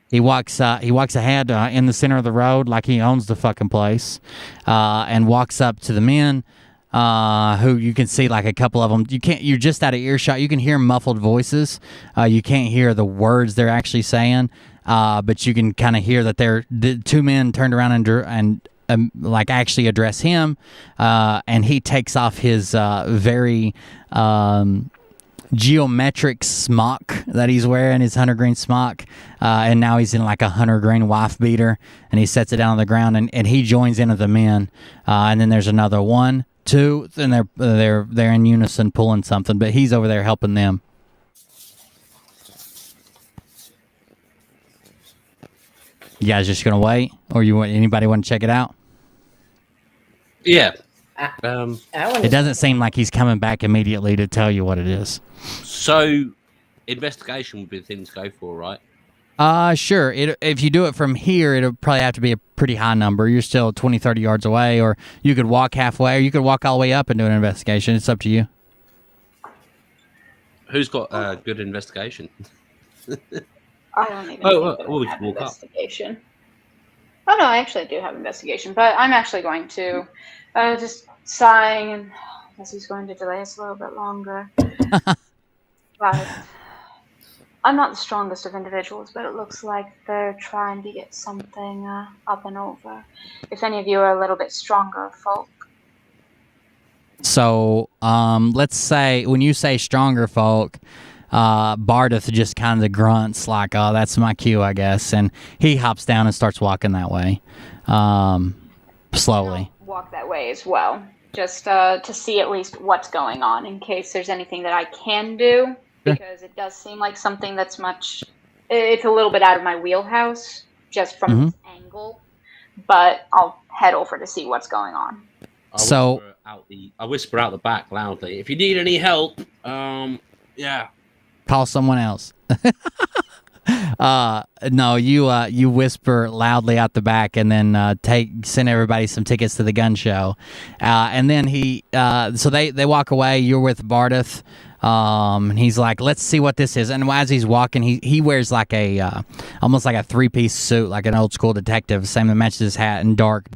He walks ahead in the center of the road like he owns the fucking place, and walks up to the men, who you can see like a couple of them. You're just out of earshot. You can hear muffled voices. You can't hear the words they're actually saying, but you can kind of hear that the two men turned around and like actually address him, and he takes off his very geometric smock that he's wearing, his hunter green smock, and now he's in like a hunter green wife beater, and he sets it down on the ground, and he joins in with the men, and then there's another 1, 2, and they're in unison pulling something, but he's over there helping them. You guys just gonna wait, or anybody want to check it out? Yeah. It doesn't seem like he's coming back immediately to tell you what it is. So, investigation would be the thing to go for, right? Sure. If you do it from here, it'll probably have to be a pretty high number. You're still 20, 30 yards away, or you could walk halfway, or you could walk all the way up and do an investigation. It's up to you. Who's got good investigation? I don't even have investigation. Oh, no, I actually do have investigation, but I'm actually going to just sighing, and I guess he's going to delay us a little bit longer. But I'm not the strongest of individuals, but it looks like they're trying to get something up and over. If any of you are a little bit stronger folk. So, let's say, when you say stronger folk, Bardeth just kind of grunts like, oh, that's my cue, I guess. And he hops down and starts walking that way, slowly. I'll walk that way as well, just to see at least what's going on in case there's anything that I can do, because it does seem like something that's it's a little bit out of my wheelhouse just from this angle, but I'll head over to see what's going on. I whisper out the back loudly, if you need any help, yeah. Call someone else. no, you whisper loudly out the back, and then send everybody some tickets to the gun show, and then so they walk away. You're with Bardeth. And he's like, let's see what this is. And as he's walking, he wears like almost like a 3-piece suit, like an old school detective, same that matches his hat in dark,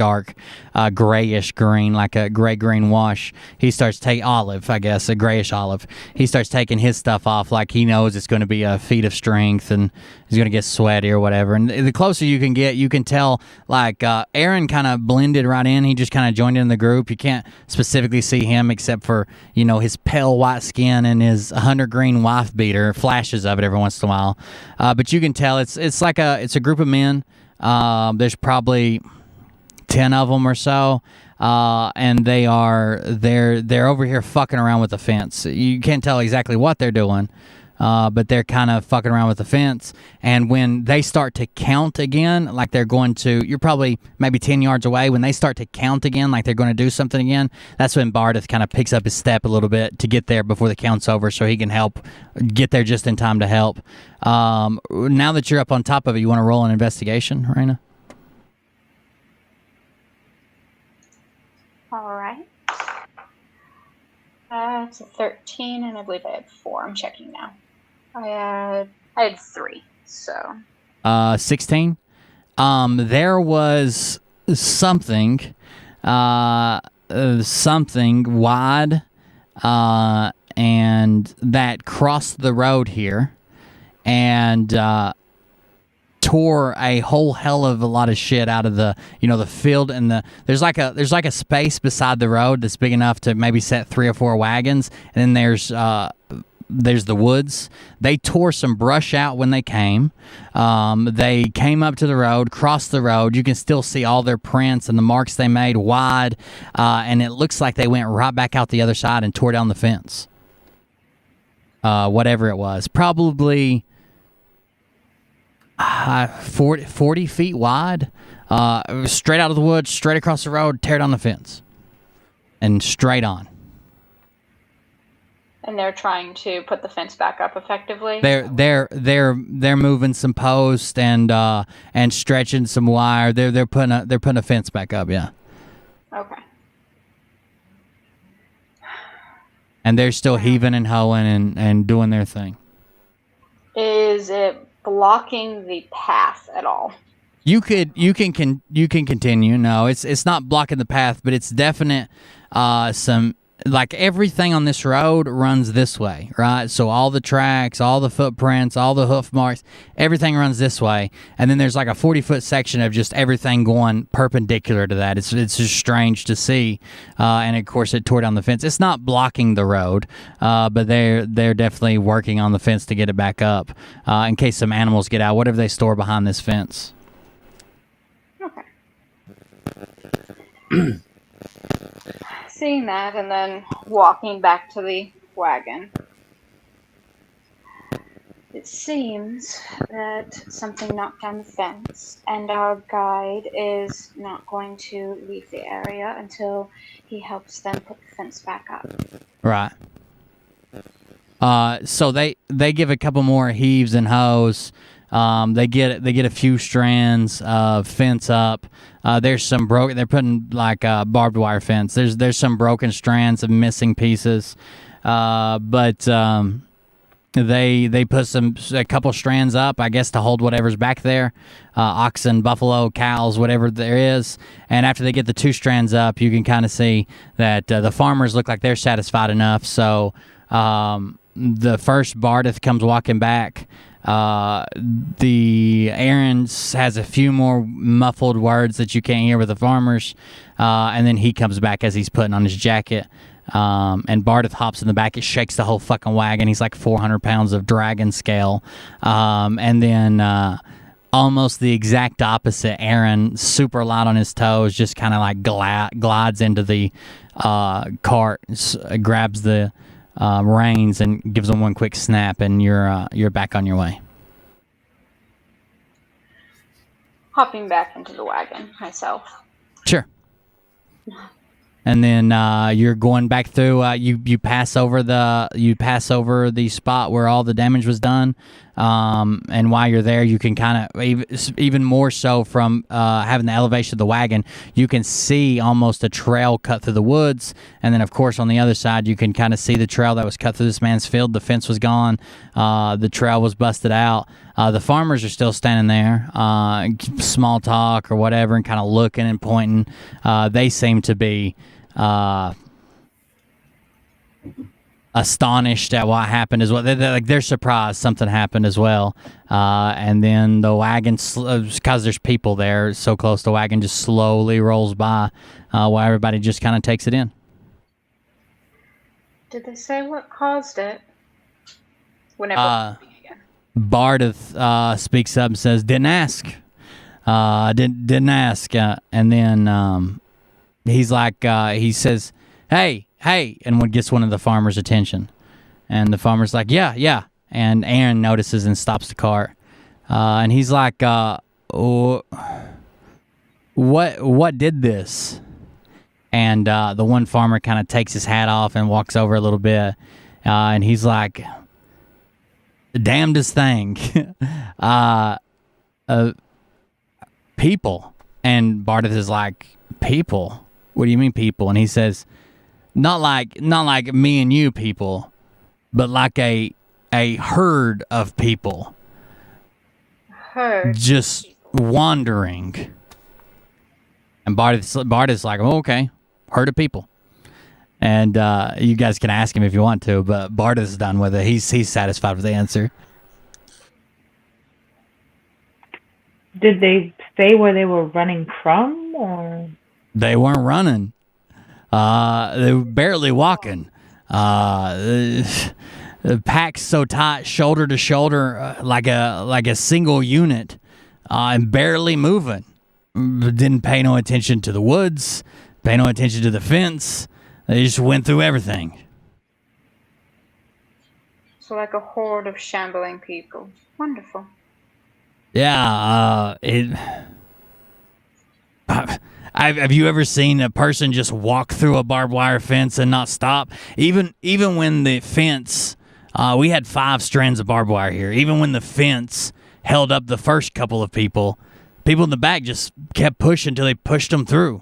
grayish green, like a gray-green wash. He starts taking olive, I guess, a grayish olive. He starts taking his stuff off like he knows it's going to be a feat of strength and he's going to get sweaty or whatever. And the closer you can get, you can tell, like, Aaron kind of blended right in. He just kind of joined in the group. You can't specifically see him except for, his pale white skin and his hunter green wife beater, flashes of it every once in a while. But you can tell it's a group of men. There's probably 10 of them or so. And they're over here fucking around with the fence. You can't tell exactly what they're doing. But they're kind of fucking around with the fence. And when they start to count again, like they're going to, you're probably maybe 10 yards away. When they start to count again, like they're going to do something again, that's when Bardeth kind of picks up his step a little bit to get there before the count's over so he can help get there just in time to help. Now that you're up on top of it, you want to roll an investigation, Raina? All right. It's a 13, and I believe I had 4. I'm checking now. I had 3, so. 16. There was something wide, and that crossed the road here, and tore a whole hell of a lot of shit out of the the field, and there's like a space beside the road that's big enough to maybe set 3 or 4 wagons, and then there's the woods. They tore some brush out when they came. They came up to the road, crossed the road. You can still see all their prints and the marks they made wide, and it looks like they went right back out the other side and tore down the fence. Whatever it was, probably 40 feet wide, straight out of the woods, straight across the road, tear down the fence, and straight on. And they're trying to put the fence back up effectively. They're moving some posts and stretching some wire. They're putting a fence back up. Yeah. Okay. And they're still heaving and hoeing and doing their thing. Is it blocking the path at all? You can continue. No, it's not blocking the path, but it's definite. Some, like, everything on this road runs this way, right? So all the tracks, all the footprints, all the hoof marks, everything runs this way. And then there's like a 40-foot section of just everything going perpendicular to that. It's just strange to see. And of course, it tore down the fence. It's not blocking the road, but they're definitely working on the fence to get it back up in case some animals get out. Whatever they store behind this fence. Okay. Seeing that, and then walking back to the wagon. It seems that something knocked down the fence, and our guide is not going to leave the area until he helps them put the fence back up. Right. So they give a couple more heaves and hoes. They get a few strands of fence up. There's some broken. They're putting like barbed wire fence. There's some broken strands of missing pieces, but they put a couple strands up, I guess, to hold whatever's back there, oxen, buffalo, cows, whatever there is. And after they get the 2 strands up, you can kind of see that the farmers look like they're satisfied enough. So the first Bardeth comes walking back. The Aaron has a few more muffled words that you can't hear with the farmers, and then he comes back as he's putting on his jacket, and Bardeth hops in the back. It shakes the whole fucking wagon. He's like 400 pounds of dragon scale, and then almost the exact opposite, Aaron, super light on his toes, just kind of like glides into the cart, grabs the reins and gives them one quick snap, and you're back on your way. Hopping back into the wagon myself. Sure. And then you're going back through. You pass over the spot where all the damage was done. And while you're there, you can kind of, even more so from having the elevation of the wagon, you can see almost a trail cut through the woods. And then, of course, on the other side, you can kind of see the trail that was cut through this man's field. The fence was gone. The trail was busted out. The farmers are still standing there, small talk or whatever, and kind of looking and pointing. They seem to be astonished at what happened as well. They're surprised something happened as well. And then the wagon, because there's people there so close, the wagon just slowly rolls by while everybody just kind of takes it in. Did they say what caused it? Whenever Bardeth speaks up and says, "Didn't ask. Didn't ask." And then he's like, he says, "Hey," and gets one of the farmers' attention. And the farmer's like, yeah. And Aaron notices and stops the cart. And he's like, what did this? And the one farmer kind of takes his hat off and walks over a little bit. And he's like, the damnedest thing. People. And Bardeth is like, people? What do you mean people? And he says, not like me and you people, but like a herd of people. Just wandering. And Bardeth's like, oh, okay, herd of people. And you guys can ask him if you want to, but Bardeth's done with it. He's satisfied with the answer. Did they say where they were running from, or? They weren't running. They were barely walking. The pack's so tight, shoulder to shoulder, like a single unit, and barely moving. Didn't pay no attention to the woods, pay no attention to the fence. They just went through everything. So like a horde of shambling people. Wonderful. Yeah, have you ever seen a person just walk through a barbed wire fence and not stop? Even when the fence, we had 5 strands of barbed wire here. Even when the fence held up the first couple of people in the back just kept pushing until they pushed them through.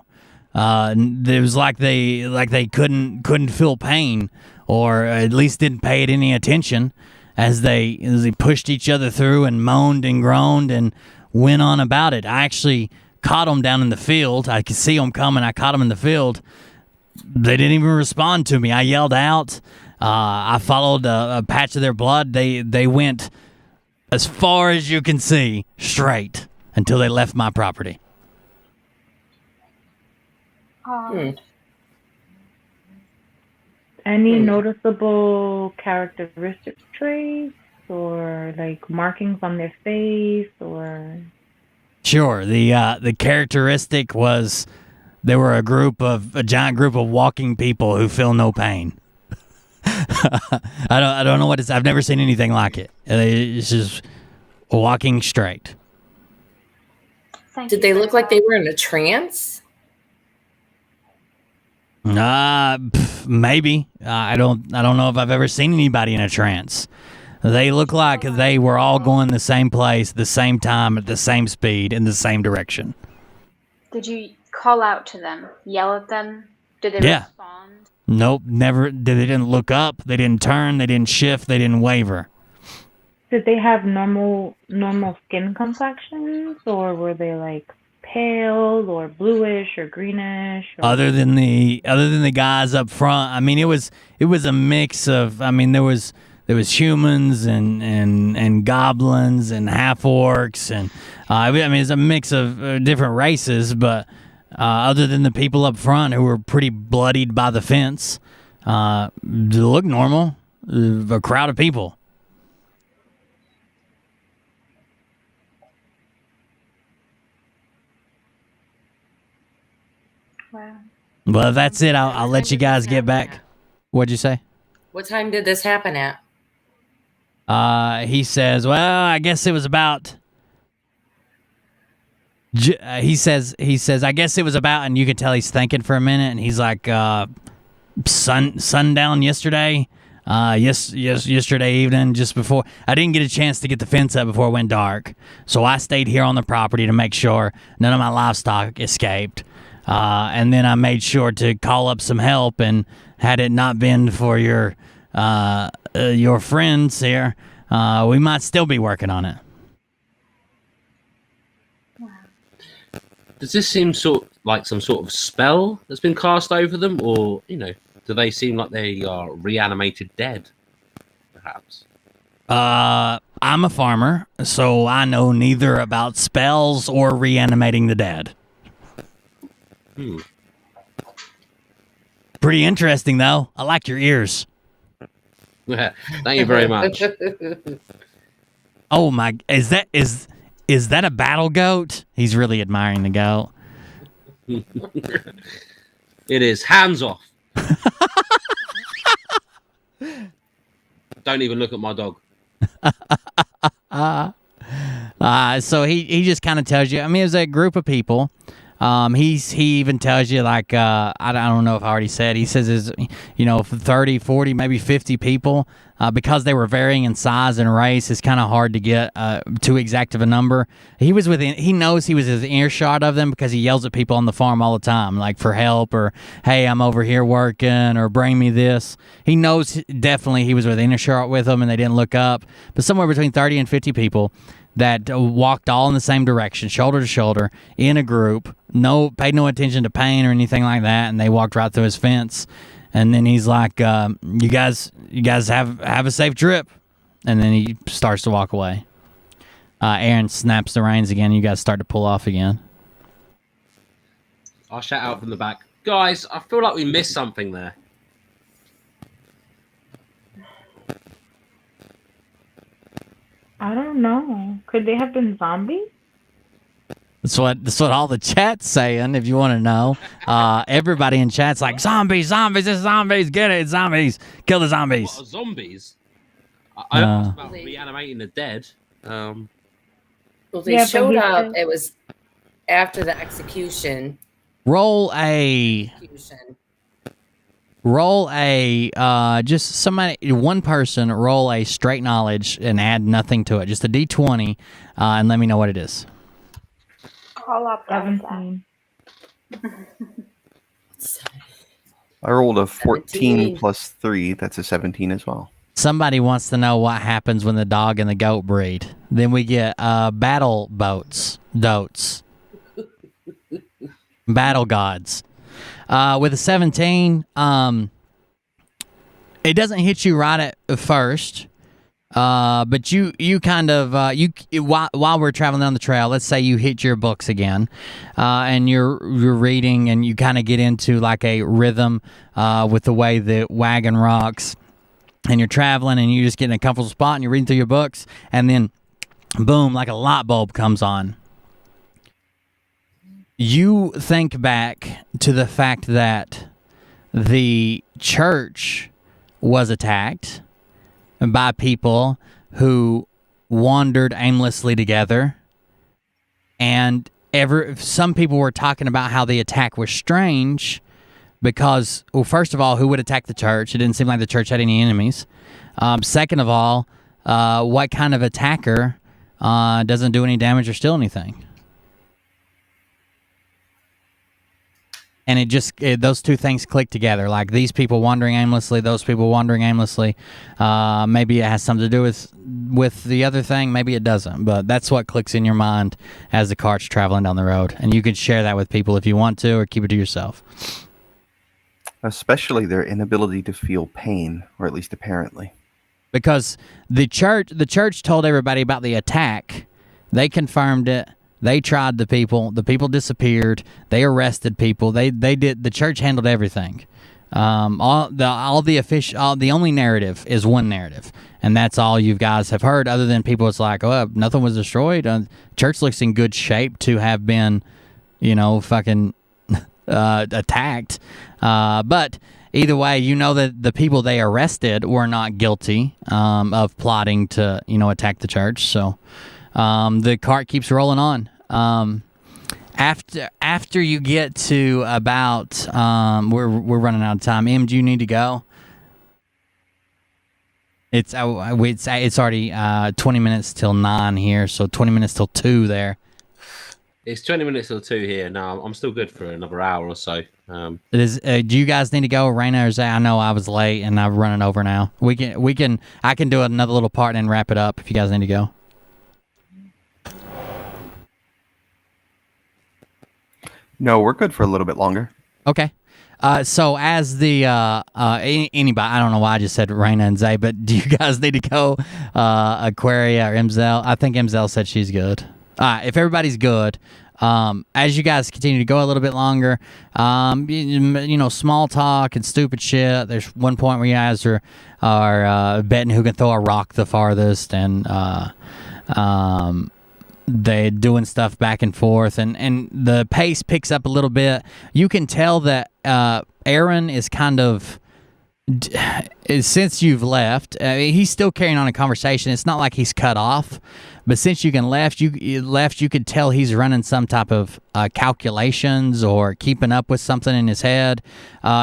It was like they couldn't feel pain, or at least didn't pay it any attention as they pushed each other through and moaned and groaned and went on about it. I actually caught them down in the field. I could see them coming. I caught them in the field. They didn't even respond to me. I yelled out. I followed a patch of their blood. They went as far as you can see, straight, until they left my property. Any noticeable characteristic traits or like markings on their face or? Sure. The characteristic was they were a giant group of walking people who feel no pain. I don't know what it's. I've never seen anything like it. It's just walking straight. Did they look like they were in a trance? Maybe. I don't know if I've ever seen anybody in a trance. They look like they were all going the same place, the same time, at the same speed, in the same direction. Did you call out to them? Yell at them? Did they respond? Nope, never. They didn't look up. They didn't turn. They didn't shift. They didn't waver. Did they have normal skin complexions, or were they like pale or bluish or greenish? Or? Other than the guys up front, I mean, it was a mix of. I mean, there was humans and goblins and half orcs and I mean, it's a mix of different races, but other than the people up front who were pretty bloodied by the fence, they look normal. A crowd of people. Wow. Well, that's it. I'll let you guys get back. What'd you say? What time did this happen at? He says, well, I guess it was about... He says, I guess it was about, and you can tell he's thinking for a minute, and he's like, sundown yesterday. yesterday evening, just before I didn't get a chance to get the fence up before it went dark, so I stayed here on the property to make sure none of my livestock escaped. And then I made sure to call up some help, and had it not been for your friends here, we might still be working on it. Does this seem like some sort of spell that's been cast over them, or do they seem like they are reanimated dead? Perhaps. I'm a farmer, so I know neither about spells or reanimating the dead. Pretty interesting, though. I like your ears. Thank you very much. Oh my! Is that a battle goat? He's really admiring the goat. It is. Hands off. Don't even look at my dog. So he just kind of tells you. I mean, it was a group of people. He even tells you, like, I don't know if I already said, he says is 30, 40, maybe 50 people, because they were varying in size and race. It's kind of hard to get too exact of a number. He knows he was within earshot of them because he yells at people on the farm all the time, like for help, or hey, I'm over here working, or bring me this. He knows definitely he was within earshot with them and they didn't look up, but somewhere between 30 and 50 people that walked all in the same direction, shoulder to shoulder, in a group. Paid no attention to pain or anything like that, and they walked right through his fence. And then he's like, "You guys have a safe trip." And then he starts to walk away. Aaron snaps the reins again. You guys start to pull off again. I'll shout out from the back, guys. I feel like we missed something there. I don't know. Could they have been zombies? That's what all the chat's saying, if you want to know. Everybody in chat's like, zombies, it's zombies, get it, zombies, kill the zombies. What, zombies? I don't know about reanimating the dead. Well, they showed up. It was after the execution. Roll a just somebody, one person, roll a straight knowledge and add nothing to it. Just a D20, and let me know what it is. I'll opt out of 17. I rolled a 14 plus 3. That's a 17 as well. Somebody wants to know what happens when the dog and the goat breed. Then we get battle dotes. Battle gods. With a 17, it doesn't hit you right at first, but you kind of while we're traveling down the trail, let's say you hit your books again, and you're reading, and you kind of get into like a rhythm with the way the wagon rocks, and you're traveling, and you just get in a comfortable spot, and you're reading through your books, and then boom, like a light bulb comes on. You think back to the fact that the church was attacked by people who wandered aimlessly together, and some people were talking about how the attack was strange because, well, first of all, who would attack the church? It didn't seem like the church had any enemies. Second of all, what kind of attacker doesn't do any damage or steal anything? And those two things click together. Like these people wandering aimlessly, those people wandering aimlessly. Maybe it has something to do with the other thing. Maybe it doesn't. But that's what clicks in your mind as the cart's traveling down the road. And you can share that with people if you want to, or keep it to yourself. Especially their inability to feel pain, or at least apparently. Because the church told everybody about the attack. They confirmed it. They tried the people. The people disappeared. They arrested people. They did. The church handled everything. The only narrative is one narrative, and that's all you guys have heard. Other than people, it's like, oh, nothing was destroyed. Church looks in good shape to have been, fucking attacked. But either way, you know that the people they arrested were not guilty of plotting to, attack the church. So. The cart keeps rolling on. After you get to about we're running out of time. Em, do you need to go? It's already 20 minutes till 9 here, so 20 minutes till 2 there. It's 20 minutes till 2 here. No, I'm still good for another hour or so. It is. Do you guys need to go, Raina or Zay? I know I was late and I'm running over now. I can do another little part and wrap it up if you guys need to go. No, we're good for a little bit longer. Okay. So as the anybody, I don't know why I just said Raina and Zay, but do you guys need to go? Aquaria or Imzel? I think Imzel said she's good. If everybody's good, as you guys continue to go a little bit longer, small talk and stupid shit. There's one point where you guys are betting who can throw a rock the farthest, and they're doing stuff back and forth, and the pace picks up a little bit. You can tell that Aaron is kind of, since you've left, he's still carrying on a conversation. It's not like he's cut off, but since you left, you could tell he's running some type of calculations or keeping up with something in his head.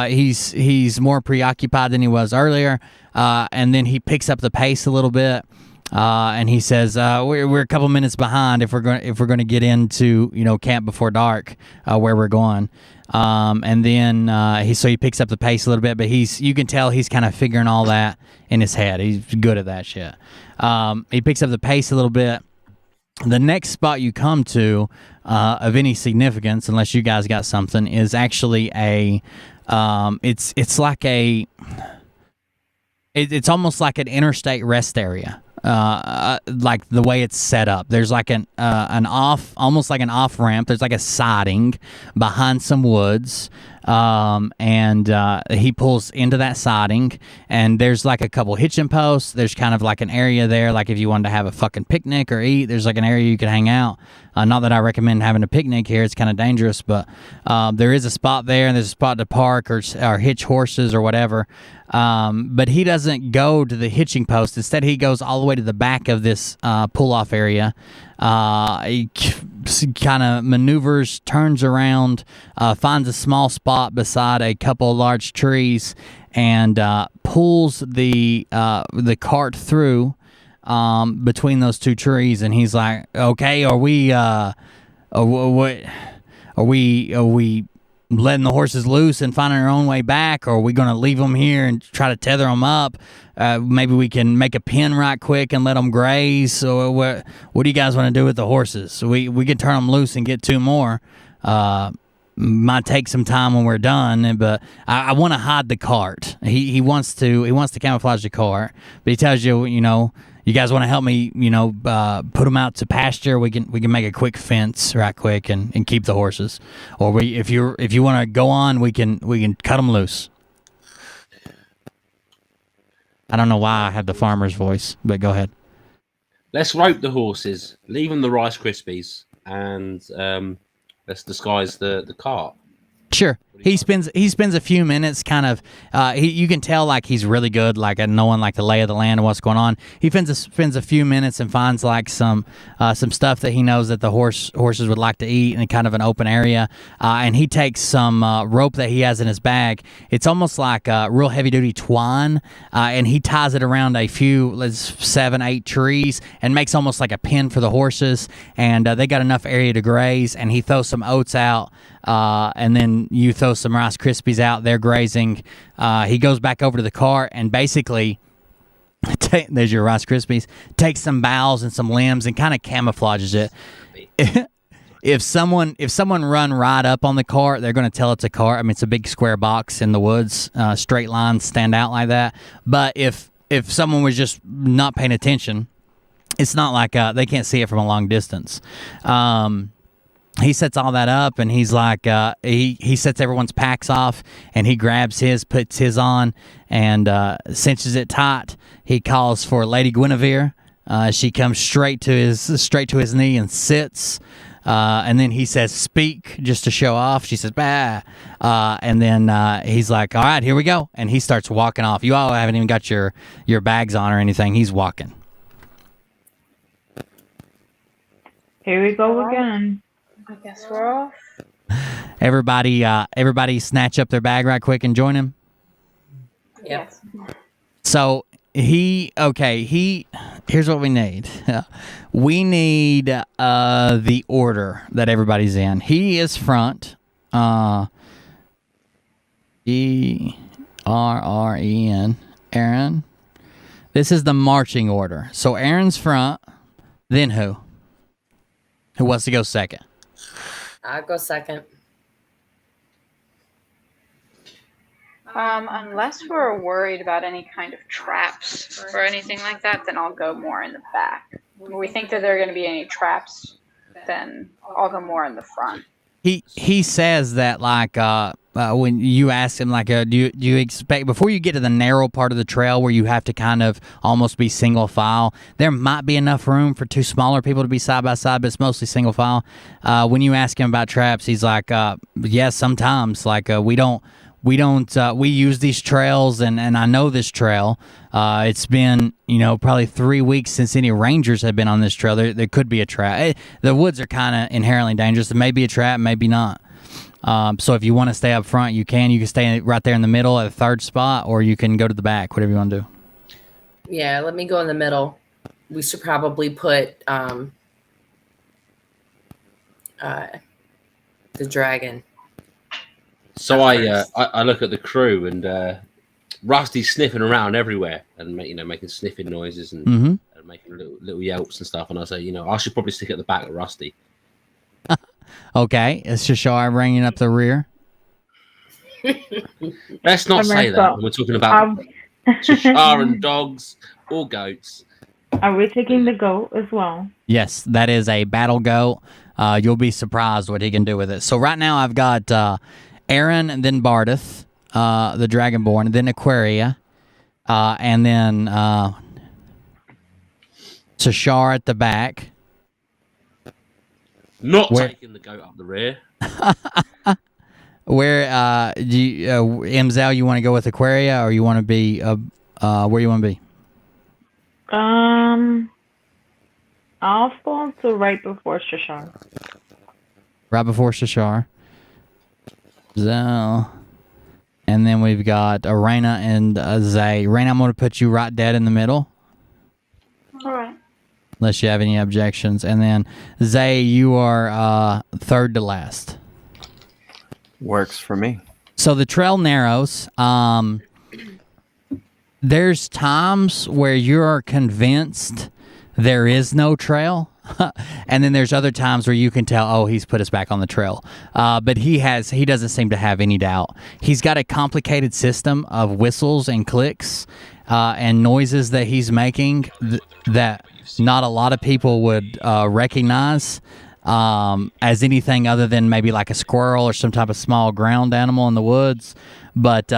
He's more preoccupied than he was earlier, and then he picks up the pace a little bit. And he says, "We're a couple minutes behind if we're going to get into camp before dark, where we're going." And then he picks up the pace a little bit, but you can tell he's kind of figuring all that in his head. He's good at that shit. He picks up the pace a little bit. The next spot you come to of any significance, unless you guys got something, is actually it's like it's almost like an interstate rest area. Like the way it's set up, there's like almost like an off ramp. There's like a siding behind some woods, and he pulls into that siding, and there's like a couple hitching posts. There's kind of like an area there, like if you wanted to have a fucking picnic or eat, there's like an area you could hang out. Not that I recommend having a picnic here; it's kind of dangerous, but there is a spot there, and there's a spot to park or hitch horses or whatever. But he doesn't go to the hitching post. Instead, he goes all the way to the back of this pull-off area. He kind of maneuvers, turns around, finds a small spot beside a couple of large trees, and pulls the cart through between those two trees. And he's like, "Okay, are we letting the horses loose and finding our own way back, or are we going to leave them here and try to tether them up? Maybe we can make a pen right quick and let them graze. So what do you guys want to do with the horses? So we can turn them loose and get two more. Might take some time when we're done, but I want to hide the cart. He wants to camouflage the cart, but he tells you, you guys want to help me, put them out to pasture. We can make a quick fence right quick and keep the horses. Or if you want to go on, we can cut them loose." I don't know why I had the farmer's voice, but go ahead. Let's rope the horses, leave them the Rice Krispies, and let's disguise the cart. Sure. He spends a few minutes kind of you can tell like he's really good like at knowing like the lay of the land and what's going on. He spends a few minutes and finds like some stuff that he knows that the horses would like to eat in kind of an open area, and he takes some rope that he has in his bag. It's almost like real heavy duty twine, and he ties it around a few 7-8 trees and makes almost like a pen for the horses, and they got enough area to graze, and he throws some oats out, and then you throw some Rice Krispies out there grazing. He goes back over to the cart and basically, there's your Rice Krispies, takes some boughs and some limbs and kind of camouflages it. If someone run right up on the cart, they're going to tell it's a cart. I mean, it's a big square box in the woods. Straight lines stand out like that. But if someone was just not paying attention, it's not like they can't see it from a long distance. He sets all that up, and he's like, he sets everyone's packs off, and he grabs his, puts his on, and cinches it tight. He calls for Lady Guinevere. She comes straight to his knee and sits, and then he says, "Speak," just to show off. She says, "Bah," and then he's like, "All right, here we go," and he starts walking off. You all haven't even got your bags on or anything. He's walking. Here we go again. I guess we're off. Everybody snatch up their bag right quick and join him. Yep. So Here's what we need. We need the order that everybody's in. He is front. ERREN. Aaron. This is the marching order. So Aaron's front. Then who? Who wants to go second? I'll go second. Unless we're worried about any kind of traps or anything like that, then I'll go more in the back. When we think that there are going to be any traps, then I'll go more in the front. He says that like when you ask him like do you expect before you get to the narrow part of the trail where you have to kind of almost be single file, there might be enough room for two smaller people to be side by side, but it's mostly single file. When you ask him about traps, he's like yes, sometimes like we use these trails and I know this trail. It's been, probably 3 weeks since any rangers have been on this trail. There could be a trap. The woods are kind of inherently dangerous. There may be a trap, maybe not. So if you want to stay up front, you can. You can stay right there in the middle at the third spot, or you can go to the back, whatever you want to do. Yeah, let me go in the middle. We should probably put the dragon. So I look at the crew and Rusty's sniffing around everywhere and making sniffing noises and, and making little yelps and stuff. And I say, I should probably stick at the back of Rusty. Okay, is Shashar bringing up the rear? Let's not say that when we're talking about Shashar and dogs or goats. Are we taking the goat as well? Yes, that is a battle goat. You'll be surprised what he can do with it. So right now I've got Aaron, and then Bardeth, the Dragonborn, then Aquaria, and then Shashar at the back. Not taking the goat up the rear. Where do you, Imzal, you want to go with Aquaria, or you want to be where you want to be? I'll fall to right before Shashar. Right before Shashar. Zal. And then we've got Arena and Zay. Raina, I'm going to put you right dead in the middle. All right. Unless you have any objections. And then Zay, you are third to last. Works for me. So the trail narrows. There's times where you're convinced there is no trail. And then there's other times where you can tell, oh, he's put us back on the trail. But he doesn't seem to have any doubt. He's got a complicated system of whistles and clicks and noises that he's making that not a lot of people would recognize as anything other than maybe like a squirrel or some type of small ground animal in the woods. But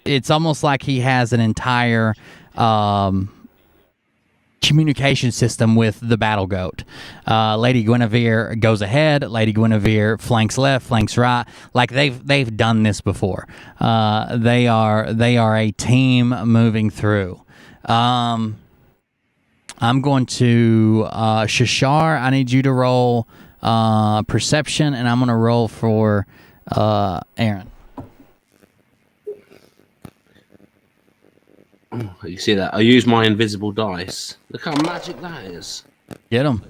it's almost like he has an entire communication system with the battle goat. Lady Guinevere goes ahead. Lady Guinevere flanks left, flanks right. Like they've done this before. They are a team moving through. I'm going to Shashar. I need you to roll perception, and I'm going to roll for Aaron. You see that? I use my invisible dice. Look how magic that is. Get him.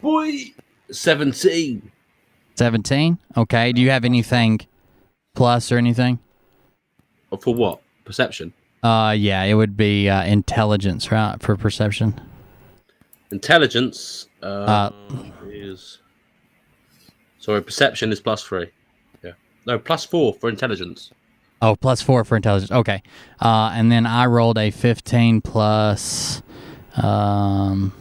Boy, 17. 17? Okay. Do you have anything plus or anything? For what? Perception? Yeah, it would be intelligence, right, for perception. Intelligence is... Sorry, perception is +3. Yeah. No, +4 for intelligence. Oh, +4 for intelligence. Okay. And then I rolled a 15 plus... Sorry.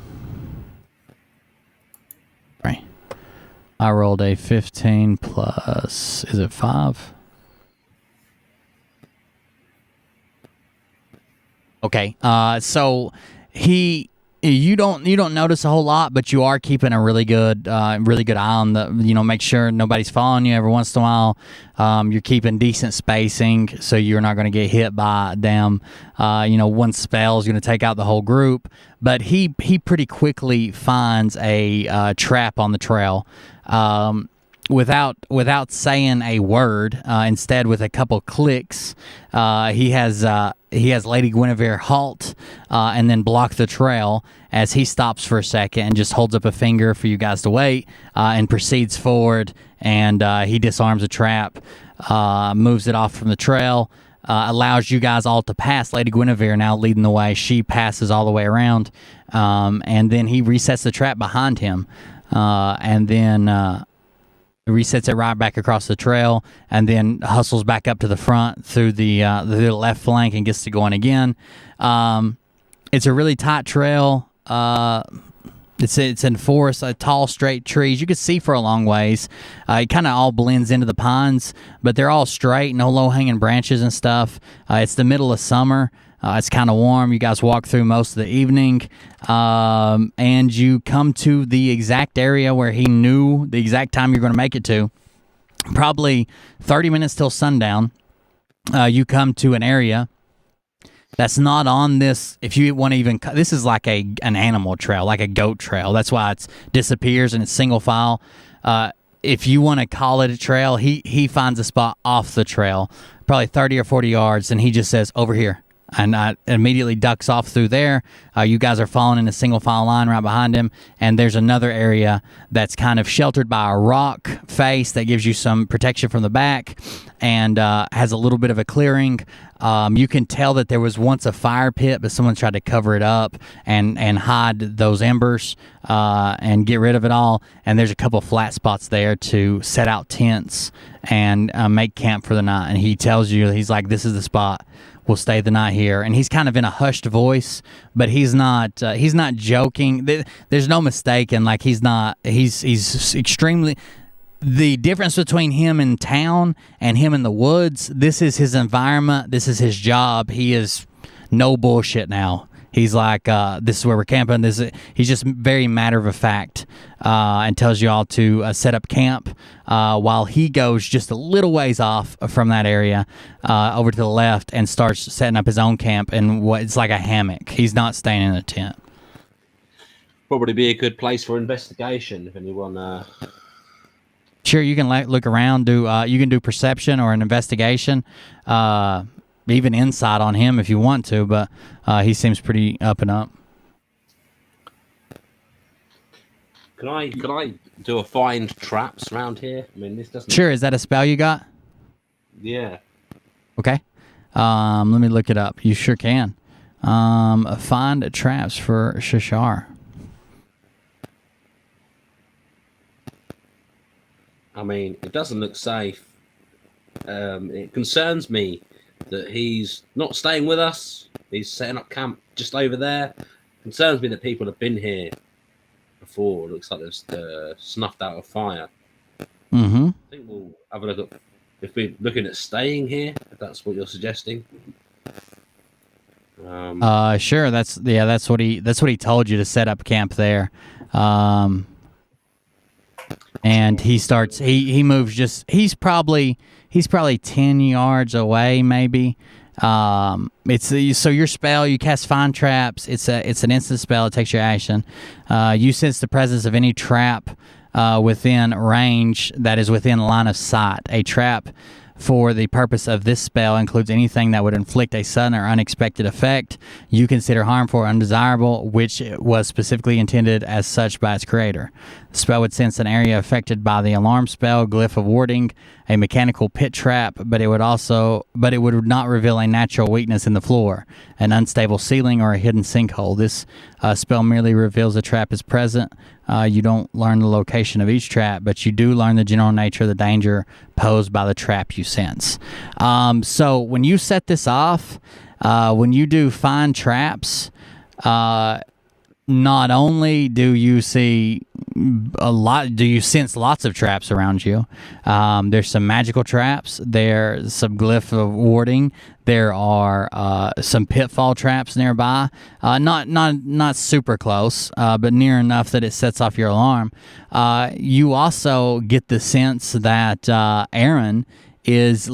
I rolled a 15 plus... Is it 5? Okay. So you don't notice a whole lot, but you are keeping a really good eye on the, make sure nobody's following you every once in a while. You're keeping decent spacing, so you're not going to get hit by a damn, one spell is going to take out the whole group. But he pretty quickly finds a trap on the trail. without saying a word, instead with a couple clicks, he has Lady Guinevere halt and then block the trail as he stops for a second and just holds up a finger for you guys to wait, and proceeds forward, and he disarms a trap, moves it off from the trail, allows you guys all to pass. Lady Guinevere now leading the way. She passes all the way around, and then he resets the trap behind him, and then resets it right back across the trail, and then hustles back up to the front through the left flank and gets to going again. It's a really tight trail. It's in forest, tall, straight trees. You can see for a long ways. It kind of all blends into the pines, but they're all straight, no low-hanging branches and stuff. It's the middle of summer. It's kind of warm. You guys walk through most of the evening, and you come to the exact area where he knew the exact time you're going to make it to. Probably 30 minutes till sundown. You come to an area that's not on this. If you want to even, this is like an animal trail, like a goat trail. That's why it disappears and it's single file. If you want to call it a trail, he finds a spot off the trail, probably 30 or 40 yards, and he just says, over here. And immediately ducks off through there. You guys are following in a single file line right behind him, and there's another area that's kind of sheltered by a rock face that gives you some protection from the back, and has a little bit of a clearing. You can tell that there was once a fire pit, but someone tried to cover it up and hide those embers and get rid of it all. And there's a couple of flat spots there to set out tents and make camp for the night. And he tells you, he's like, this is the spot. We'll stay the night here. And he's kind of in a hushed voice, but he's not joking. There's no mistaking. Like he's extremely. The difference between him in town and him in the woods, this is his environment. This is his job. He is no bullshit now. He's like, this is where we're camping. He's just very matter of fact, and tells you all to set up camp, while he goes just a little ways off from that area, over to the left, and starts setting up his own camp in what it's like a hammock. He's not staying in a tent. Probably be a good place for investigation if anyone. Sure, you can look around. You can do perception or an investigation. Even insight on him if you want to, but he seems pretty up and up. Can I do a find traps around here? I mean, this doesn't. Sure. Is that a spell you got? Yeah. Okay. Let me look it up. You sure can. Find traps for Shashar. I mean, it doesn't look safe. It concerns me that he's not staying with us. He's setting up camp just over there. It concerns me that people have been here before. It looks like they're snuffed out of fire. Mm-hmm. I think we'll have a look at if we're looking at staying here. If that's what you're suggesting. Sure. That's what he told you to set up camp there. And he starts. He moves. He's probably 10 yards away, maybe. It's so your spell. You cast Find Traps. It's an instant spell. It takes your action. You sense the presence of any trap within range that is within line of sight. A trap for the purpose of this spell includes anything that would inflict a sudden or unexpected effect you consider harmful or undesirable, which was specifically intended as such by its creator. The spell would sense an area affected by the alarm spell, glyph of warding, a mechanical pit trap, but it would not reveal a natural weakness in the floor, an unstable ceiling, or a hidden sinkhole. This spell merely reveals a trap is present. You don't learn the location of each trap, but you do learn the general nature of the danger posed by the trap you sense. So when you set this off, when you do Find Traps, not only do you see do you sense lots of traps around you. There's some magical traps. There's some glyph of warding. There are some pitfall traps nearby. Not super close, but near enough that it sets off your alarm. You also get the sense that Aaron is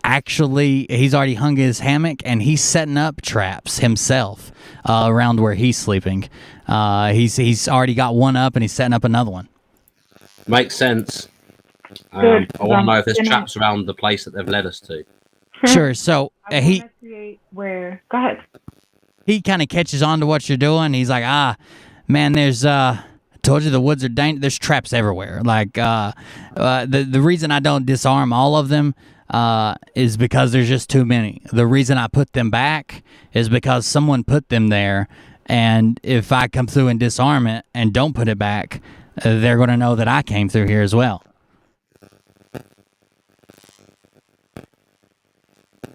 actually, he's already hung his hammock and he's setting up traps himself around where he's sleeping. He's already got one up and he's setting up another one. Makes sense. Good, I want to know if there's gonna- traps around the place that they've led us to. Sure. So I he wanna create where. Go ahead. he kind of catches on to what you're doing. He's like, man, there's I told you the woods are dangerous. There's traps everywhere. Like the reason I don't disarm all of them is because there's just too many. The reason I put them back is because someone put them there, and if I come through and disarm it and don't put it back, they're going to know that I came through here as well.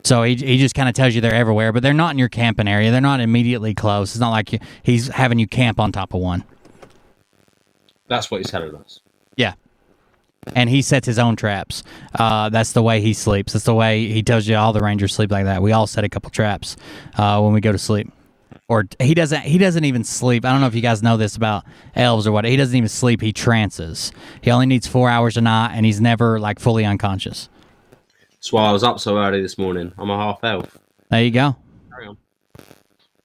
So he just kind of tells you they're everywhere, but they're not in your camping area. They're not immediately close. It's not like he's having you camp on top of one. That's what he's telling us. Yeah. And he sets his own traps. That's the way he sleeps. That's the way he tells you all the rangers sleep like that. We all set a couple traps when we go to sleep. Or he doesn't even sleep. I don't know if you guys know this about elves or what. He doesn't even sleep. He trances. He only needs 4 hours a night, and he's never like fully unconscious. That's why I was up so early this morning. I'm a half elf. There you go. Carry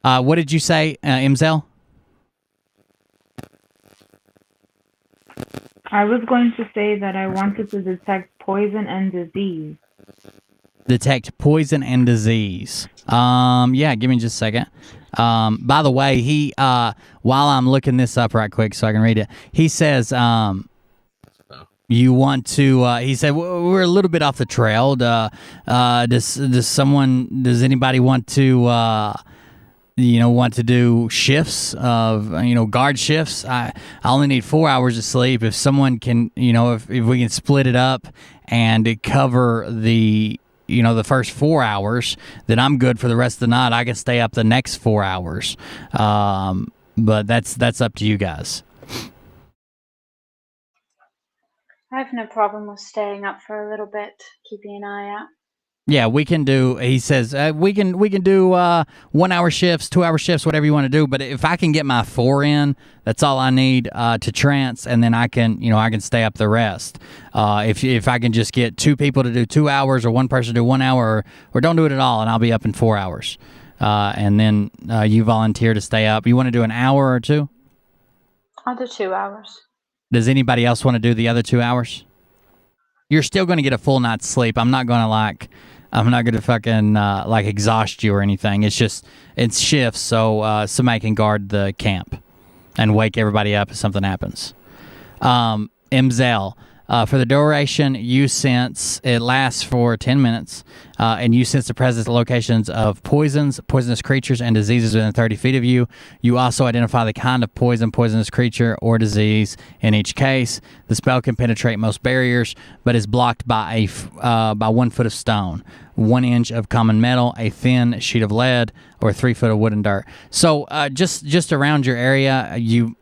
on. What did you say, Imzel? I was going to say that I wanted to detect poison and disease. Detect poison and disease. Yeah, give me just a second. By the way, he while I'm looking this up right quick so I can read it, he says you want to he said we're a little bit off the trail. Does anybody want to want to do shifts of guard shifts? I only need 4 hours of sleep. If someone can, if we can split it up and cover the first 4 hours, then I'm good for the rest of the night. I can stay up the next 4 hours. But that's up to you guys. I have no problem with staying up for a little bit, keeping an eye out. Yeah, we can do. He says we can do 1 hour shifts, 2 hour shifts, whatever you want to do. But if I can get my 4 in, that's all I need to trance, and then I can stay up the rest. If I can just get 2 people to do 2 hours, or 1 person to do 1 hour, or don't do it at all, and I'll be up in 4 hours. And then you volunteer to stay up. You want to do an hour or 2? I'll do 2 hours. Does anybody else want to do the other 2 hours? You're still going to get a full night's sleep. I'm not going to fucking exhaust you or anything. It's shifts, so somebody can guard the camp and wake everybody up if something happens. Imzel, for the duration, you sense it lasts for 10 minutes, and you sense the presence of locations of poisonous creatures, and diseases within 30 feet of you. You also identify the kind of poisonous creature, or disease in each case. The spell can penetrate most barriers, but is blocked by 1 foot of stone, 1 inch of common metal, a thin sheet of lead, or 3 foot of wood and dirt. So just around your area, you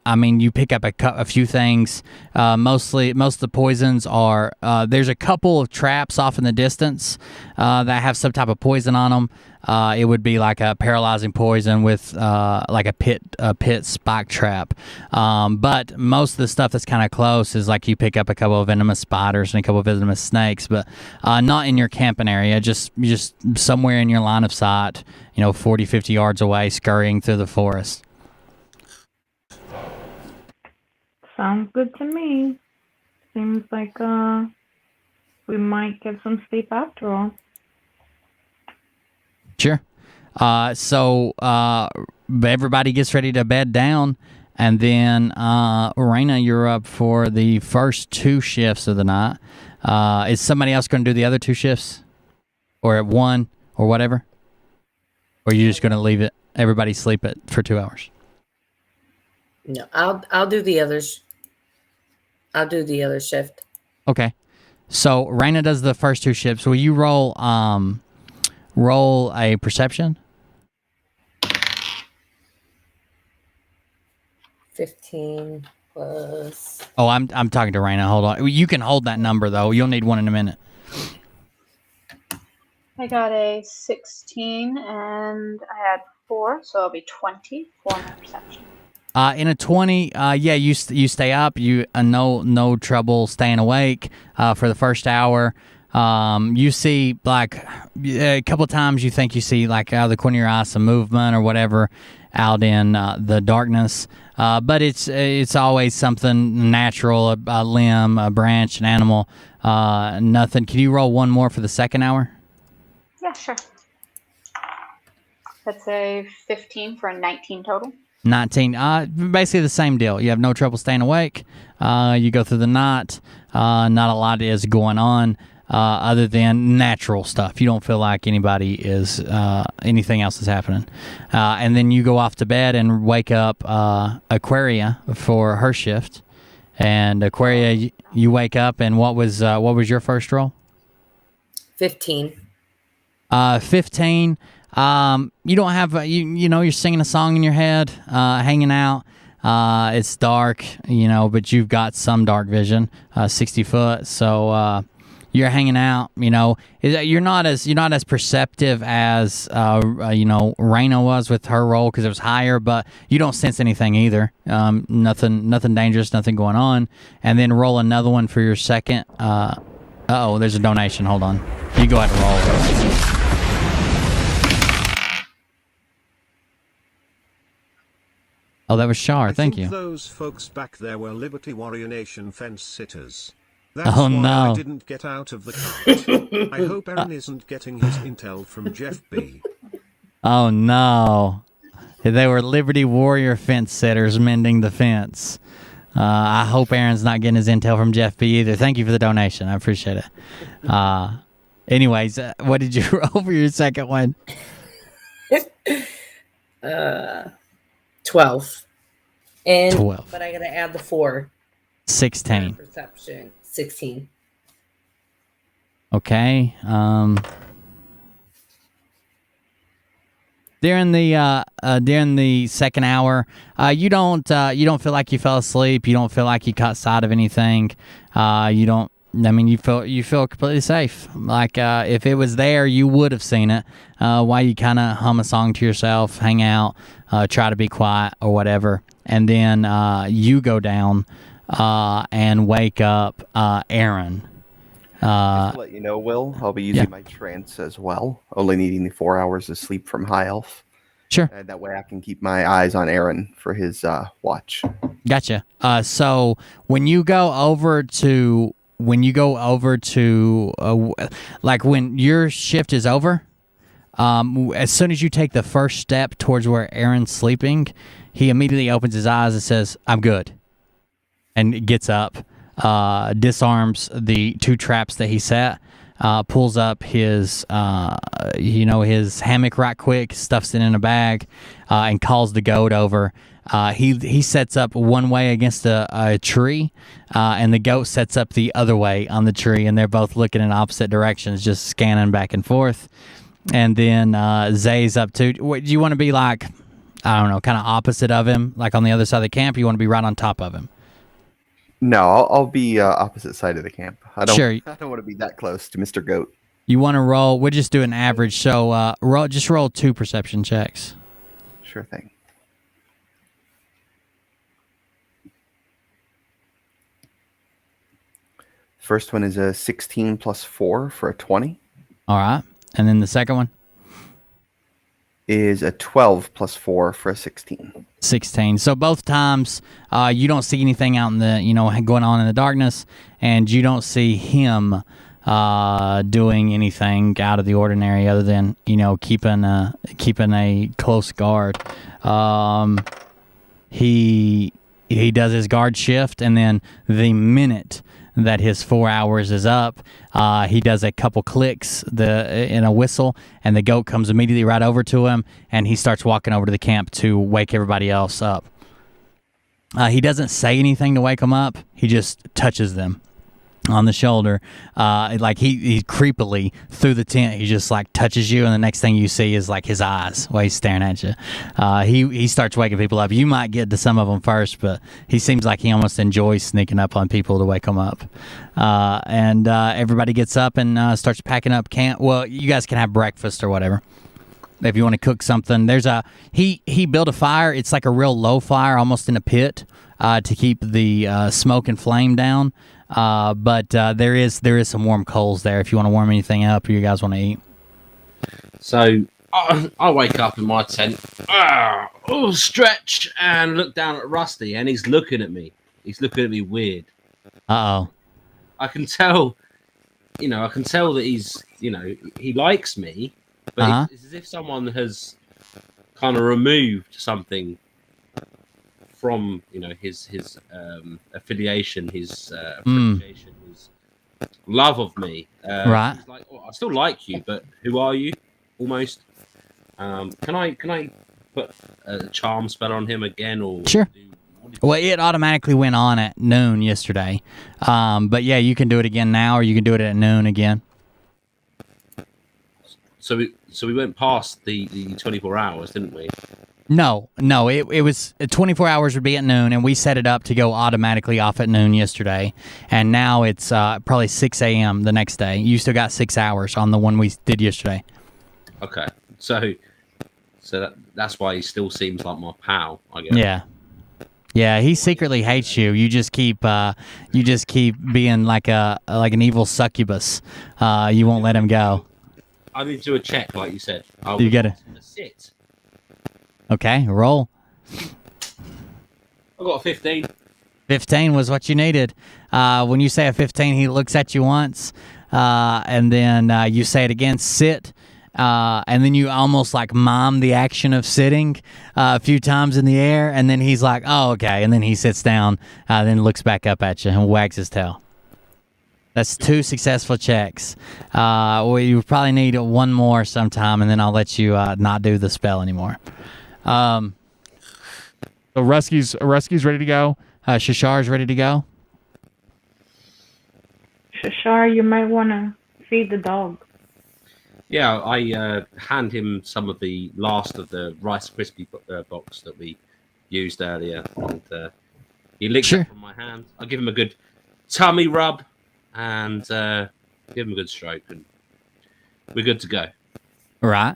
pick up a few things. Most of the poisons are there's a couple of traps off in the distance that have some type of poison on them. It would be like a paralyzing poison with like a pit spike trap. But most of the stuff that's kind of close is like you pick up a couple of venomous spiders and a couple of venomous snakes, but not in your camping area, just somewhere in your line of sight, 40, 50 yards away, scurrying through the forest. Sounds good to me. Seems like we might get some sleep after all. Sure. So everybody gets ready to bed down, and then Raina, you're up for the first 2 shifts of the night. Is somebody else going to do the other 2 shifts, or at 1, or whatever? Or are you just going to leave it everybody sleep for 2 hours? No, I'll do the others. I'll do the other shift. Okay. So Raina does the first 2 shifts. Will you roll a perception? 15 plus. Oh, I'm talking to Raina. Hold on. You can hold that number though. You'll need one in a minute. I got a 16 and I had 4, so it'll be 20 for my perception. In a 20, you stay up. You no trouble staying awake for the first hour. You see like a couple of times you think you see like out of the corner of your eye some movement or whatever, out in the darkness. But it's always something natural, a limb, a branch, an animal, nothing. Can you roll one more for the second hour? Yeah, sure. That's a 15 for a 19 total. 19. Basically the same deal. You have no trouble staying awake. You go through the night. Not a lot is going on other than natural stuff. You don't feel like anything else is happening. And then you go off to bed and wake up Aquaria for her shift. And Aquaria, you wake up, and what was your first roll? 15. 15. You don't have you're singing a song in your head, hanging out. It's dark, but you've got some dark vision, 60 foot. So you're hanging out. You're not as perceptive as Raina was with her roll because it was higher, but you don't sense anything either. Nothing dangerous, nothing going on. And then roll another one for your second. There's a donation. Hold on. You go ahead and roll. Oh, that was Shar. Thank you. Those folks back there were Liberty Warrior Nation fence sitters. That's Oh, why no. I didn't get out of the cart. I hope Aaron isn't getting his intel from Jeff B. Oh, no. They were Liberty Warrior fence sitters mending the fence. I hope Aaron's not getting his intel from Jeff B. either. Thank you for the donation. I appreciate it. Anyways, what did you roll for your second one? 12. And 12. But I gotta add the 4. 16. Perception. 16. Okay. During the second hour, you don't feel like you fell asleep. You don't feel like you caught sight of anything. You feel completely safe. Like if it was there, you would have seen it. While you kind of hum a song to yourself, hang out, try to be quiet or whatever, and then you go down and wake up Aaron. Just to let you know, Will, I'll be using my trance as well, only needing the 4 hours of sleep from High Elf. Sure. And that way I can keep my eyes on Aaron for his watch. Gotcha. So when you go over to when your shift is over, as soon as you take the first step towards where Aaron's sleeping, he immediately opens his eyes and says, "I'm good," and gets up, disarms the 2 traps that he set, pulls up his hammock right quick, stuffs it in a bag, and calls the goat over. He sets up one way against a tree, and the goat sets up the other way on the tree, and they're both looking in opposite directions, just scanning back and forth. And then Zay's up too. Do you want to be like, I don't know, kind of opposite of him, like on the other side of the camp? Or you want to be right on top of him? No, I'll be opposite side of the camp. I don't want to be that close to Mr. Goat. You want to roll? We'll just do an average. So roll 2 perception checks. Sure thing. First one is a 16 plus 4 for a 20. All right. And then the second one? Is a 12 plus 4 for a 16. 16. So both times you don't see anything out in the, going on in the darkness, and you don't see him doing anything out of the ordinary other than, keeping a close guard. He does his guard shift, and then the minute that his 4 hours is up, he does a couple clicks in a whistle, and the goat comes immediately right over to him, and he starts walking over to the camp to wake everybody else up. He doesn't say anything to wake them up. He just touches them on the shoulder, like he creepily through the tent. He just like touches you, and the next thing you see is like his eyes while he's staring at you. He starts waking people up. You might get to some of them first, but he seems like he almost enjoys sneaking up on people to wake them up. And everybody gets up and starts packing up camp. Well, you guys can have breakfast or whatever if you want to cook something. He built a fire. It's like a real low fire, almost in a pit, to keep the smoke and flame down. But there is some warm coals there if you want to warm anything up or you guys want to eat. So I wake up in my tent, stretch, and look down at Rusty, and he's looking at me. He's looking at me weird. Uh-oh. I can tell, I can tell that he's, he likes me, but it's as if someone has kind of removed something from, his affiliation, his appreciation, his love of me. Right. He's like, I still like you, but who are you? Almost. Can I put a charm spell on him again, or sure? Well, it automatically went on at noon yesterday, but yeah, you can do it again now, or you can do it at noon again. So we went past the 24 hours, didn't we? No, it was 24 hours would be at noon, and we set it up to go automatically off at noon yesterday, and now it's probably 6 a.m. the next day. You still got 6 hours on the one we did yesterday. Okay, so that's why he still seems like my pal, I guess. Yeah, he secretly hates you. You just keep being like an evil succubus. You won't let him go. I need to do a check, like you said. You get it. Sit. Okay, roll. I got a 15. 15 was what you needed. When you say a 15, he looks at you once, and then you say it again, sit, and then you almost like mime the action of sitting a few times in the air, and then he's like, oh, okay, and then he sits down, then looks back up at you and wags his tail. That's 2 successful checks. You probably need one more sometime, and then I'll let you not do the spell anymore. So Rescue's ready to go. Shishar's ready to go. Shishar, you might want to feed the dog. Yeah, I hand him some of the last of the Rice Krispie box that we used earlier, and he licks it from my hand. I give him a good tummy rub and give him a good stroke, and we're good to go. Right.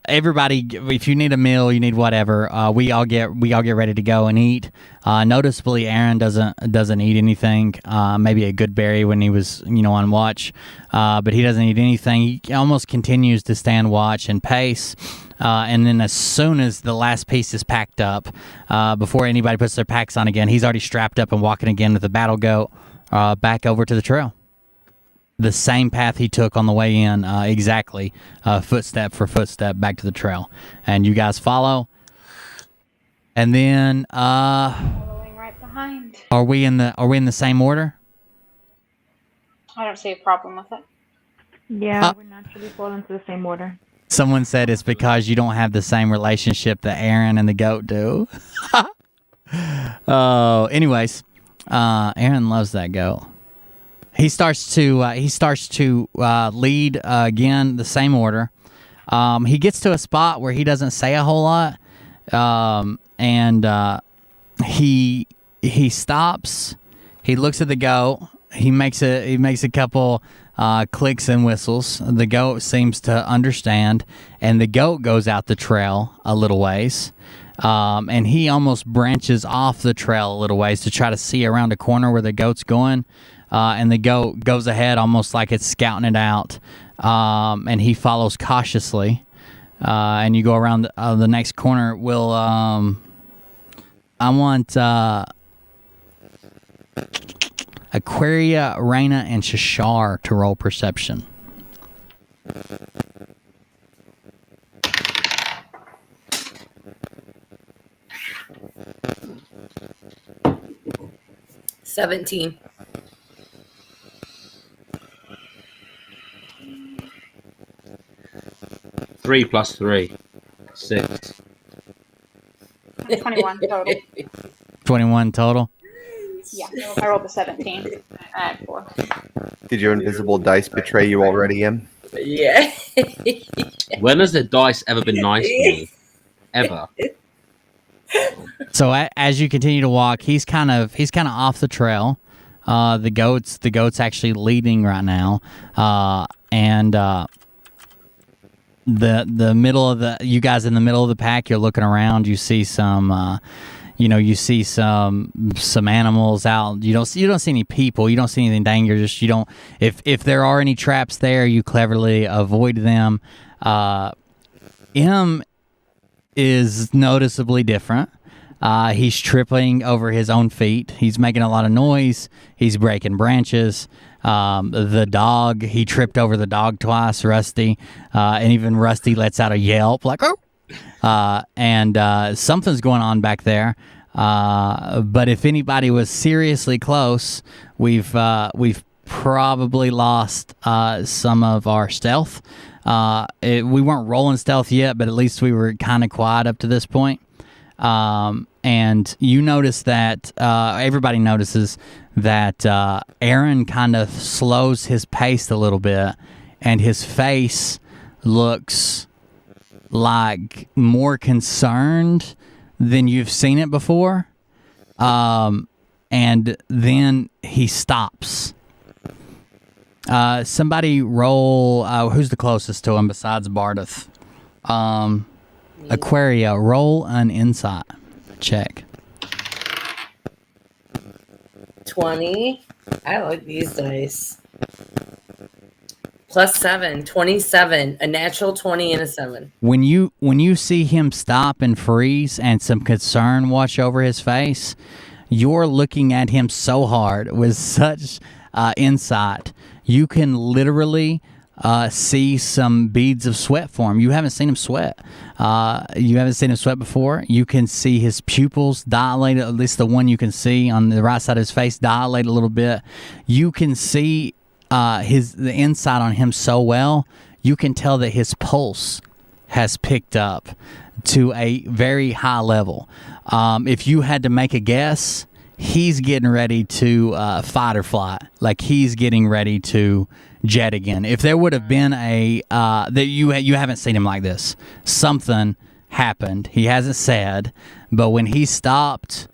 Everybody, if you need a meal, you need whatever, we all get ready to go and eat. Noticeably, Aaron doesn't eat anything. Maybe a good berry when he was on watch, but he doesn't eat anything. He almost continues to stand watch and pace. And then as soon as the last piece is packed up, before anybody puts their packs on again, he's already strapped up and walking again with the battle goat back over to the trail. The same path he took on the way in, exactly, footstep for footstep back to the trail. And you guys follow. And then Following right behind. Are we in the same order? I don't see a problem with it. Yeah, we naturally fall into the same order. Someone said it's because you don't have the same relationship that Aaron and the goat do. Anyways, Aaron loves that goat. He starts to lead again, the same order. He gets to a spot where he doesn't say a whole lot, and he stops. He looks at the goat. He makes a couple clicks and whistles. The goat seems to understand, and the goat goes out the trail a little ways. And he almost branches off the trail a little ways to try to see around a corner where the goat's going. And the goat goes ahead almost like it's scouting it out, and he follows cautiously. And you go around the next corner. I want Aquaria, Raina, and Shishar to roll perception. $17. 3 plus 3, 6. 21 total. 21 total? Yeah, I rolled a 17. I had 4. Did your invisible dice betray you already, Em? Yeah. When has the dice ever been nice to me? Ever. So as you continue to walk, he's kind of off the trail. The goat's actually leading right now, and the middle of you guys in the middle of the pack. You're looking around. You see some You see some animals out. You don't see any people. You don't see anything dangerous. You don't. If there are any traps there, you cleverly avoid them. M is noticeably different. He's tripping over his own feet. He's making a lot of noise. He's breaking branches. The dog, he tripped over the dog twice, Rusty. And even Rusty lets out a yelp like, oh! And something's going on back there. But if anybody was seriously close, we've probably lost some of our stealth. We weren't rolling stealth yet, but at least we were kind of quiet up to this point. And you notice that everybody notices that Aaron kind of slows his pace a little bit, and his face looks like more concerned than you've seen it before. And then he stops. Somebody roll. Who's the closest to him besides Bardeth? Aquaria, roll an insight check. 20. I like these dice. +7, 27. A natural 20 and a 7. When you see him stop and freeze and some concern wash over his face, you're looking at him so hard with such insight. You can literally see some beads of sweat form. You haven't seen him sweat. You haven't seen him sweat before. You can see his pupils dilate, at least the one you can see on the right side of his face, dilate a little bit. You can see the inside on him so well. You can tell that his pulse has picked up to a very high level. If you had to make a guess, he's getting ready to fight or flight. Like he's getting ready to jet again. If there would have been that you haven't seen him like this, something happened. He hasn't said, but when he stopped,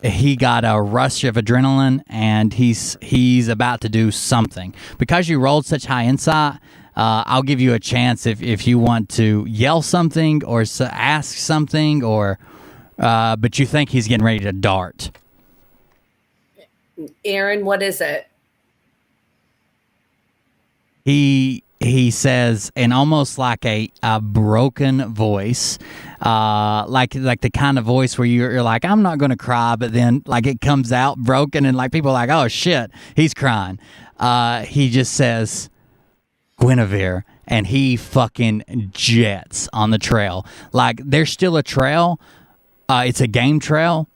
he got a rush of adrenaline, and he's about to do something. Because you rolled such high insight, I'll give you a chance if you want to yell something or ask something, or but you think he's getting ready to dart. Aaron, what is it? He says in almost like a broken voice, like the kind of voice where you're like, I'm not going to cry, but then like it comes out broken, and like people are like, oh shit, he's crying. He just says, Guinevere, and he fucking jets on the trail. Like there's still a trail. It's a game trail.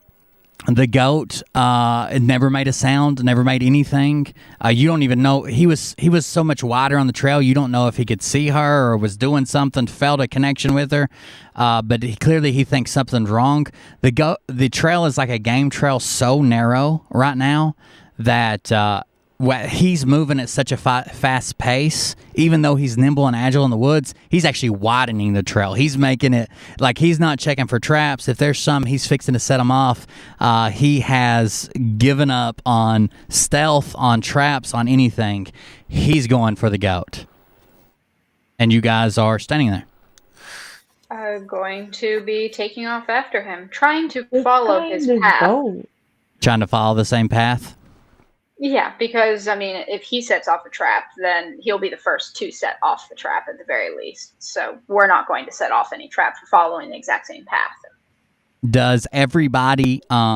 The goat never made a sound, never made anything. You don't even know. He was so much wider on the trail, you don't know if he could see her or was doing something, felt a connection with her. But clearly he thinks something's wrong. The trail is like a game trail, so narrow right now that he's moving at such a fast pace. Even though he's nimble and agile in the woods, he's actually widening the trail. He's making it like he's not checking for traps. If there's some, he's fixing to set them off. He has given up on stealth, on traps, on anything. He's going for the goat. And you guys are standing there. Going to be taking off after him, trying to follow his path. Trying to follow the same path? Yeah, because, I mean, if he sets off a trap, then he'll be the first to set off the trap at the very least. So we're not going to set off any trap for following the exact same path. Does everybody stay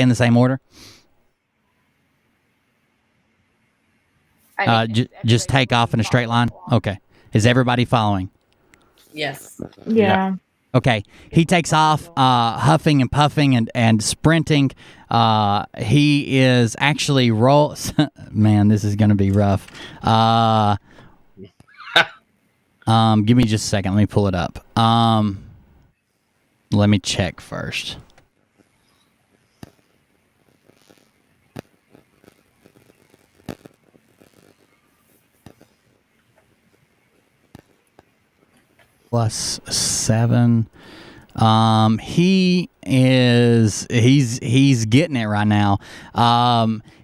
in the same order? Just take off in a straight line? Okay. Is everybody following? Yes. Yeah. Okay, he takes off, huffing and puffing and sprinting. He is actually Man, this is going to be rough. Give me just a second. Let me pull it up. Let me check first. +7. He's getting it right now.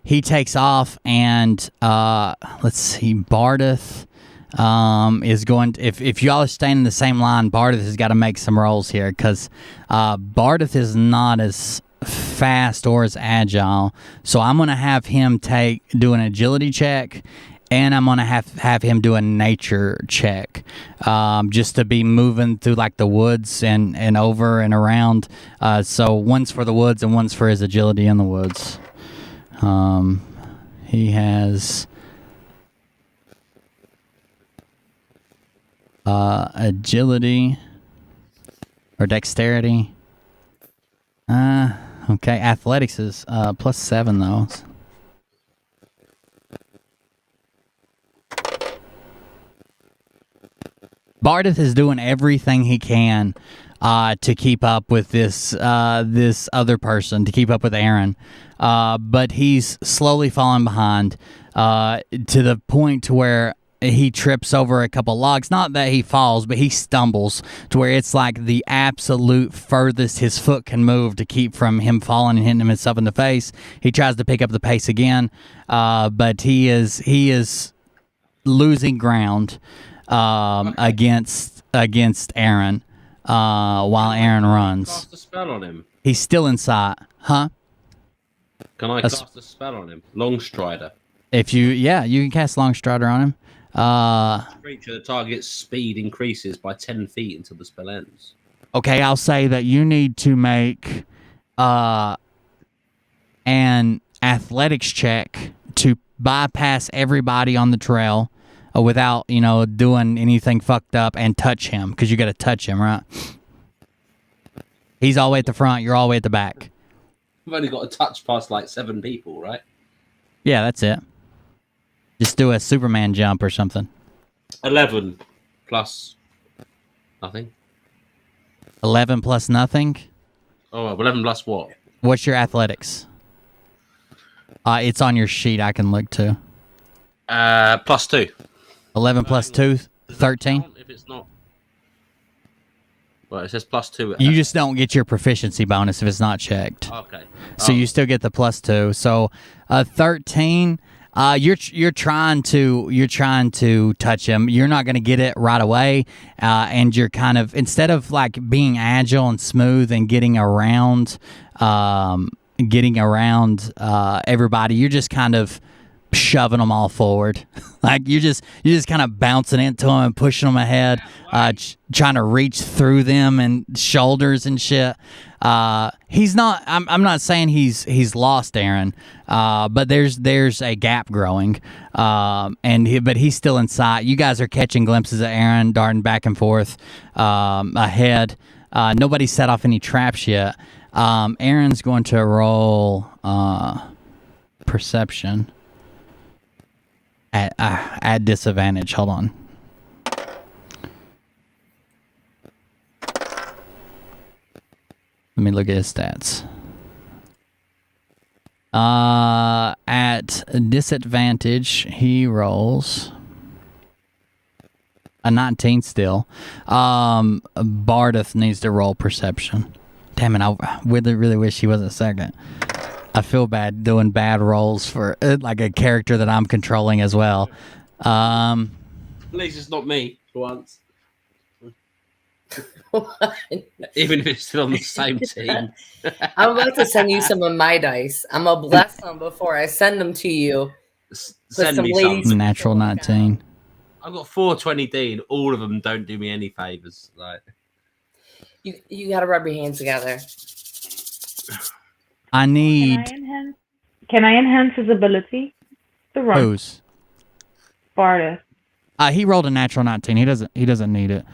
He takes off, and let's see, Bardeth. is going to, if y'all are staying in the same line, Bardeth has got to make some rolls here because Bardeth is not as fast or as agile. So I'm going to have him do an agility check, and I'm going to have him do a nature check, just to be moving through like the woods and over and around. So one's for the woods and one's for his agility in the woods. He has agility or dexterity. Okay, athletics is +7 though. Bardeth is doing everything he can to keep up with this other person, to keep up with Aaron, but he's slowly falling behind to the point to where he trips over a couple logs. Not that he falls, but he stumbles to where it's like the absolute furthest his foot can move to keep from him falling and hitting himself in the face. He tries to pick up the pace again, but he is losing ground against Aaron while Aaron runs. Cast a spell on him. He's still inside, huh? Can I cast a spell on him? Longstrider. If you can cast Longstrider on him. Creature, the target's speed increases by 10 feet until the spell ends. Okay, I'll say that you need to make an athletics check to bypass everybody on the trail without, doing anything fucked up and touch him, because you got to touch him, right? He's all the way at the front, you're all the way at the back. I've only got to touch past like 7 people, right? Yeah, that's it. Just do a Superman jump or something. 11 plus nothing. 11 plus nothing? Oh, 11 plus what? What's your athletics? It's on your sheet. I can look too. +2. 11 plus 2, 13. If it's not, well, it says +2. You just don't get your proficiency bonus if it's not checked. Okay. So you still get the +2. So 13. You're trying to touch him. You're not going to get it right away, and you're kind of, instead of like being agile and smooth and getting around everybody, you're just kind of shoving them all forward. Like you're just kind of bouncing into them and pushing them ahead, trying to reach through them and shoulders and shit. He's not. I'm not saying he's lost Aaron, but there's a gap growing, but he's still in sight. You guys are catching glimpses of Aaron darting back and forth ahead. Nobody set off any traps yet. Aaron's going to roll perception at disadvantage. Hold on. Let me look at his stats. At disadvantage, he rolls a 19 still. Bardeth needs to roll perception. Damn it, I really, really wish he wasn't second. I feel bad doing bad rolls for like a character that I'm controlling as well. At least it's not me for once. Even if it's still on the same team. I'm about to send you some of my dice. I'm going to bless them before I send them to you. Send me some. Natural 19. I've got 420D and all of them don't do me any favors. Like, you got to rub your hands together. I need. Can I enhance his ability to run? Whose? Bardeth. He rolled a natural 19. He doesn't need it.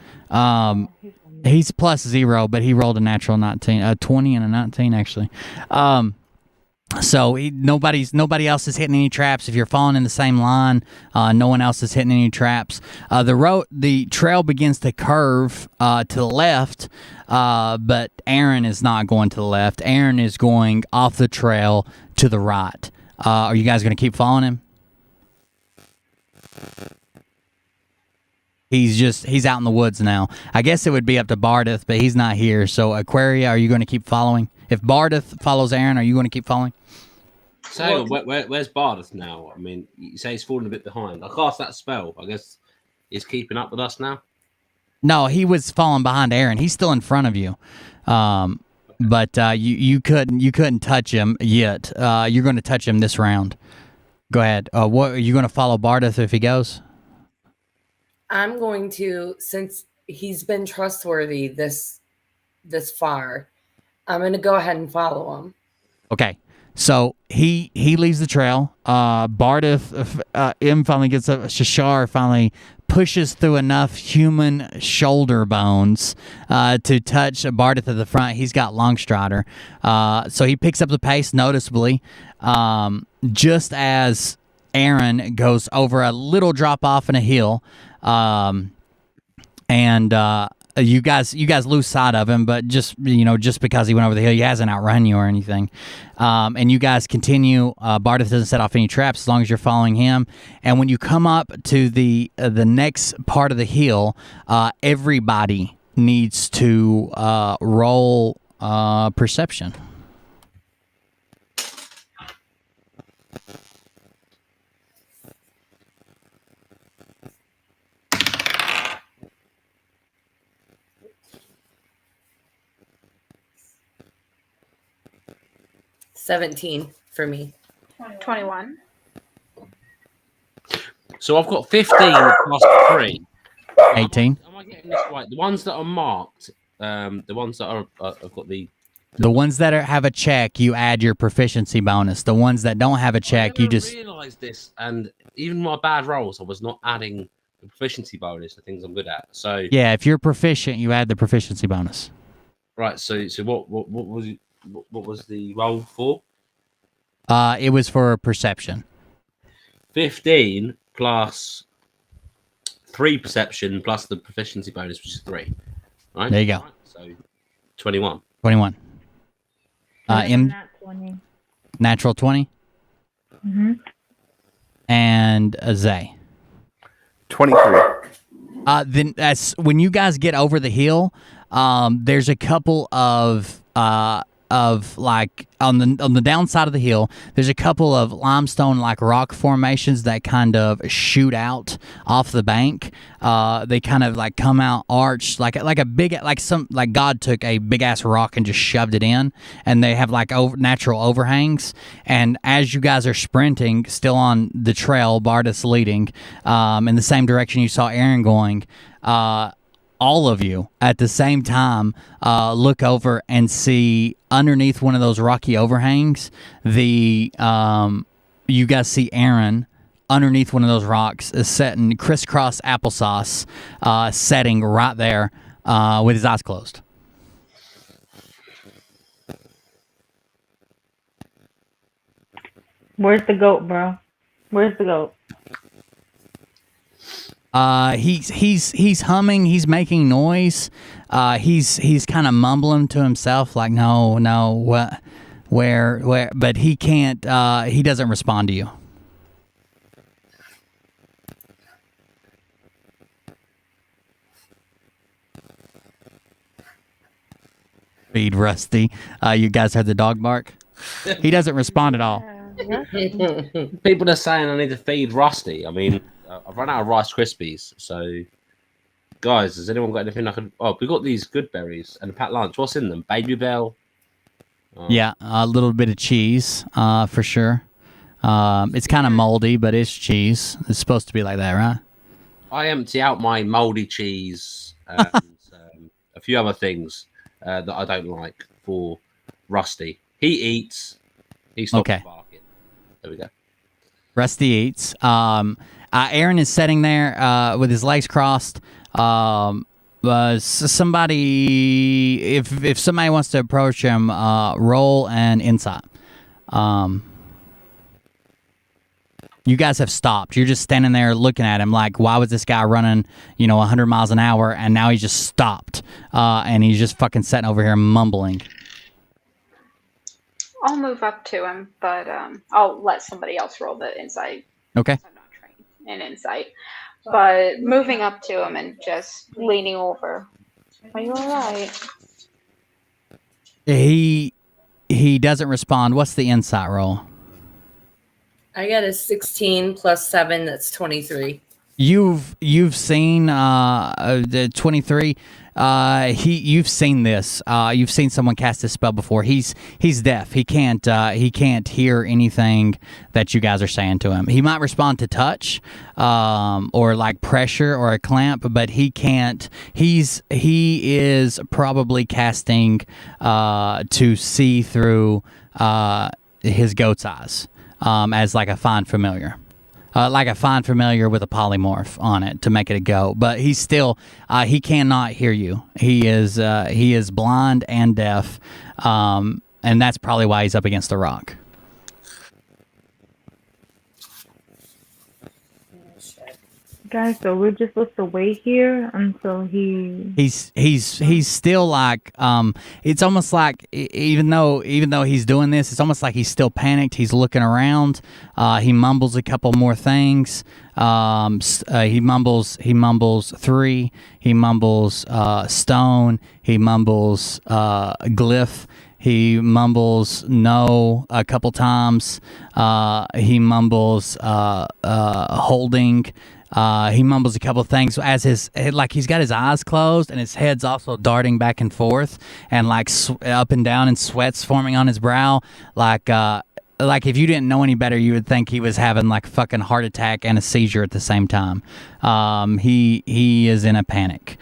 He's +0, but he rolled a natural 19, a 20 and a 19 actually. So nobody else is hitting any traps. If you're falling in the same line, no one else is hitting any traps. The trail begins to curve to the left, but Aaron is not going to the left. Aaron is going off the trail to the right. Are you guys going to keep following him? He's out in the woods now. I guess it would be up to Bardeth, but he's not here. So Aquaria, are you going to keep following? If Bardeth follows Aaron, are you going to keep following? So where's Bardeth now? I mean, you say he's falling a bit behind. I cast that spell. I guess is keeping up with us now? No, he was falling behind Aaron. He's still in front of you, but you couldn't touch him yet. You're going to touch him this round. Go ahead. What are you going to follow Bardeth if he goes? I'm going to, since he's been trustworthy this far, I'm going to go ahead and follow him. Okay. So he leaves the trail. Bardeth, M finally gets up. Shashar finally pushes through enough human shoulder bones to touch Bardeth at the front. He's got Longstrider. So he picks up the pace noticeably. Just as Aaron goes over a little drop off in a hill, and you guys lose sight of him, but just because he went over the hill, he hasn't outrun you or anything. And you guys continue. Bardeth doesn't set off any traps as long as you're following him. And when you come up to the next part of the hill, everybody needs to roll perception. $17 for me. 21. So I've got 15 plus 3. 18. Am I getting this right? The ones that are marked, the ones that are I've got the ones that have a check, you add your proficiency bonus. The ones that don't have a check, you just realised this, and even my bad rolls, I was not adding the proficiency bonus to things I'm good at. So yeah, if you're proficient, you add the proficiency bonus. Right. So what was the roll for? It was for perception. 15 plus 3 perception plus the proficiency bonus, which is 3. Right. There you go. Right, so 21. 21. Natural 20. Mm-hmm. And Zay. 23. Then when you guys get over the hill, there's a couple of like on the downside of the hill, there's a couple of limestone like rock formations that kind of shoot out off the bank. They kind of like come out arched like a big like God took a big ass rock and just shoved it in, and they have like natural overhangs. And as you guys are sprinting, still on the trail, Bardeth's leading in the same direction you saw Aaron going. All of you at the same time look over and see underneath one of those rocky overhangs, you guys see Aaron underneath one of those rocks is setting crisscross applesauce, setting right there with his eyes closed. Where's the goat, bro? Where's the goat? He's humming. He's making noise. He's kind of mumbling to himself like, no, what, where, but he can't. He doesn't respond to you. Feed Rusty. You guys heard the dog bark. He doesn't respond at all. People are saying I need to feed Rusty. I mean, I've run out of Rice Krispies. So, guys, has anyone got anything I can? Oh, we got these good berries and a packed lunch. What's in them? Baby Bell. Yeah, a little bit of cheese, for sure. It's kind of moldy, but it's cheese. It's supposed to be like that, right? I empty out my moldy cheese and a few other things that I don't like for Rusty. He eats. He stops barking. There we go. Rusty eats. Aaron is sitting there with his legs crossed. Somebody, if somebody wants to approach him, roll an insight. You guys have stopped. You're just standing there looking at him like, why was this guy running, 100 miles an hour, and now he just stopped, and he's just fucking sitting over here mumbling. I'll move up to him, but I'll let somebody else roll the insight. Okay. I'm not trained in insight. But moving up to him and just leaning over. Are you all right? He doesn't respond. What's the insight roll? I got a 16 plus 7. That's 23. You've seen the 23. You've seen this. You've seen someone cast this spell before. He's deaf. He can't hear anything that you guys are saying to him. He might respond to touch, or like pressure or a clamp, but he can't. He is probably casting to see through his goat's eyes, as like a find familiar. Like a find familiar with a polymorph on it to make it a go, but he's still he cannot hear you. He is blind and deaf, and that's probably why he's up against the rock. Guys, so we're just supposed to wait here until he's still like it's almost like even though he's doing this, it's almost like he's still panicked. He's looking around. He mumbles a couple more things. He mumbles 3. He mumbles stone. He mumbles glyph. He mumbles no a couple times. He mumbles holding. He mumbles a couple of things as he's got his eyes closed and his head's also darting back and forth and like up and down, and sweat's forming on his brow. Like if you didn't know any better, you would think he was having like a fucking heart attack and a seizure at the same time. He is in a panic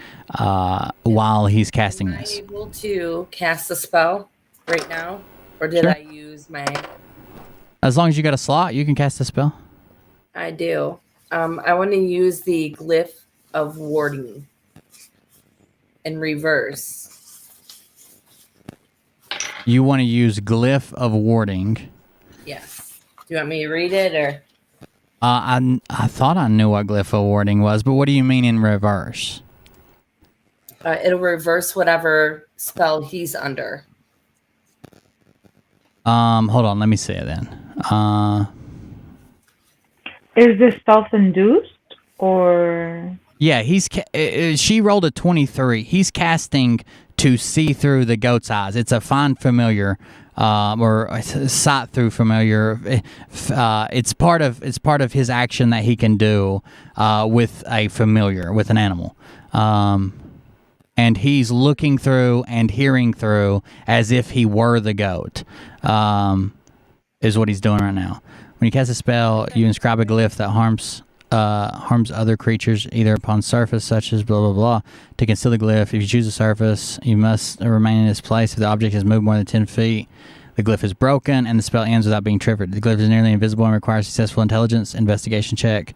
while he's casting this. Am I able to cast a spell right now, or did Sure. I use my? As long as you got a slot, you can cast a spell. I do. I want to use the glyph of warding in reverse. You want to use glyph of warding. Yes. Do you want me to read it, or? I thought I knew what glyph of warding was, but what do you mean in reverse? It'll reverse whatever spell he's under. Hold on, let me see it then. Is this self-induced or? Yeah, she rolled a 23. He's casting to see through the goat's eyes. It's a find familiar, or sight through familiar. It's part of his action that he can do with a familiar, with an animal. And he's looking through and hearing through as if he were the goat. Is what he's doing right now. When you cast a spell, you inscribe a glyph that harms other creatures, either upon surface, such as blah, blah, blah. To conceal the glyph, if you choose a surface, you must remain in its place. If the object has moved more than 10 feet, the glyph is broken, and the spell ends without being triggered. The glyph is nearly invisible and requires successful intelligence investigation check.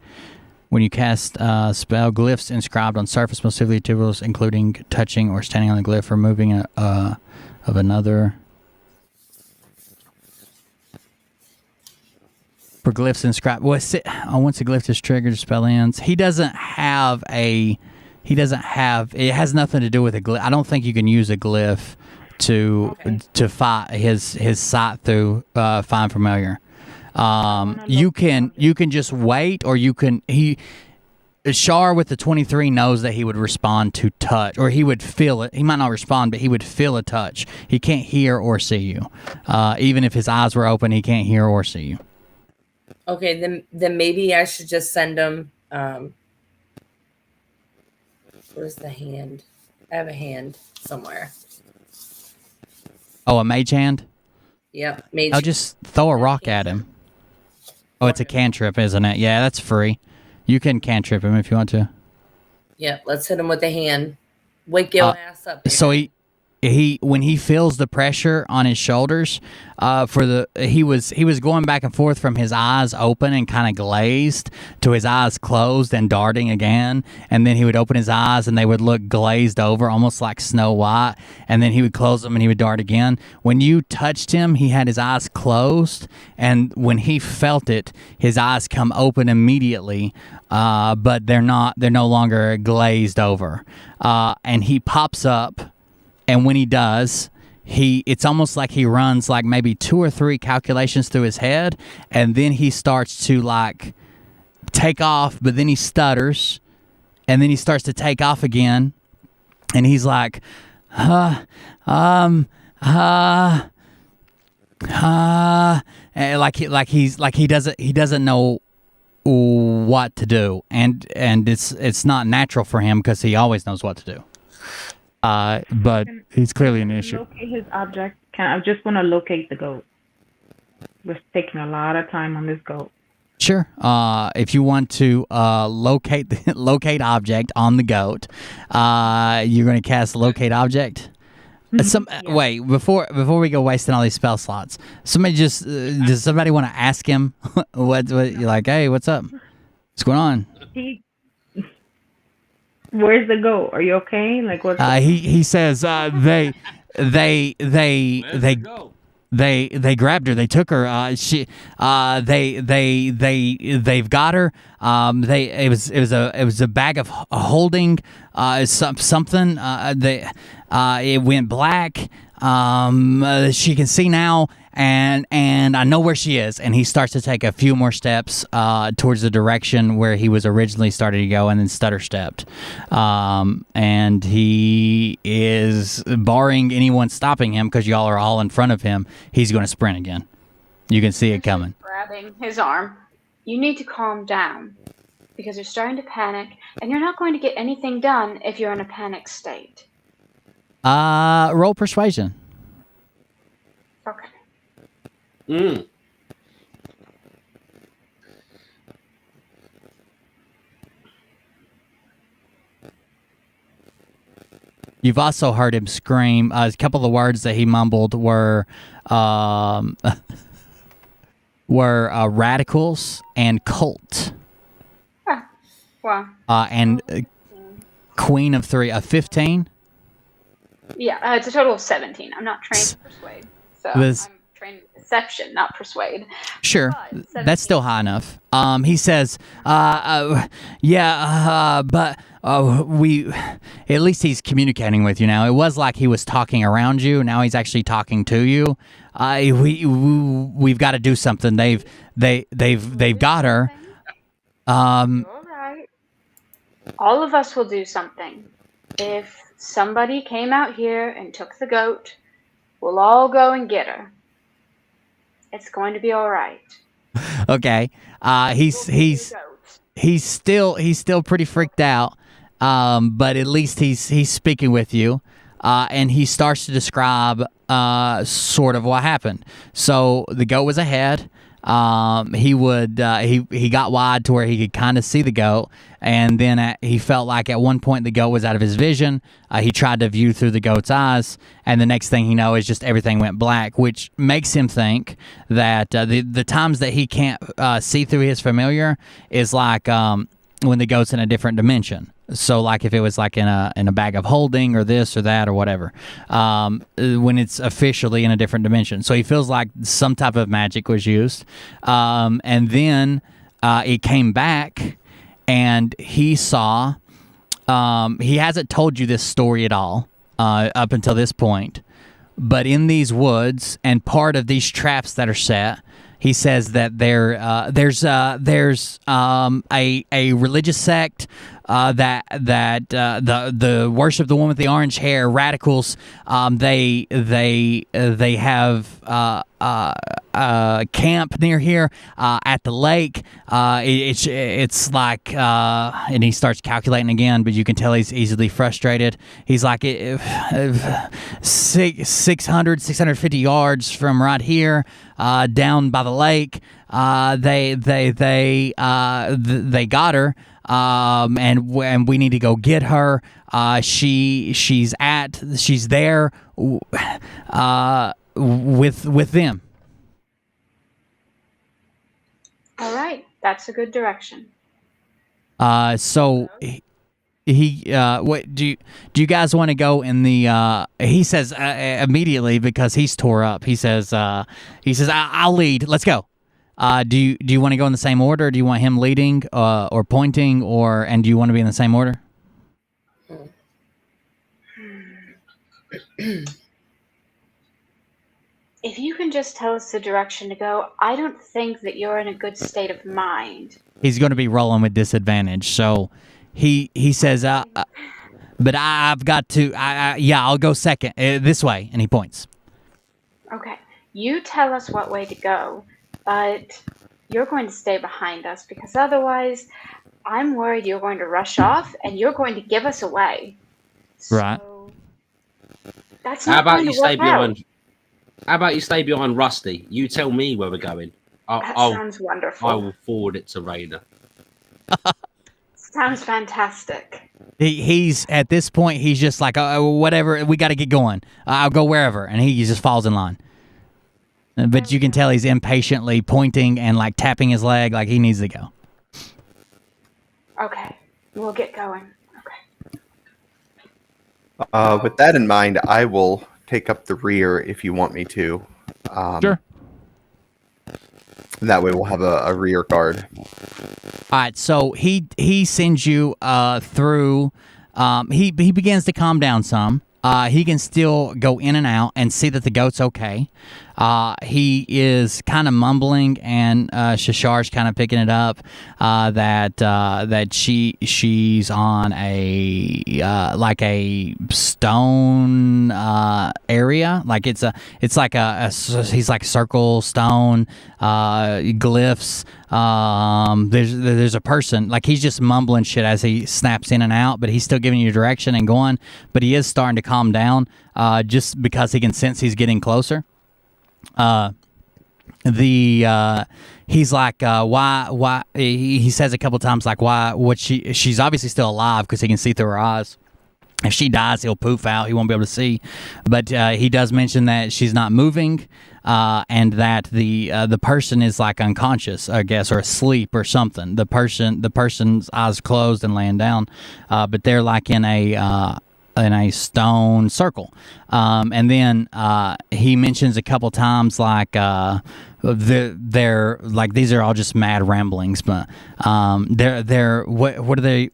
When you cast spell, glyphs inscribed on surface must be tools, including touching or standing on the glyph or moving of another. For glyphs inscribed, once a glyph is triggered, the spell ends. It has nothing to do with a glyph. I don't think you can use a glyph to fight his sight through find familiar. You can just wait, or Shar with the 23 knows that he would respond to touch, or he would feel it. He might not respond, but he would feel a touch. He can't hear or see you. Even if his eyes were open, he can't hear or see you. Okay, then maybe I should just send him. Where's the hand? I have a hand somewhere. Oh, a mage hand? Yep, mage. I'll just throw a rock at him. Oh, it's a cantrip, isn't it? Yeah, that's free. You can cantrip him if you want to. Yep, let's hit him with the hand. Wake your ass up. So when he feels the pressure on his shoulders, he was going back and forth from his eyes open and kind of glazed to his eyes closed and darting again, and then he would open his eyes and they would look glazed over, almost like Snow White, and then he would close them and he would dart again. When you touched him, he had his eyes closed, and when he felt it, his eyes come open immediately, but they're no longer glazed over, and he pops up. And when he does, it's almost like he runs like maybe 2 or 3 calculations through his head, and then he starts to like take off, but then he stutters, and then he starts to take off again, and he's like, and like he doesn't know what to do, and it's not natural for him because he always knows what to do. But he's clearly an issue. Locate his object. I just want to locate the goat. We're taking a lot of time on this goat. Sure. If you want to locate object on the goat, you're going to cast locate object. Wait, before we go wasting all these spell slots, somebody does somebody want to ask him what you're like? Hey, what's up? What's going on? Where's the goat? Are you okay? Like what? He says they grabbed her. They took her. They've got her. It was a bag of holding. Something. It went black. She can see now, and I know where she is. And he starts to take a few more steps towards the direction where he was originally starting to go, and then stutter stepped. And he is, barring anyone stopping him, because y'all are all in front of him, he's going to sprint again. You can see it coming. Grabbing his arm. You need to calm down, because you're starting to panic, and you're not going to get anything done if you're in a panic state. Roll persuasion. Okay. You've also heard him scream. A couple of words that he mumbled were radicals and cult. Wow. And Queen of 3, 15. Yeah, it's a total of 17. I'm not trained to persuade, so I'm trained in deception, not persuade. Sure, that's still high enough. He says, but we, at least he's communicating with you now. It was like he was talking around you. Now he's actually talking to you. We've got to do something. They've got her. All right. All of us will do something. If somebody came out here and took the goat, we'll all go and get her. It's going to be all right. Okay. He's still pretty freaked out. But at least he's speaking with you. And he starts to describe sort of what happened. So the goat was ahead. He got wide to where he could kind of see the goat, and then he felt like at one point the goat was out of his vision. He tried to view through the goat's eyes, and the next thing he knows is just everything went black, which makes him think that the times that he can't see through his familiar is like when the goat's in a different dimension. So like if it was like in a bag of holding or this or that or whatever, when it's officially in a different dimension. So he feels like some type of magic was used. And then it came back and he saw, he hasn't told you this story at all up until this point, but in these woods and part of these traps that are set, he says that there's a religious sect that the worship the one with the orange hair, radicals. They have camp near here at the lake. It's like, and he starts calculating again, but you can tell he's easily frustrated. He's like 650 yards from right here, down by the lake. They got her. And we need to go get her. She's there with them. All right, that's a good direction. So he what do you guys want to go in the? He says immediately, because he's tore up. He says I'll lead. Let's go. Do you want to go in the same order? Do you want him leading or pointing, and do you want to be in the same order? If you can just tell us the direction to go, I don't think that you're in a good state of mind. He's going to be rolling with disadvantage, so he says, but I've got to. I'll go second this way, and he points. Okay, you tell us what way to go. But you're going to stay behind us because otherwise I'm worried you're going to rush off and you're going to give us away. Right. So that's How not about going you to work stay out. behind? How about you stay behind Rusty? You tell me where we're going. That I'll sounds wonderful. I will forward it to Raina. Sounds fantastic. He's at this point. He's just like, whatever. We got to get going. I'll go wherever, and he just falls in line. But you can tell he's impatiently pointing and like tapping his leg, like he needs to go. Okay, we'll get going. With that in mind, I will take up the rear if you want me to. Sure. That way we'll have a rear guard. All right, so he sends you through. He begins to calm down some. He can still go in and out and see that the goat's okay. He is kind of mumbling, and Shashar's kind of picking it up that she's on a like a stone area, like it's like he's like circle stone glyphs. There's a person, like he's just mumbling shit as he snaps in and out, but he's still giving you direction and going. But he is starting to calm down, just because he can sense he's getting closer. He's like, why? He says a couple times like, why? She's obviously still alive because he can see through her eyes. If she dies, he'll poof out. He won't be able to see. But he does mention that she's not moving, and that the person is like unconscious, I guess, or asleep or something. The person's eyes closed and laying down, but they're like in a stone circle. And then he mentions a couple times like they're like, these are all just mad ramblings, but they're what are they?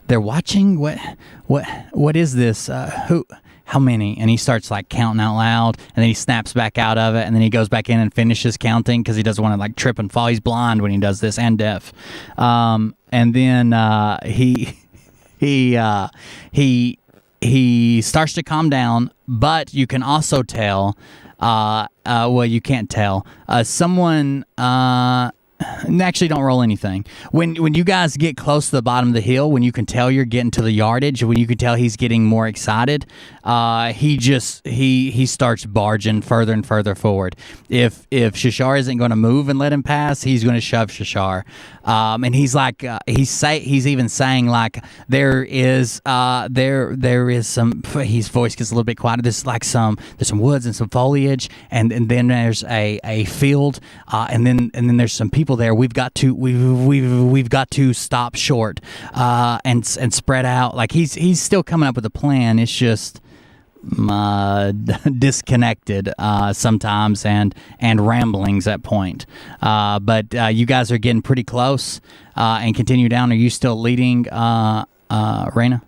They're watching what is this? How many? And he starts like counting out loud, and then he snaps back out of it, and then he goes back in and finishes counting because he doesn't want to like trip and fall. He's blind when he does this and deaf. And then he starts to calm down, but you can also tell, well, you can't tell. Someone, actually don't roll anything. When you guys get close to the bottom of the hill, when you can tell you're getting to the yardage, when you can tell he's getting more excited, he starts barging further and further forward. If Shashar isn't going to move and let him pass, he's going to shove Shashar. And he's like, he's even saying like, there is some, his voice gets a little bit quieter. There's some woods and some foliage, and then there's a field, and then there's some people there. We've got to stop short, and spread out. Like he's still coming up with a plan. It's just disconnected sometimes and ramblings at point. But you guys are getting pretty close and continue down. Are you still leading, Raina?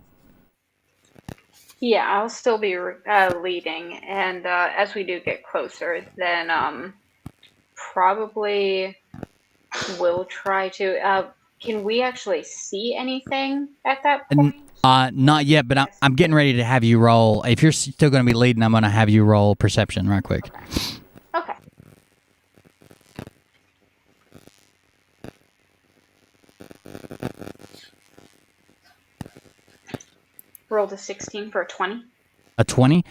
Yeah, I'll still be leading, and as we do get closer, then probably we'll try to. Can we actually see anything at that point? Not yet, but I'm getting ready to have you roll. If you're still going to be leading, I'm going to have you roll perception right quick. Okay. Rolled a 16 for a 20. A 20.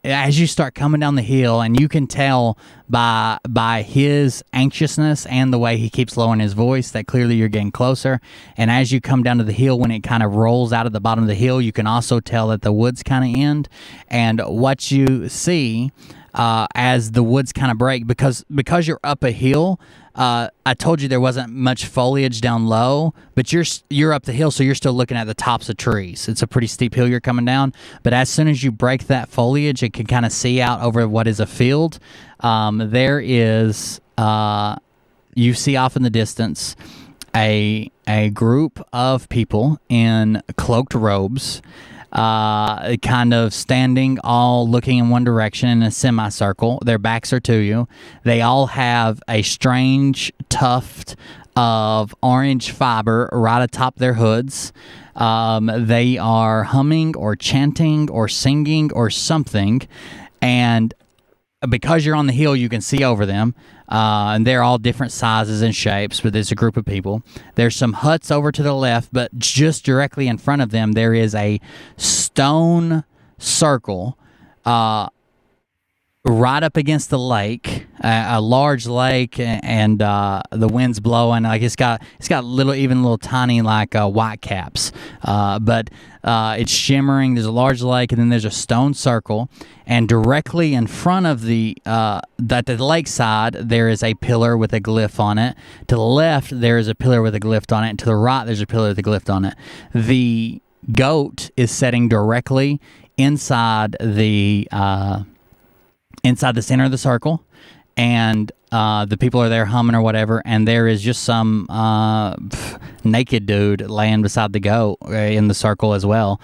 As you start coming down the hill, and you can tell by his anxiousness and the way he keeps lowering his voice that clearly you're getting closer. And as you come down to the hill, when it kind of rolls out of the bottom of the hill, you can also tell that the woods kind of end. And what you see as the woods kind of break, because you're up a hill, I told you there wasn't much foliage down low, but you're up the hill, so you're still looking at the tops of trees. It's a pretty steep hill you're coming down, but as soon as you break that foliage, it can kind of see out over what is a field. There is, you see off in the distance, a group of people in cloaked robes, kind of standing, all looking in one direction in a semicircle. Their backs are to you. They all have a strange tuft of orange fiber right atop their hoods. They are humming or chanting or singing or something, and because you're on the hill, you can see over them, and they're all different sizes and shapes, but there's a group of people. There's some huts over to the left, but just directly in front of them, there is a stone circle right up against the lake, a large lake, and the wind's blowing. Like it's got little tiny like white caps, but it's shimmering. There's a large lake, and then there's a stone circle, and directly in front of the lakeside there is a pillar with a glyph on it. To the left there is a pillar with a glyph on it, and to the right there's a pillar with a glyph on it. The goat is sitting directly inside the center of the circle, and the people are there humming or whatever, and there is just some naked dude laying beside the goat in the circle as well,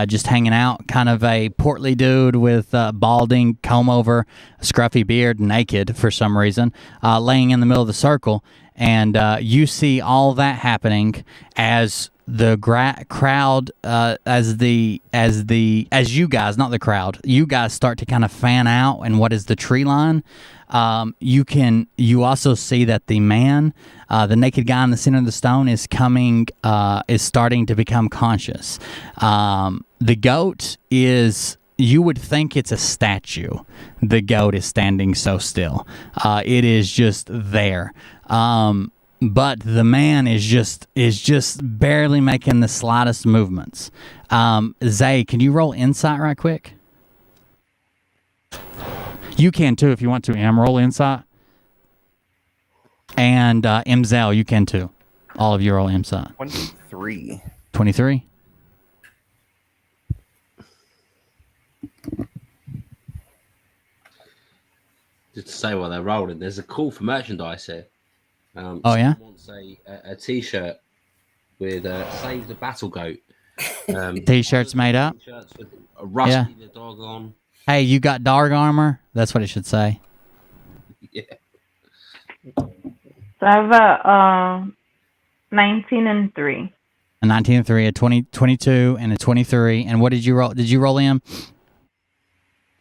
just hanging out, kind of a portly dude with balding, comb-over, scruffy beard, naked for some reason, laying in the middle of the circle, and you see all that happening as the crowd, as you guys, not the crowd, you guys start to kind of fan out and what is the tree line. You also see that the man, the naked guy in the center of the stone is starting to become conscious. The goat is, you would think it's a statue. The goat is standing so still. It is just there. But the man is just barely making the slightest movements. Zay, can you roll insight right quick? You can too if you want to. Am, roll insight. And Mzel, you can too. All of you roll insight. 23. 23? Just to say while they're rolling, there's a call for merchandise here. Oh yeah. Wants a T-shirt with "Save the Battle Goat." T-shirts made up. T-shirts with a Rusty the dog on. Hey, you got dog armor? That's what it should say. Yeah. So I have a 19 and 3. A 19 and 3, a 22, and a 23. And what did you roll? Did you roll in?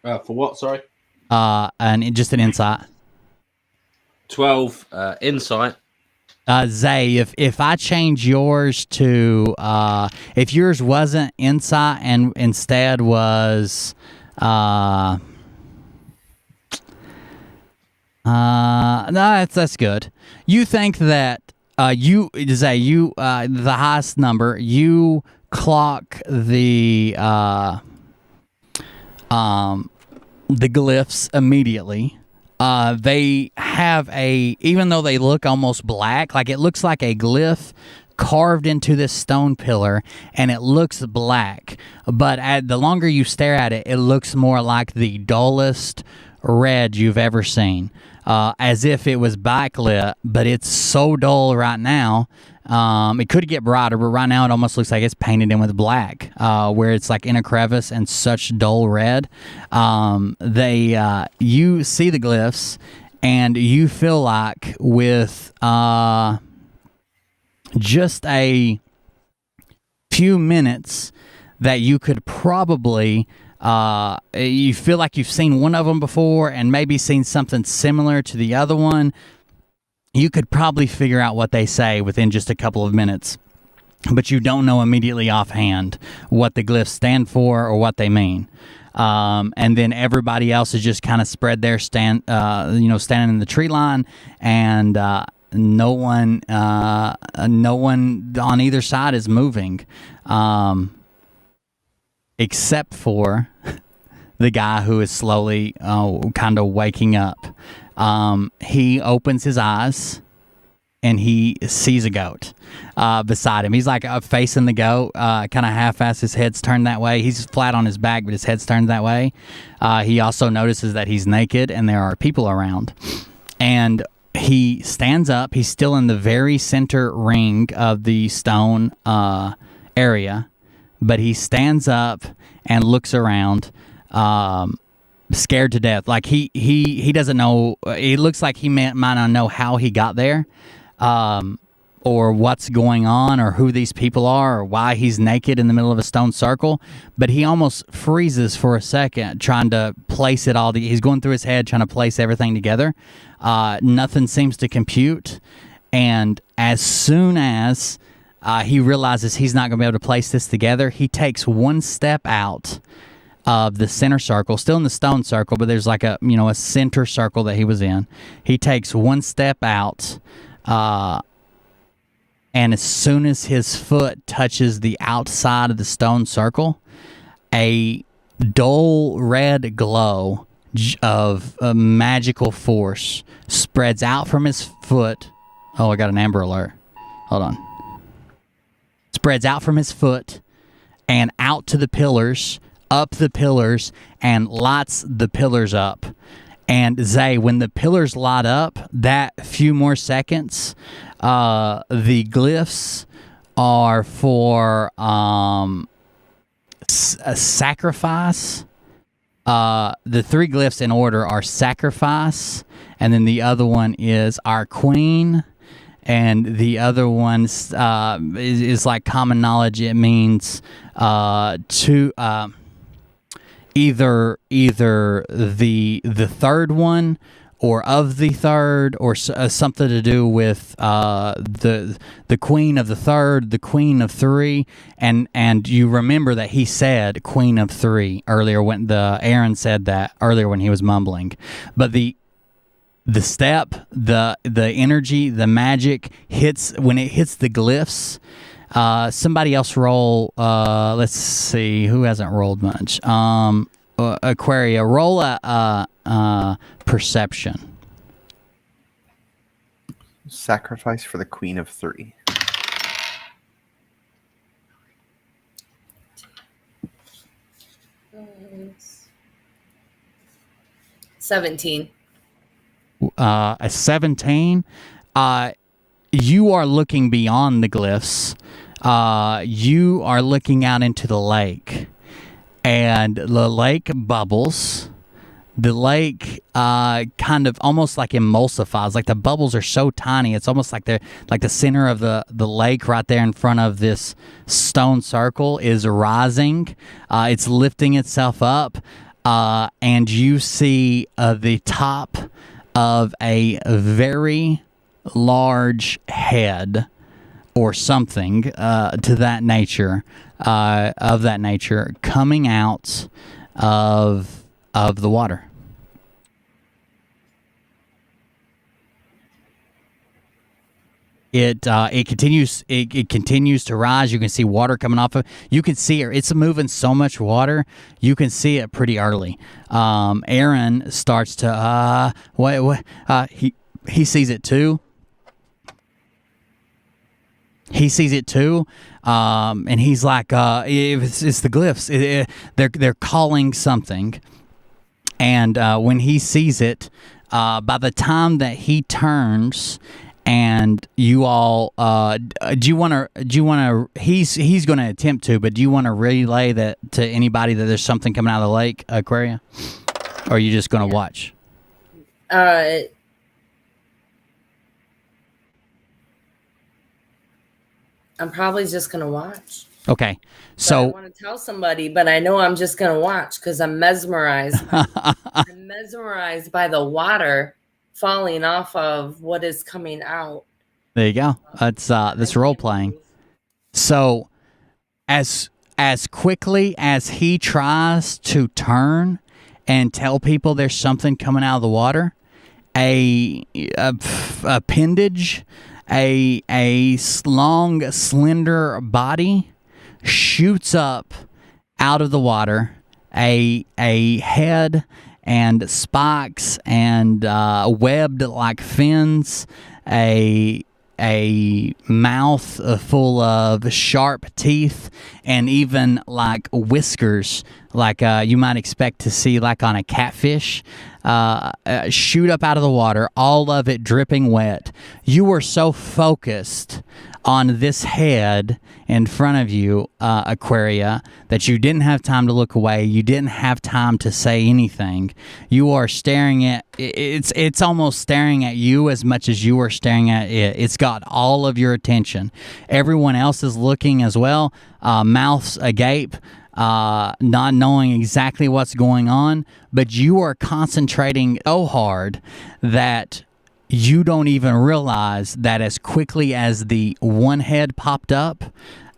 For what? Sorry. And just an insight. 12 insight. Zay, if I change yours to if yours wasn't insight and instead was no, that's good. You think that Zay, the highest number, you clock the glyphs immediately. They have even though they look almost black, like it looks like a glyph carved into this stone pillar, and it looks black. But the longer you stare at it, it looks more like the dullest red you've ever seen, as if it was backlit. But it's so dull right now. It could get brighter, but right now it almost looks like it's painted in with black, where it's like in a crevice and such dull red. You see the glyphs, and you feel like with just a few minutes that you could probably you feel like you've seen one of them before and maybe seen something similar to the other one. You could probably figure out what they say within just a couple of minutes, but you don't know immediately offhand what the glyphs stand for or what they mean. And then everybody else is just kind of spread there, standing in the tree line, and no one on either side is moving, except for the guy who is slowly kind of waking up. He opens his eyes and he sees a goat beside him. He's like facing the goat, kind of half-assed. His head's turned that way. He's flat on his back, but his head's turned that way. He also notices that he's naked and there are people around. And he stands up. He's still in the very center ring of the stone area, but he stands up and looks around, scared to death. Like he doesn't know. It looks like he might not know how he got there. what's going on or who these people are or why he's naked in the middle of a stone circle, but he almost freezes for a second trying to place it all. He's going through his head trying to place everything together. Nothing seems to compute, and as soon as he realizes he's not going to be able to place this together, he takes one step out of the center circle, still in the stone circle, but there's like a center circle that he was in. He takes one step out, and as soon as his foot touches the outside of the stone circle, a dull red glow of a magical force spreads out from his foot. Oh, I got an Amber Alert. Hold on. Spreads out from his foot and out to the pillars, up the pillars, and lights the pillars up. And Zay, when the pillars light up, that few more seconds, the glyphs are for a sacrifice. The three glyphs in order are sacrifice, and then the other one is our queen, and the other one is like common knowledge. It means either the third one or of the third, or something to do with the queen of the third, the queen of three, and you remember that he said queen of three earlier when Aaron said that earlier when he was mumbling, but the step, the energy, the magic hits when it hits the glyphs. Somebody else roll. Let's see who hasn't rolled much. Aquaria, roll a perception. Sacrifice for the queen of three. $17. A 17. You are looking beyond the glyphs. You are looking out into the lake, and the lake bubbles. The lake kind of almost like emulsifies. Like the bubbles are so tiny, it's almost like the center of the lake right there in front of this stone circle is rising. It's lifting itself up, and you see the top of a very large head or something to that nature, coming out of the water. It continues to rise. You can see water coming off of. You can see it. It's moving so much water. You can see it pretty early. Aaron starts to he sees it too. He sees it too, and he's like, "It's the glyphs. They're calling something." And when he sees it, by the time that he turns, and you all, do you want to? He's going to attempt to, but do you want to relay that to anybody that there's something coming out of the lake, Aquaria, or are you just going to watch? I'm probably just going to watch. Okay. So I want to tell somebody, but I know I'm just going to watch because I'm mesmerized. I'm mesmerized by the water falling off of what is coming out. There you go. That's role playing. So as quickly as he tries to turn and tell people there's something coming out of the water, a appendage, a long, slender body shoots up out of the water, a head and spikes and webbed like fins, a mouth full of sharp teeth, and even like whiskers like you might expect to see like on a catfish, shoot up out of the water, all of it dripping wet. You were so focused on this head in front of you, Aquaria, that you didn't have time to look away. You didn't have time to say anything. You are staring at it's almost staring at you as much as you are staring at it. It's got all of your attention. Everyone else is looking as well, mouths agape, not knowing exactly what's going on, but you are concentrating so hard that you don't even realize that as quickly as the one head popped up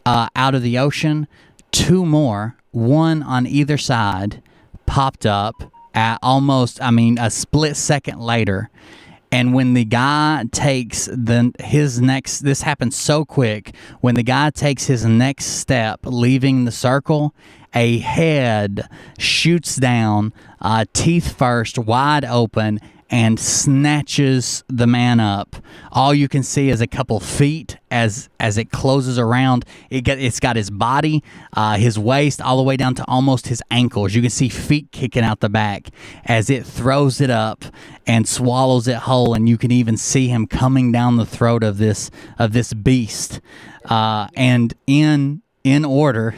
out of the ocean, two more, one on either side, popped up at almost, a split second later. And when the guy takes his next, this happens so quick, when the guy takes his next step, leaving the circle, a head shoots down, teeth first, wide open, and snatches the man up. All you can see is a couple feet as it closes around. It's got his body, his waist, all the way down to almost his ankles. You can see feet kicking out the back as it throws it up and swallows it whole, and you can even see him coming down the throat of this beast. And in order.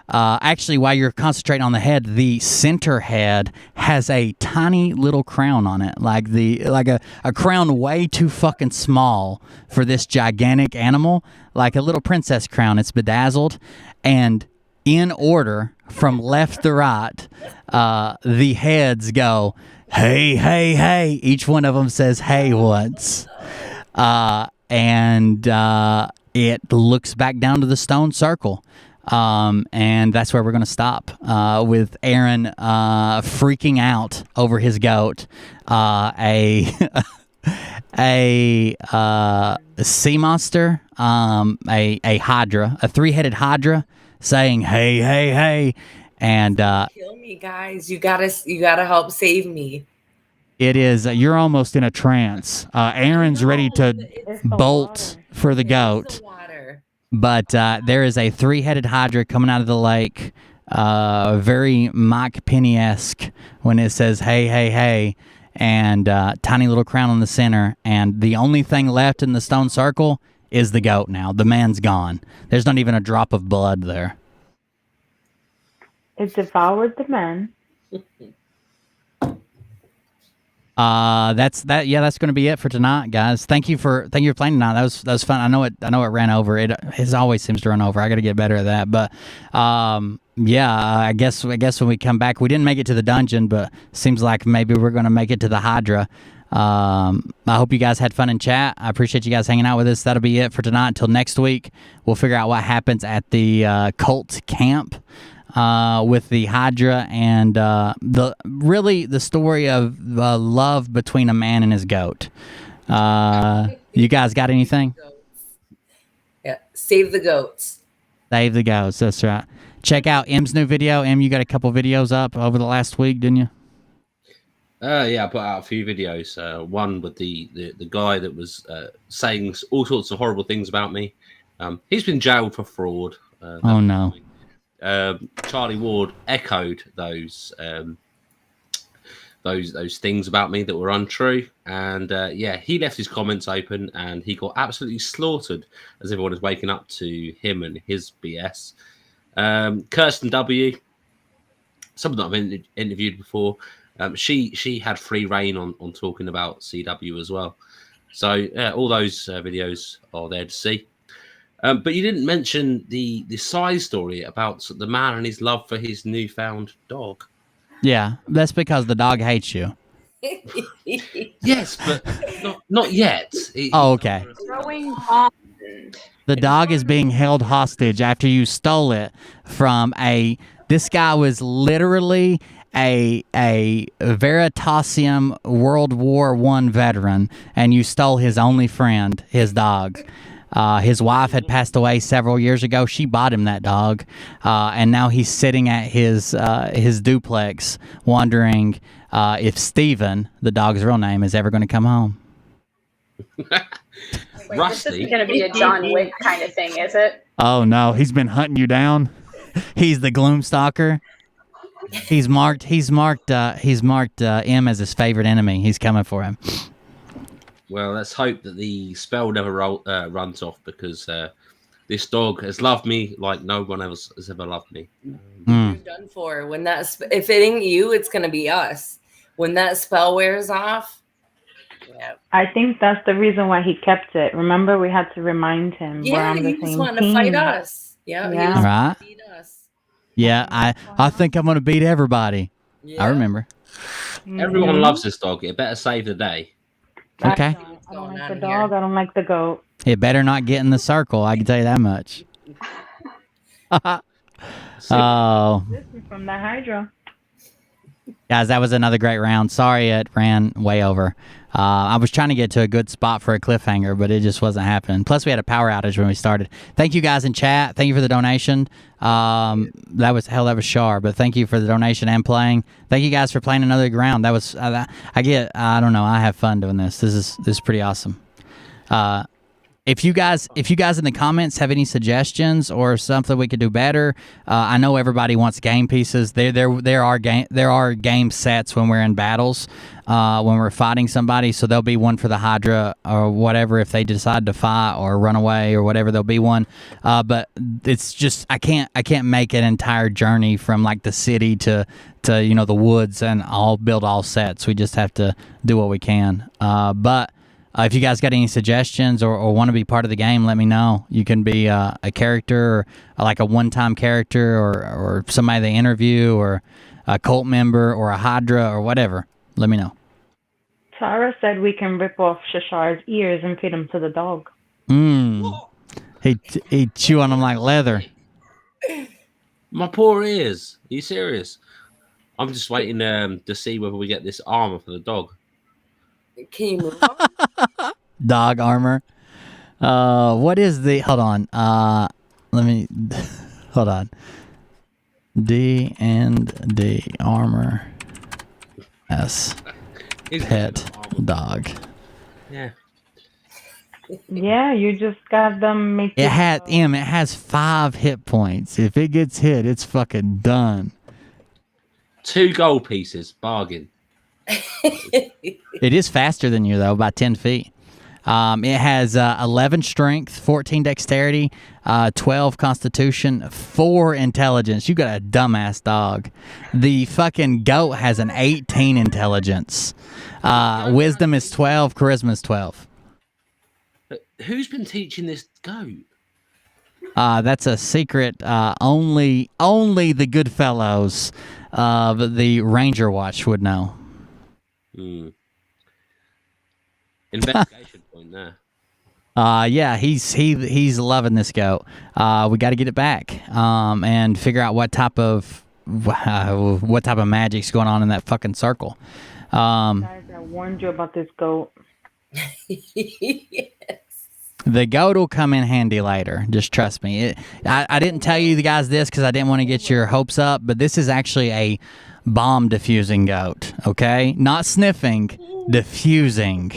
Actually, while you're concentrating on the head, the center head has a tiny little crown on it, like a crown way too fucking small for this gigantic animal, like a little princess crown. It's bedazzled, and in order from left to right, the heads go, "Hey, hey, hey!" Each one of them says "hey" once, and it looks back down to the stone circle. And that's where we're going to stop, with Aaron freaking out over his goat, a sea monster, a hydra, a three-headed hydra, saying "hey, hey, hey," and kill me, guys! You gotta help save me. It is. You're almost in a trance. Aaron's ready to bolt for the goat. But there is a three-headed hydra coming out of the lake, very Mike Penny-esque when it says "hey, hey, hey," and tiny little crown in the center. And the only thing left in the stone circle is the goat now. The man's gone. There's not even a drop of blood there. It devoured the man. That's going to be it for tonight, guys. Thank you for playing tonight. That was fun. I know it ran over. It always seems to run over. I got to get better at that. But I guess when we come back, we didn't make it to the dungeon, but seems like maybe we're going to make it to the Hydra. I hope you guys had fun in chat. I appreciate you guys hanging out with us. That'll be it for tonight. Until next week, we'll figure out what happens at the cult camp. With the Hydra and the story of love between a man and his goat. You guys got anything? Yeah, save the goats. Save the goats. That's right. Check out M's new video. M, you got a couple videos up over the last week, didn't you? Yeah, I put out a few videos. One with the guy that was saying all sorts of horrible things about me. He's been jailed for fraud. Oh no. Charlie Ward echoed those things about me that were untrue, and he left his comments open, and he got absolutely slaughtered as everyone is waking up to him and his BS. Kirsten W, someone that I've interviewed before, she had free reign on talking about CW as well. So all those videos are there to see. But you didn't mention the side story about the man and his love for his newfound dog. Yeah, that's because the dog hates you. Yes, but not yet. Okay. Throwing bombs. The dog is being held hostage after you stole it from this guy was literally a Veritasium World War I veteran, and you stole his only friend, his dog. His wife had passed away several years ago. She bought him that dog, and now he's sitting at his duplex wondering if Steven, the dog's real name, is ever going to come home. Wait, this isn't going to be a John Wick kind of thing, is it? Oh, no. He's been hunting you down. He's the Gloomstalker. He's marked M as his favorite enemy. He's coming for him. Well, let's hope that the spell never runs off, because this dog has loved me like no one else has ever loved me. You're done for. When if it ain't you, it's gonna be us. When that spell wears off. Yeah. I think that's the reason why he kept it. Remember, we had to remind him. Yeah, we're on the he was same wanting team. to fight us. Yeah, he was Right. to beat us. Yeah, I think I'm gonna beat everybody. Yeah. I remember. Everyone loves this dog. It better save the day. Okay. I don't like the dog. I don't like the goat. It better not get in the circle. I can tell you that much. Oh, This is from the Hydra. guys, that was another great round. Sorry it ran way over. I was trying to get to a good spot for a cliffhanger, but it just wasn't happening. Plus, we had a power outage when we started. Thank you guys in chat. Thank you for the donation. That was Shar, but thank you for the donation and playing. Thank you guys for playing another round. That was I don't know. I have fun doing this. This is pretty awesome. If you guys in the comments have any suggestions or something we could do better, I know everybody wants game pieces. There are game sets when we're in battles, when we're fighting somebody. So there'll be one for the Hydra or whatever if they decide to fight or run away or whatever. There'll be one. But it's just I can't make an entire journey from like the city to the woods and all build all sets. We just have to do what we can. But if you guys got any suggestions or want to be part of the game, let me know. You can be a character, or like a one-time character, or somebody they interview, or a cult member, or a Hydra, or whatever. Let me know. Tara said we can rip off Shashar's ears and feed them to the dog. He chew on them like leather. My poor ears. Are you serious? I'm just waiting to see whether we get this armor for the dog. Can you move on? Dog armor. What is the? Hold on. Let me. Hold on. D&D armor. S. Pet dog. Yeah. Yeah, you just got them make It has 5 hit points. If it gets hit, it's fucking done. 2 gold pieces. Bargain. It is faster than you, though, by 10 feet. It has 11 strength, 14 dexterity, 12 constitution, 4 intelligence. You got a dumbass dog. The fucking goat has an 18 intelligence. Wisdom is 12, charisma is 12. Who's been teaching this goat? That's a secret. Only the good fellows of the Ranger Watch would know. Investigation point there. Yeah, he's loving this goat. We got to get it back, and figure out what type of magic's going on in that fucking circle. Guys, I warned you about this goat. Yes. The goat will come in handy later. Just trust me. I didn't tell you guys this because I didn't want to get your hopes up, but this is actually a bomb diffusing goat. Okay, not sniffing. Diffusing.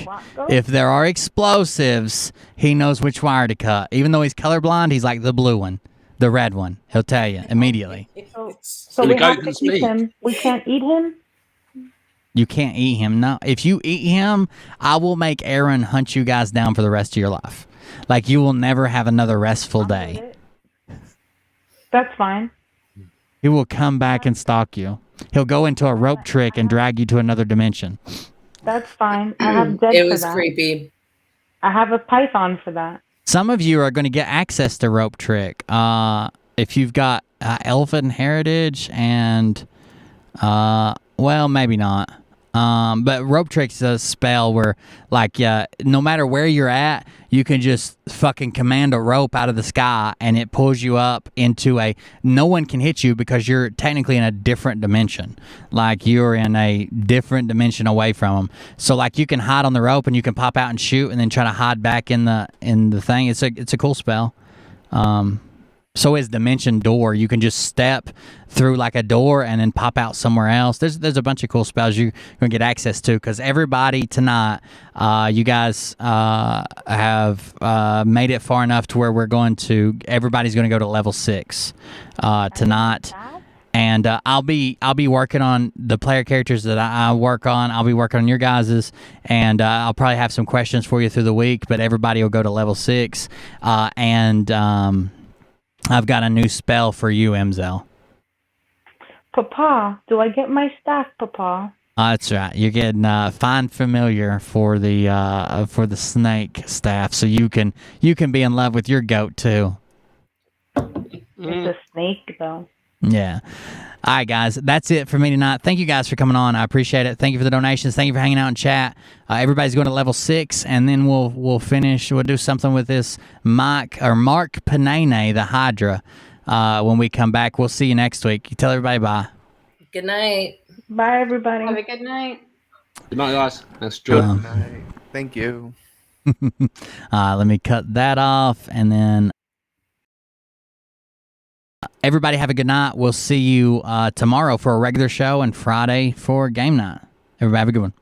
If there are explosives, he knows which wire to cut. Even though he's colorblind, he's like the blue one, the red one. He'll tell you immediately. So we have to eat him. We can't eat him? You can't eat him. No. If you eat him, I will make Aaron hunt you guys down for the rest of your life. Like, you will never have another restful day. That's fine. He will come back and stalk you. He'll go into a rope trick and drag you to another dimension. That's fine. I have dead It for was that. creepy. I have a python for that. Some of you are going to get access to rope trick. If you've got elven heritage and, well, maybe not. But rope trick's a spell where, like, no matter where you're at, you can just fucking command a rope out of the sky and it pulls you up into no one can hit you because you're technically in a different dimension. Like, you're in a different dimension away from them. So, like, you can hide on the rope and you can pop out and shoot and then try to hide back in the thing. It's a cool spell. So is Dimension Door. You can just step through like a door and then pop out somewhere else. There's a bunch of cool spells you're going to get access to because everybody tonight, you guys have made it far enough to where everybody's going to go to level 6 tonight. And I'll be working on the player characters that I work on. I'll be working on your guys's, and I'll probably have some questions for you through the week. But everybody will go to level 6, and I've got a new spell for you, Emzel. Papa, do I get my staff, Papa? That's right. You're getting Find Familiar for the snake staff, so you can be in love with your goat too. It's a snake, though. Yeah. All right, guys. That's it for me tonight. Thank you guys for coming on. I appreciate it. Thank you for the donations. Thank you for hanging out in chat. Everybody's going to level 6, and then we'll finish. We'll do something with this Mark Panene, the Hydra. When we come back, we'll see you next week. You tell everybody bye. Good night. Bye, everybody. Have a good night. Good night, guys. That's true. Good night. Thank you. Let me cut that off, and then everybody have a good night. We'll see you tomorrow for a regular show and Friday for game night. Everybody have a good one.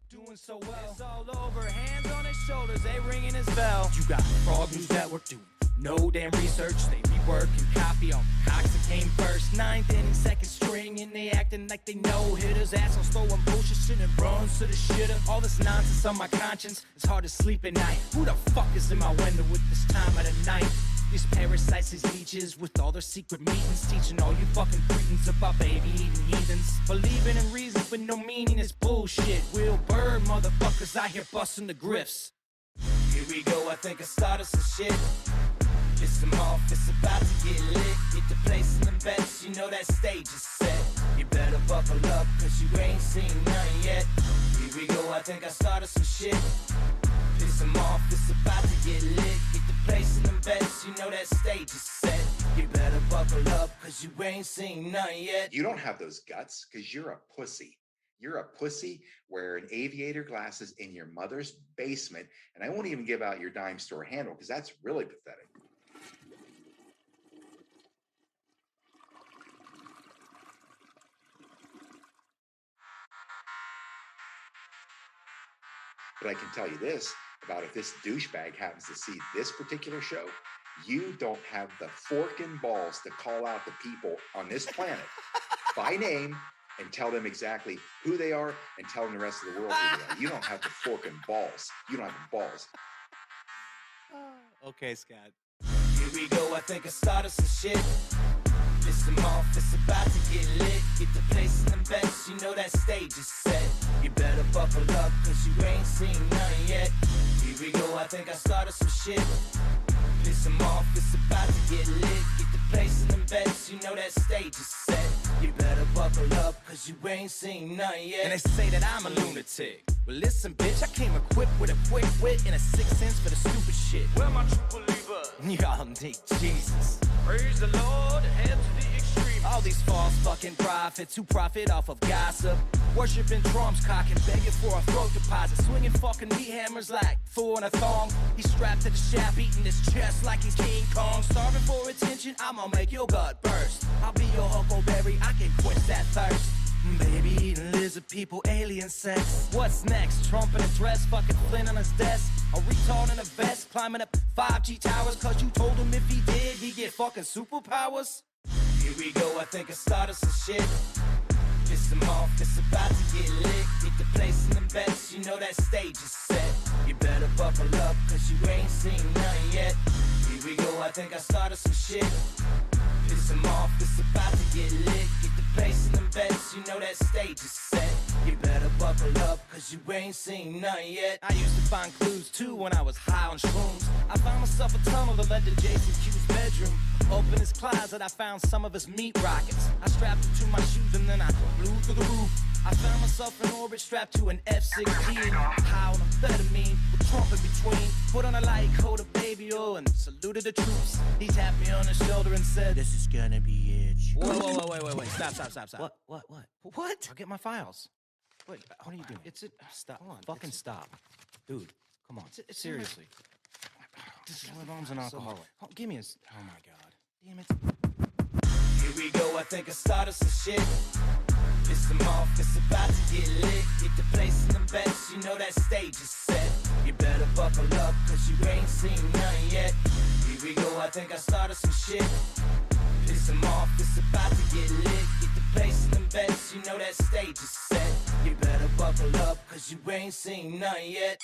Doing so well. It's all over. Hands on his shoulders, they ringing his bell. You got Frog News Network doing no damn research. They rework and copy on Cox that came first. 9th inning, second string, and they acting like they know hitters. Assholes throwing bullshit, shit and runs to the shitter. All this nonsense on my conscience. It's hard to sleep at night. Who the fuck is in my window with this time of the night? These parasites, these leeches, with all their secret meetings, teaching all you fucking cretins about baby-eating heathens. Believing in reasons with no meaning is bullshit. Will Bird motherfuckers out here busting the grifts. Here we go, I think I started some shit. Piss them off, it's about to get lit. Get to placing them bets, you know that stage is set. You better buckle up, cause you ain't seen none yet. Here we go, I think I started some shit. Piss them off, it's about to get lit. Get to placing them bets, you know that stage is set. You better buckle up, cause you ain't seen none yet. You don't have those guts because you're a pussy. You're a pussy wearing aviator glasses in your mother's basement, and I won't even give out your dime store handle because that's really pathetic. But I can tell you this about if this douchebag happens to see this particular show, you don't have the forking balls to call out the people on this planet by name and tell them exactly who they are and tell them the rest of the world who they are. You don't have the forking balls. You don't have the balls. Okay, Scott. Here we go, I think I started some shit. Piss them off, it's about to get lit. Get to placing them bets, you know that stage is set. You better buckle up, cause you ain't seen none yet. Here we go, I think I started some shit. Piss them off, it's about to get lit. Get to placing them bets, you know that stage is set. You better buckle up, cause you ain't seen none yet. And they say that I'm a lunatic. Well, listen, bitch, I came equipped with a quick wit and a 6th sense for the stupid shit. Where my true believer? Y'all need Jesus. Praise the Lord, head to the extreme. All these false fucking prophets who profit off of gossip. Worshipping drums, cocking, begging for a throat deposit. Swinging fucking meat hammers like fool in a thong. He's strapped to the shaft, eating his chest like he's King Kong. Starving for attention, I'ma make your gut burst. I'll be your huckleberry, I can quench that thirst. Baby eating lizard people, alien sex. What's next? Trump in a dress, fucking Flynn on his desk. A retard in a vest, climbing up 5G towers. Cause you told him if he did, he'd get fucking superpowers. Here we go, I think I started some shit. Piss them off, it's about to get lit. Get to placing them bets, you know that stage is set. You better buckle up, cause you ain't seen none yet. Here we go, I think I started some shit. Piss them off, it's about to get lit. Get to placing them bets, you know that stage is set. You better buckle up, cause you ain't seen none yet. I used to find clues too when I was high on shrooms. I found myself a tunnel that led to Jason Q's bedroom. Open his closet, I found some of his meat rockets. I strapped it to my shoes and then I flew through the roof. I found myself in orbit strapped to an F-16. High on amphetamine with Trump in between. Put on a light coat of baby oil and saluted the troops. He tapped me on the shoulder and said, "This is gonna be it." Wait. Stop. What? I'll get my files. Wait, what are you doing? It's it. Stop. Hold on. Fucking stop. Dude, come on. Seriously. This is lip balms and alcohol. Oh, give me a. Oh my god. Damn it. Here we go, I think I started some shit. It's the off, it's about to get lit. Get the place in them bets, you know that stage is set. You better buckle up, cause you ain't seen none yet. Here we go, I think I started some shit. Piss them off, it's about to get lit. Get the place in them bets, you know that stage is set. You better buckle up, cause you ain't seen none yet.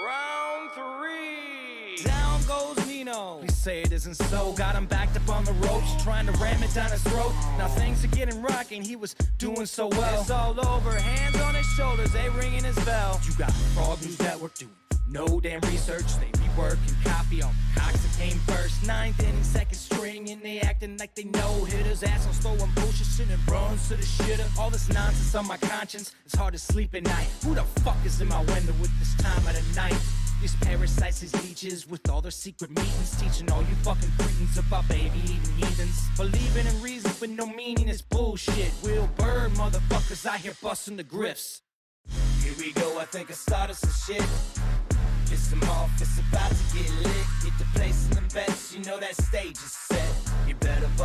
Round 3. Down goes Nino. Please say it isn't so. Got him backed up on the ropes, trying to ram it down his throat. Now things are getting rocking. He was doing so well. It's all over. Hands on his shoulders, they ringing his bell. You got Frog News Network doing no damn research. They rework and copy on cocks that came first. 9th inning, second string, and they acting like they know hitters. Assholes throwing bullshit, and runs to the shitter. All this nonsense on my conscience, it's hard to sleep at night. Who the fuck is in my window with this time of the night? These parasites, these leeches, with all their secret meetings, teaching all you fucking cretins about baby-eating heathens. Believing in reason with no meaning is bullshit. Will burn motherfuckers out here busting the grifts. Here we go, I think I started some shit. It's the off, it's about to get lit. Get the place in them bets, you know that stage is set. You better